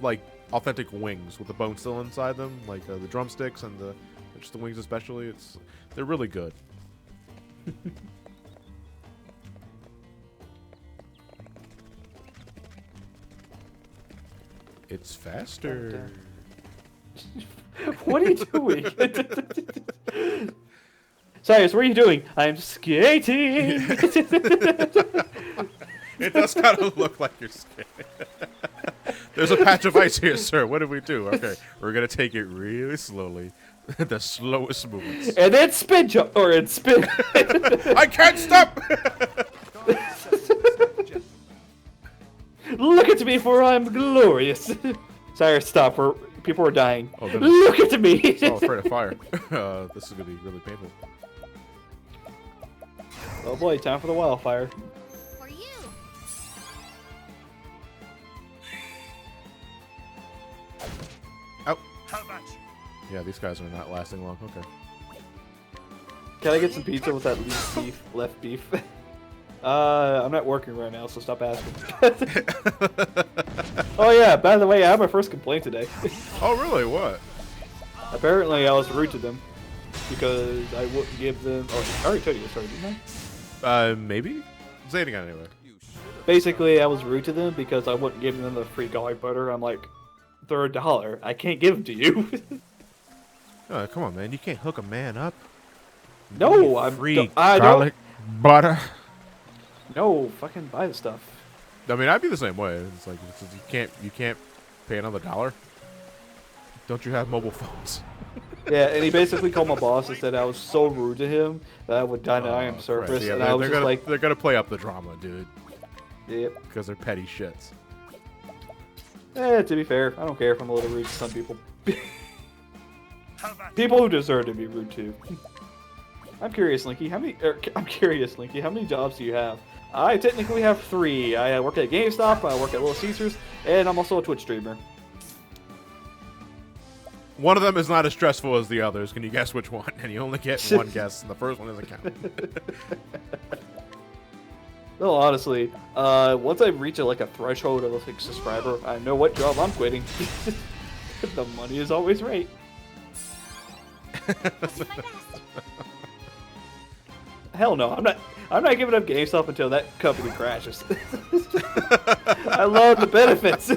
like authentic wings with the bone still inside them, like the drumsticks and just the wings especially. They're really good. It's faster. What are you doing? Cyrus, what are you doing? I'm skating. It does kind of look like you're skating. There's a patch of ice here, sir. What do we do? Okay, we're gonna take it really slowly. The slowest movements. And then spin jump, or spin. I can't stop! Look at me, for I'm glorious. Cyrus, stop. People are dying. Oh, look at me. I'm afraid of fire. This is gonna be really painful. Oh boy, time for the wildfire. For you. Ow. How about you? Yeah, these guys are not lasting long. Okay. Can I get some pizza with that left beef? I'm not working right now, so stop asking. Oh yeah, by the way, I have my first complaint today. Oh really? What? Apparently I was rude to them because I wouldn't give them... Oh, I already told you this already, didn't I? Maybe? Say it again anyway. Basically, I was rude to them because I wouldn't give them the free garlic butter. I'm like, they're $1. I can't give them to you. Oh, come on, man. You can't hook a man up. No, I'm... Free I garlic butter. No, fucking buy the stuff. I mean, I'd be the same way. It's like you can't pay another $1. Don't you have mobile phones? Yeah, and he basically called my boss and said I was so rude to him that I would deny him service. Right. Yeah, and I was just like, they're gonna play up the drama, dude. Yep. Because they're petty shits. To be fair, I don't care if I'm a little rude to some people. People who deserve to be rude too. I'm curious, Linky. How many jobs do you have? I technically have 3. I work at GameStop, I work at Little Caesars, and I'm also a Twitch streamer. One of them is not as stressful as the others. Can you guess which one? And you only get one guess, and the first one doesn't count. No, honestly, once I reach a threshold of a subscriber, I know what job I'm quitting. The money is always right. Hell no, I'm not giving up GameStop until that company crashes. I love the benefits.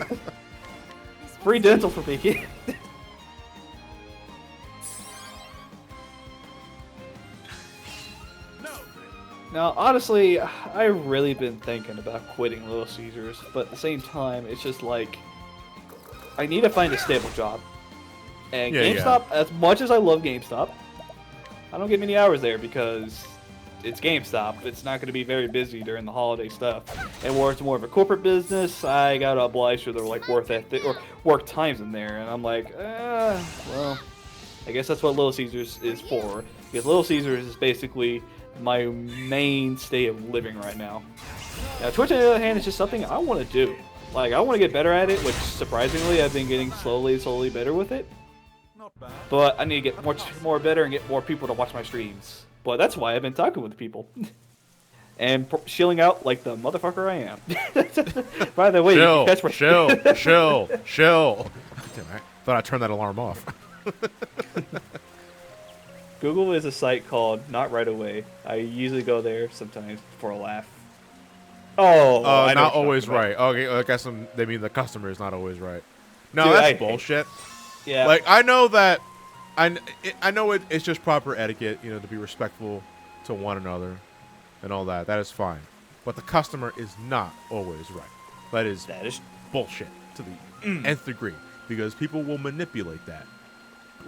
Free dental for me. Now, honestly, I've really been thinking about quitting Little Caesars, but at the same time, it's just like I need to find a stable job. And Yeah, GameStop, as much as I love GameStop, I don't get many hours there because it's GameStop. It's not going to be very busy during the holiday stuff. And where it's more of a corporate business, I got to oblige to their like work ethic or work times in there. And I'm like, well, I guess that's what Little Caesars is for. Because Little Caesars is basically my mainstay of living right now. Now, Twitch, on the other hand, is just something I want to do. Like, I want to get better at it, which surprisingly, I've been getting slowly better with it. Not bad. But I need to get much more better and get more people to watch my streams. But that's why I've been talking with people. And shilling out like the motherfucker I am. By the way, Chill, that's where chill. Damn, I thought I turned that alarm off. Google is a site called Not Right Away. I usually go there sometimes for a laugh. Oh, I know not what you're always talking about. right. Okay, I guess they mean the customer is not always right. No, Dude, that's bullshit. Yeah. Like, I know that, I know it's just proper etiquette, you know, to be respectful to one another and all that. That is fine. But the customer is not always right. That is bullshit to the nth degree, because people will manipulate that.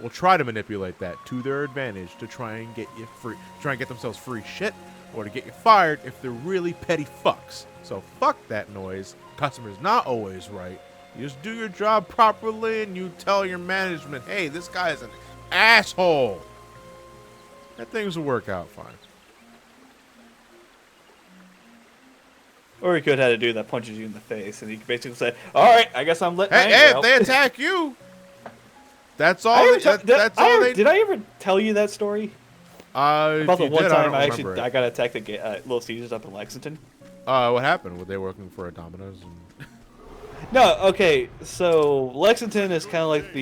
Will try to manipulate that to their advantage to try and get you free, try and get themselves free shit, or to get you fired if they're really petty fucks. So fuck that noise. Customer's not always right. You just do your job properly and you tell your management, hey, this guy is an asshole. That things will work out fine. Or he could have had a dude that punches you in the face, and he basically said, "All right, I guess I'm letting." Hey, if they attack you, that's all. That's all they. Did I ever tell you that story about the one time I got attacked at Little Caesars up in Lexington? What happened? Were they working for a Domino's? And... No, okay. So Lexington is kind of like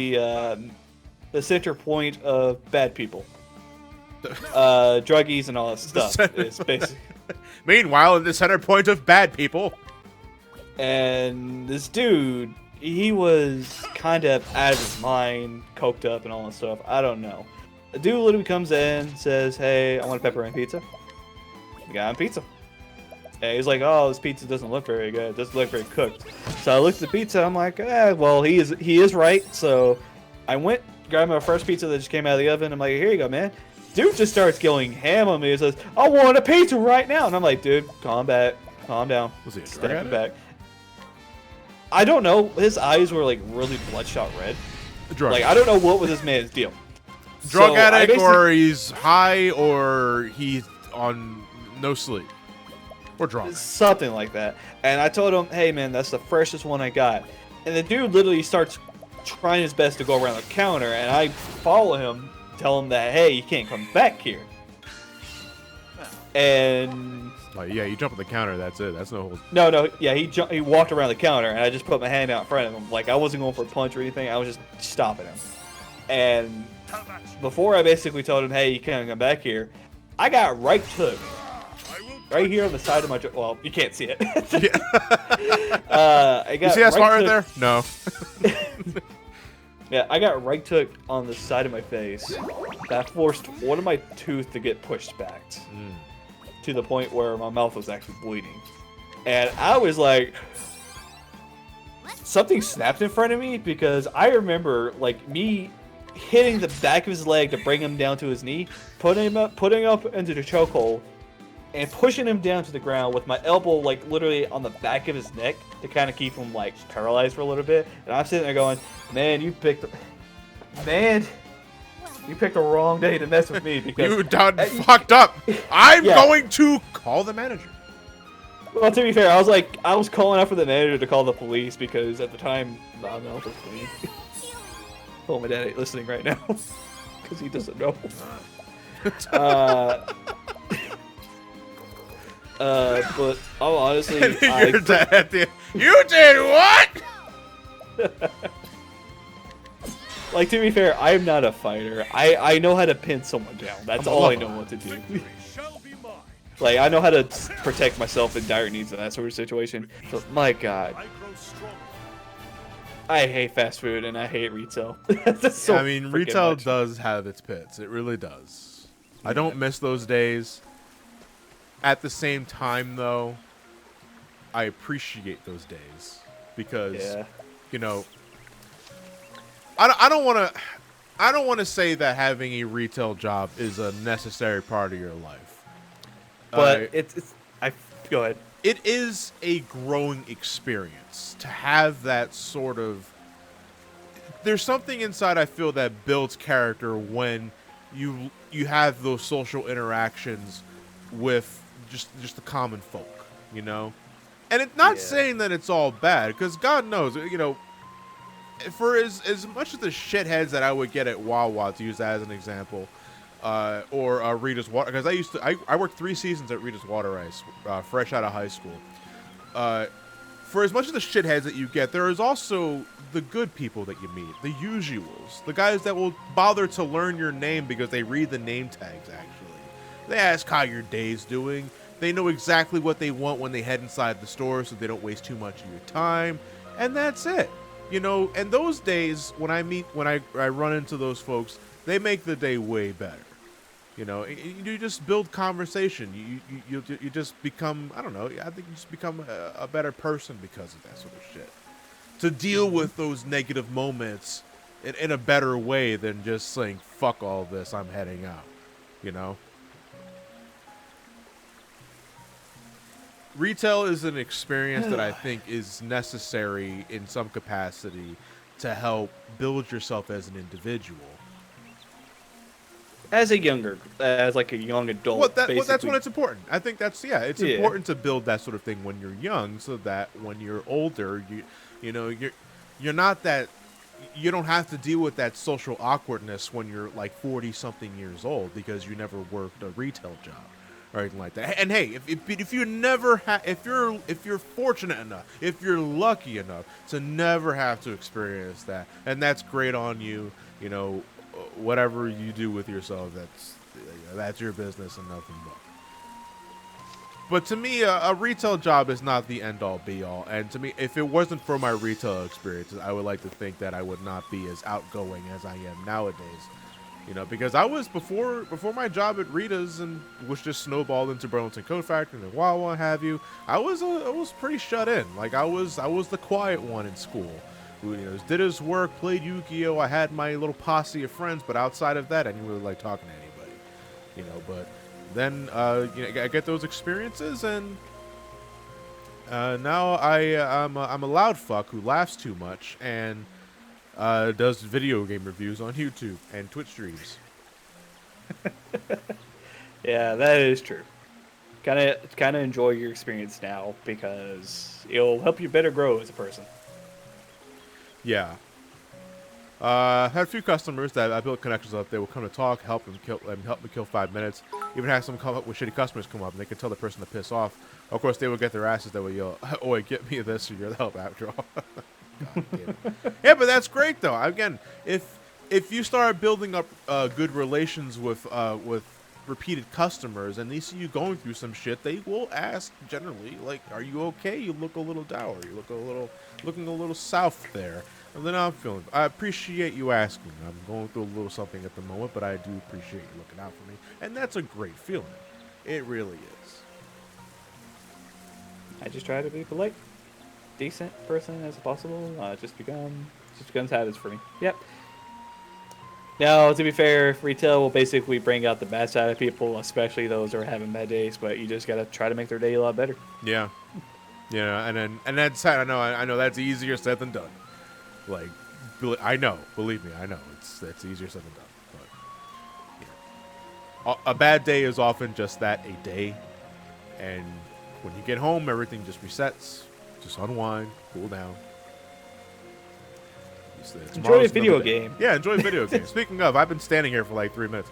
the center point of bad people, druggies and all that stuff. It's basically. Meanwhile, in the center point of bad people. And this dude, he was kind of out of his mind, coked up and all that stuff. I don't know. A dude literally comes in, says, "Hey, I want a pepperoni pizza." We got him pizza. And he's like, "Oh, this pizza doesn't look very good. It doesn't look very cooked." So I looked at the pizza. I'm like, well, he is right. So I went, grabbed my first pizza that just came out of the oven. I'm like, "Here you go, man." Dude just starts going ham on me. He says, "I want a pizza right now." And I'm like, "Dude, calm down. Was he a drug Step addict? back." I don't know. His eyes were like really bloodshot red. Drug Like, I don't know what was this man's deal. drug So, I addict, basically- or he's high, or he's on no sleep, or drunk. Something like that. And I told him, "Hey, man, that's the freshest one I got." And the dude literally starts trying his best to go around the counter, and I follow him, tell him that, "Hey, you can't come back here." And Like, yeah, you jump on the counter. That's it. That's no whole. no, yeah, he walked around the counter, and I just put my hand out in front of him. Like, I wasn't going for a punch or anything. I was just stopping him. And before I basically told him, "Hey, you can't come back here," I got right to right here on the side of my well, you can't see it. I got You see that spot right took- there? No. Yeah, I got right took on the side of my face. That forced one of my teeth to get pushed back to the point where my mouth was actually bleeding. And I was like, something snapped in front of me, because I remember like me hitting the back of his leg to bring him down to his knee, putting him up into the chokehold, and pushing him down to the ground with my elbow like literally on the back of his neck to kind of keep him like paralyzed for a little bit. And I'm sitting there going, "Man, you picked the wrong day to mess with me," because You done fucked up. I'm Yeah. going to call the manager. Well, to be fair, I was calling out for the manager to call the police, because at the time, I don't know if it's police. Oh, my dad ain't listening right now because he doesn't know. But honestly, Your dad at the end, you did what? like, to be fair, I'm not a fighter. I know how to pin someone down. That's all I know what to do. Like, I know how to protect myself in dire needs and that sort of situation. So, my God, I hate fast food and I hate retail. That's so I mean, freaking retail much. does have its pits. It really does. I don't miss those days. At the same time, though, I appreciate those days because, Yeah. you know, I don't want to. I don't want to say that having a retail job is a necessary part of your life. But it's I go ahead. It is a growing experience to have that sort of. There's something inside I feel that builds character when you have those social interactions with just the common folk, you know. And it's not Yeah. saying that it's all bad, because God knows, you know, for as much of the shitheads that I would get at Wawa, to use that as an example, or Rita's Water, because I worked 3 seasons at Rita's Water Ice, fresh out of high school. For as much of the shitheads that you get, there is also the good people that you meet, the usuals, the guys that will bother to learn your name because they read the name tags. Actually, they ask how your day's doing. They know exactly what they want when they head inside the store, so they don't waste too much of your time, and that's it. You know, and those days when I run into those folks, they make the day way better. You know, you just build conversation. You just become, I don't know, I think you just become a better person because of that sort of shit. To deal with those negative moments in a better way than just saying, fuck all this, I'm heading out. You know? Retail is an experience that I think is necessary in some capacity to help build yourself as an individual. As a young adult, Well, that's basically. when it's important. I think that's it's important to build that sort of thing when you're young, so that when you're older, you're not that, you don't have to deal with that social awkwardness when you're like 40 something years old because you never worked a retail job or anything like that. And hey, if you never if you're fortunate enough, if you're lucky enough to never have to experience that, and that's great on you. You know, whatever you do with yourself, that's your business and nothing but. But to me, a retail job is not the end-all, be-all. And to me, if it wasn't for my retail experiences, I would like to think that I would not be as outgoing as I am nowadays. You know, because I was, before my job at Rita's, and was just snowballed into Burlington Coat Factory and Wawa, have you, I was pretty shut in. Like, I was the quiet one in school. Who, you know, did his work, played Yu-Gi-Oh! I had my little posse of friends, but outside of that, I didn't really like talking to anybody. You know, but then I get those experiences, and now I'm a loud fuck who laughs too much and does video game reviews on YouTube and Twitch streams. Yeah, that is true. Kind of enjoy your experience now because it'll help you better grow as a person. Yeah. Had a few customers that I built connections up. They will come to talk, help me kill 5 minutes. Even have some come up with shitty customers come up, and they can tell the person to piss off. Of course, they will get their asses. They will yell, "Oh, wait, get me this, or you're the help after all." God damn it. Yeah, but that's great though. Again, if you start building up good relations with repeated customers, and they see you going through some shit, they will ask generally, like, "Are you okay? You look a little dour. You look looking a little south there." And then I'm feeling. I appreciate you asking. I'm going through a little something at the moment, but I do appreciate you looking out for me, and that's a great feeling. It really is. I just try to be polite, decent person as possible. Just becomes habits for me. Yep. Now, to be fair, retail will basically bring out the bad side of people, especially those who are having bad days. But you just gotta try to make their day a lot better. Yeah. Yeah, and that's, I know that's easier said than done. Like, I know, believe me, I know it's easier said than done. But a bad day is often just that, a day, and when you get home, everything just resets, just unwind, cool down. Enjoy a video game. Yeah, enjoy a video game. Speaking of, I've been standing here for like 3 minutes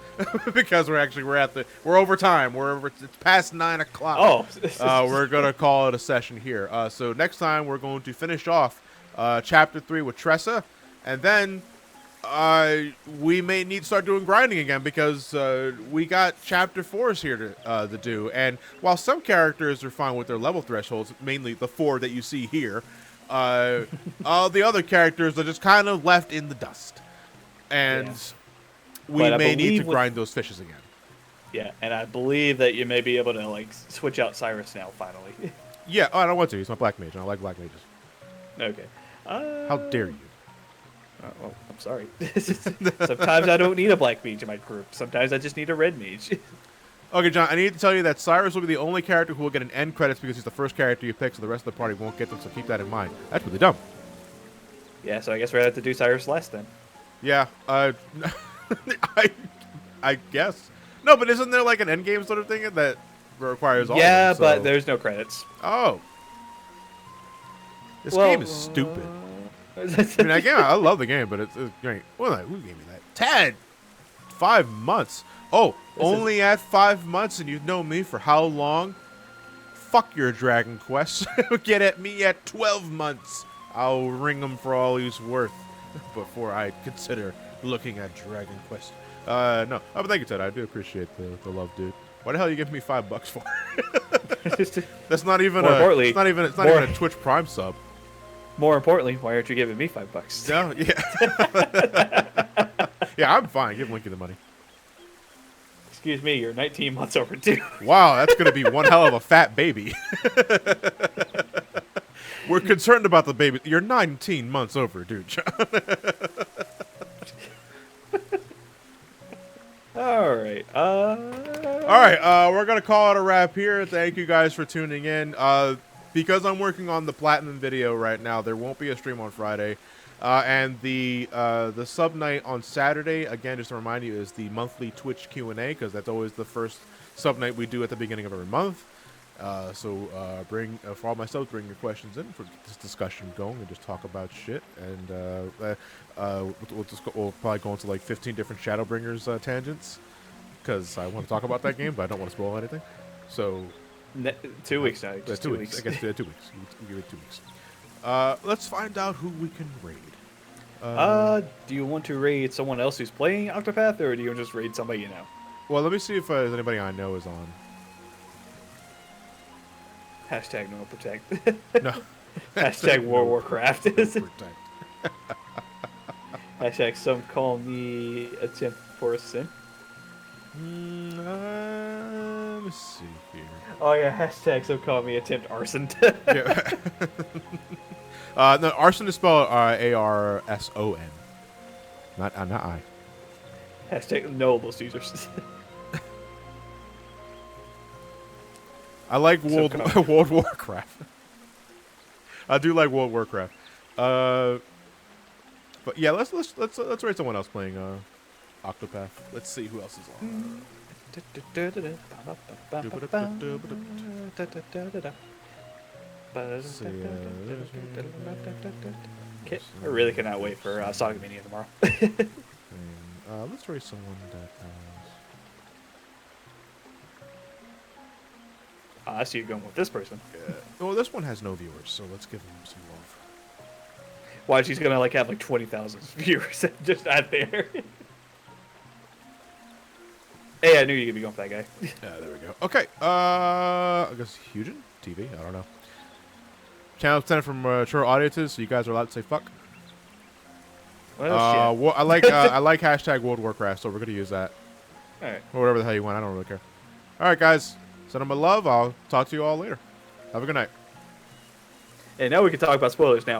because we're over time. It's past 9 o'clock. Oh, we're gonna call it a session here. So next time we're going to finish off chapter 3 with Tressa, and then we may need to start doing grinding again because we got chapter 4s here to do. And while some characters are fine with their level thresholds, mainly the 4 that you see here, all the other characters are just kind of left in the dust, and we may need to grind those fishes again. Yeah, and I believe that you may be able to like switch out Cyrus now. Finally. Yeah. Oh, I don't want to. He's my black mage, and I like black mages. Okay. How dare you? Well, I'm sorry. Sometimes I don't need a black mage in my group. Sometimes I just need a red mage. Okay, John, I need to tell you that Cyrus will be the only character who will get an end credits because he's the first character you pick, so the rest of the party won't get them, so keep that in mind. That's really dumb. Yeah, so I guess we're gonna have to do Cyrus last then. Yeah, I guess. No, but isn't there like an end game sort of thing that requires all Yeah, of them, but so- there's no credits. Oh. This Well, game is stupid. I mean, I love the game, but it's great. Well, who gave me that? 10! 5 months. Oh, only at 5 months, and you've known me for how long? Fuck your Dragon Quest. Get at me at 12 months. I'll ring him for all he's worth before I consider looking at Dragon Quest. No. Oh, but thank you, Ted. I do appreciate the love, dude. Why the hell you giving me $5 for? That's not even it's not even a Twitch Prime sub. More importantly, why aren't you giving me $5? No, yeah. Yeah, I'm fine. Give Linky the money. Excuse me, you're 19 months overdue. Wow, that's going to be one hell of a fat baby. We're concerned about the baby. You're 19 months overdue, John. All right. We're going to call it a wrap here. Thank you guys for tuning in. Because I'm working on the Platinum video right now, there won't be a stream on Friday. And the sub night on Saturday, again, just to remind you, is the monthly Twitch Q&A, because that's always the first sub night we do at the beginning of every month. So bring for all my subs, bring your questions in for this discussion going and just talk about shit. And we'll probably go into like 15 different Shadowbringers tangents, because I want to talk about that game, but I don't want to spoil anything. So 2 weeks now. That's Just 2 weeks. I guess 2 weeks. We give it 2 weeks. Let's find out who we can raid. Do you want to raid someone else who's playing Octopath, or do you just raid somebody you know? Well, let me see if there's anybody I know is on. Hashtag no protect. No. Hashtag World of Warcraft. Protect. Hashtag some call me attempt for a sin. Let me see here. Oh yeah, hashtag some call me attempt arson. Yeah. No, arson is spelled A-R-S-O-N. Not I. Hashtag knowable users. I like World Warcraft. I do like World Warcraft. But yeah, let's rate someone else playing Octopath. Let's see who else is on. I really cannot wait for Saga Mania tomorrow. Let's rate someone that I see you going with this person. well, this one has no viewers, so let's give him some love. Why she's gonna like have like 20,000 viewers just out there. Hey, I knew you could be going for that guy. Yeah, there we go. Okay, I guess Hugin TV. I don't know. Channel 10 from mature audiences, so you guys are allowed to say fuck. Well, shit. I like hashtag World Warcraft, so we're gonna use that. All right. Or whatever the hell you want. I don't really care. All right, guys. Send them my love. I'll talk to you all later. Have a good night. And now we can talk about spoilers now.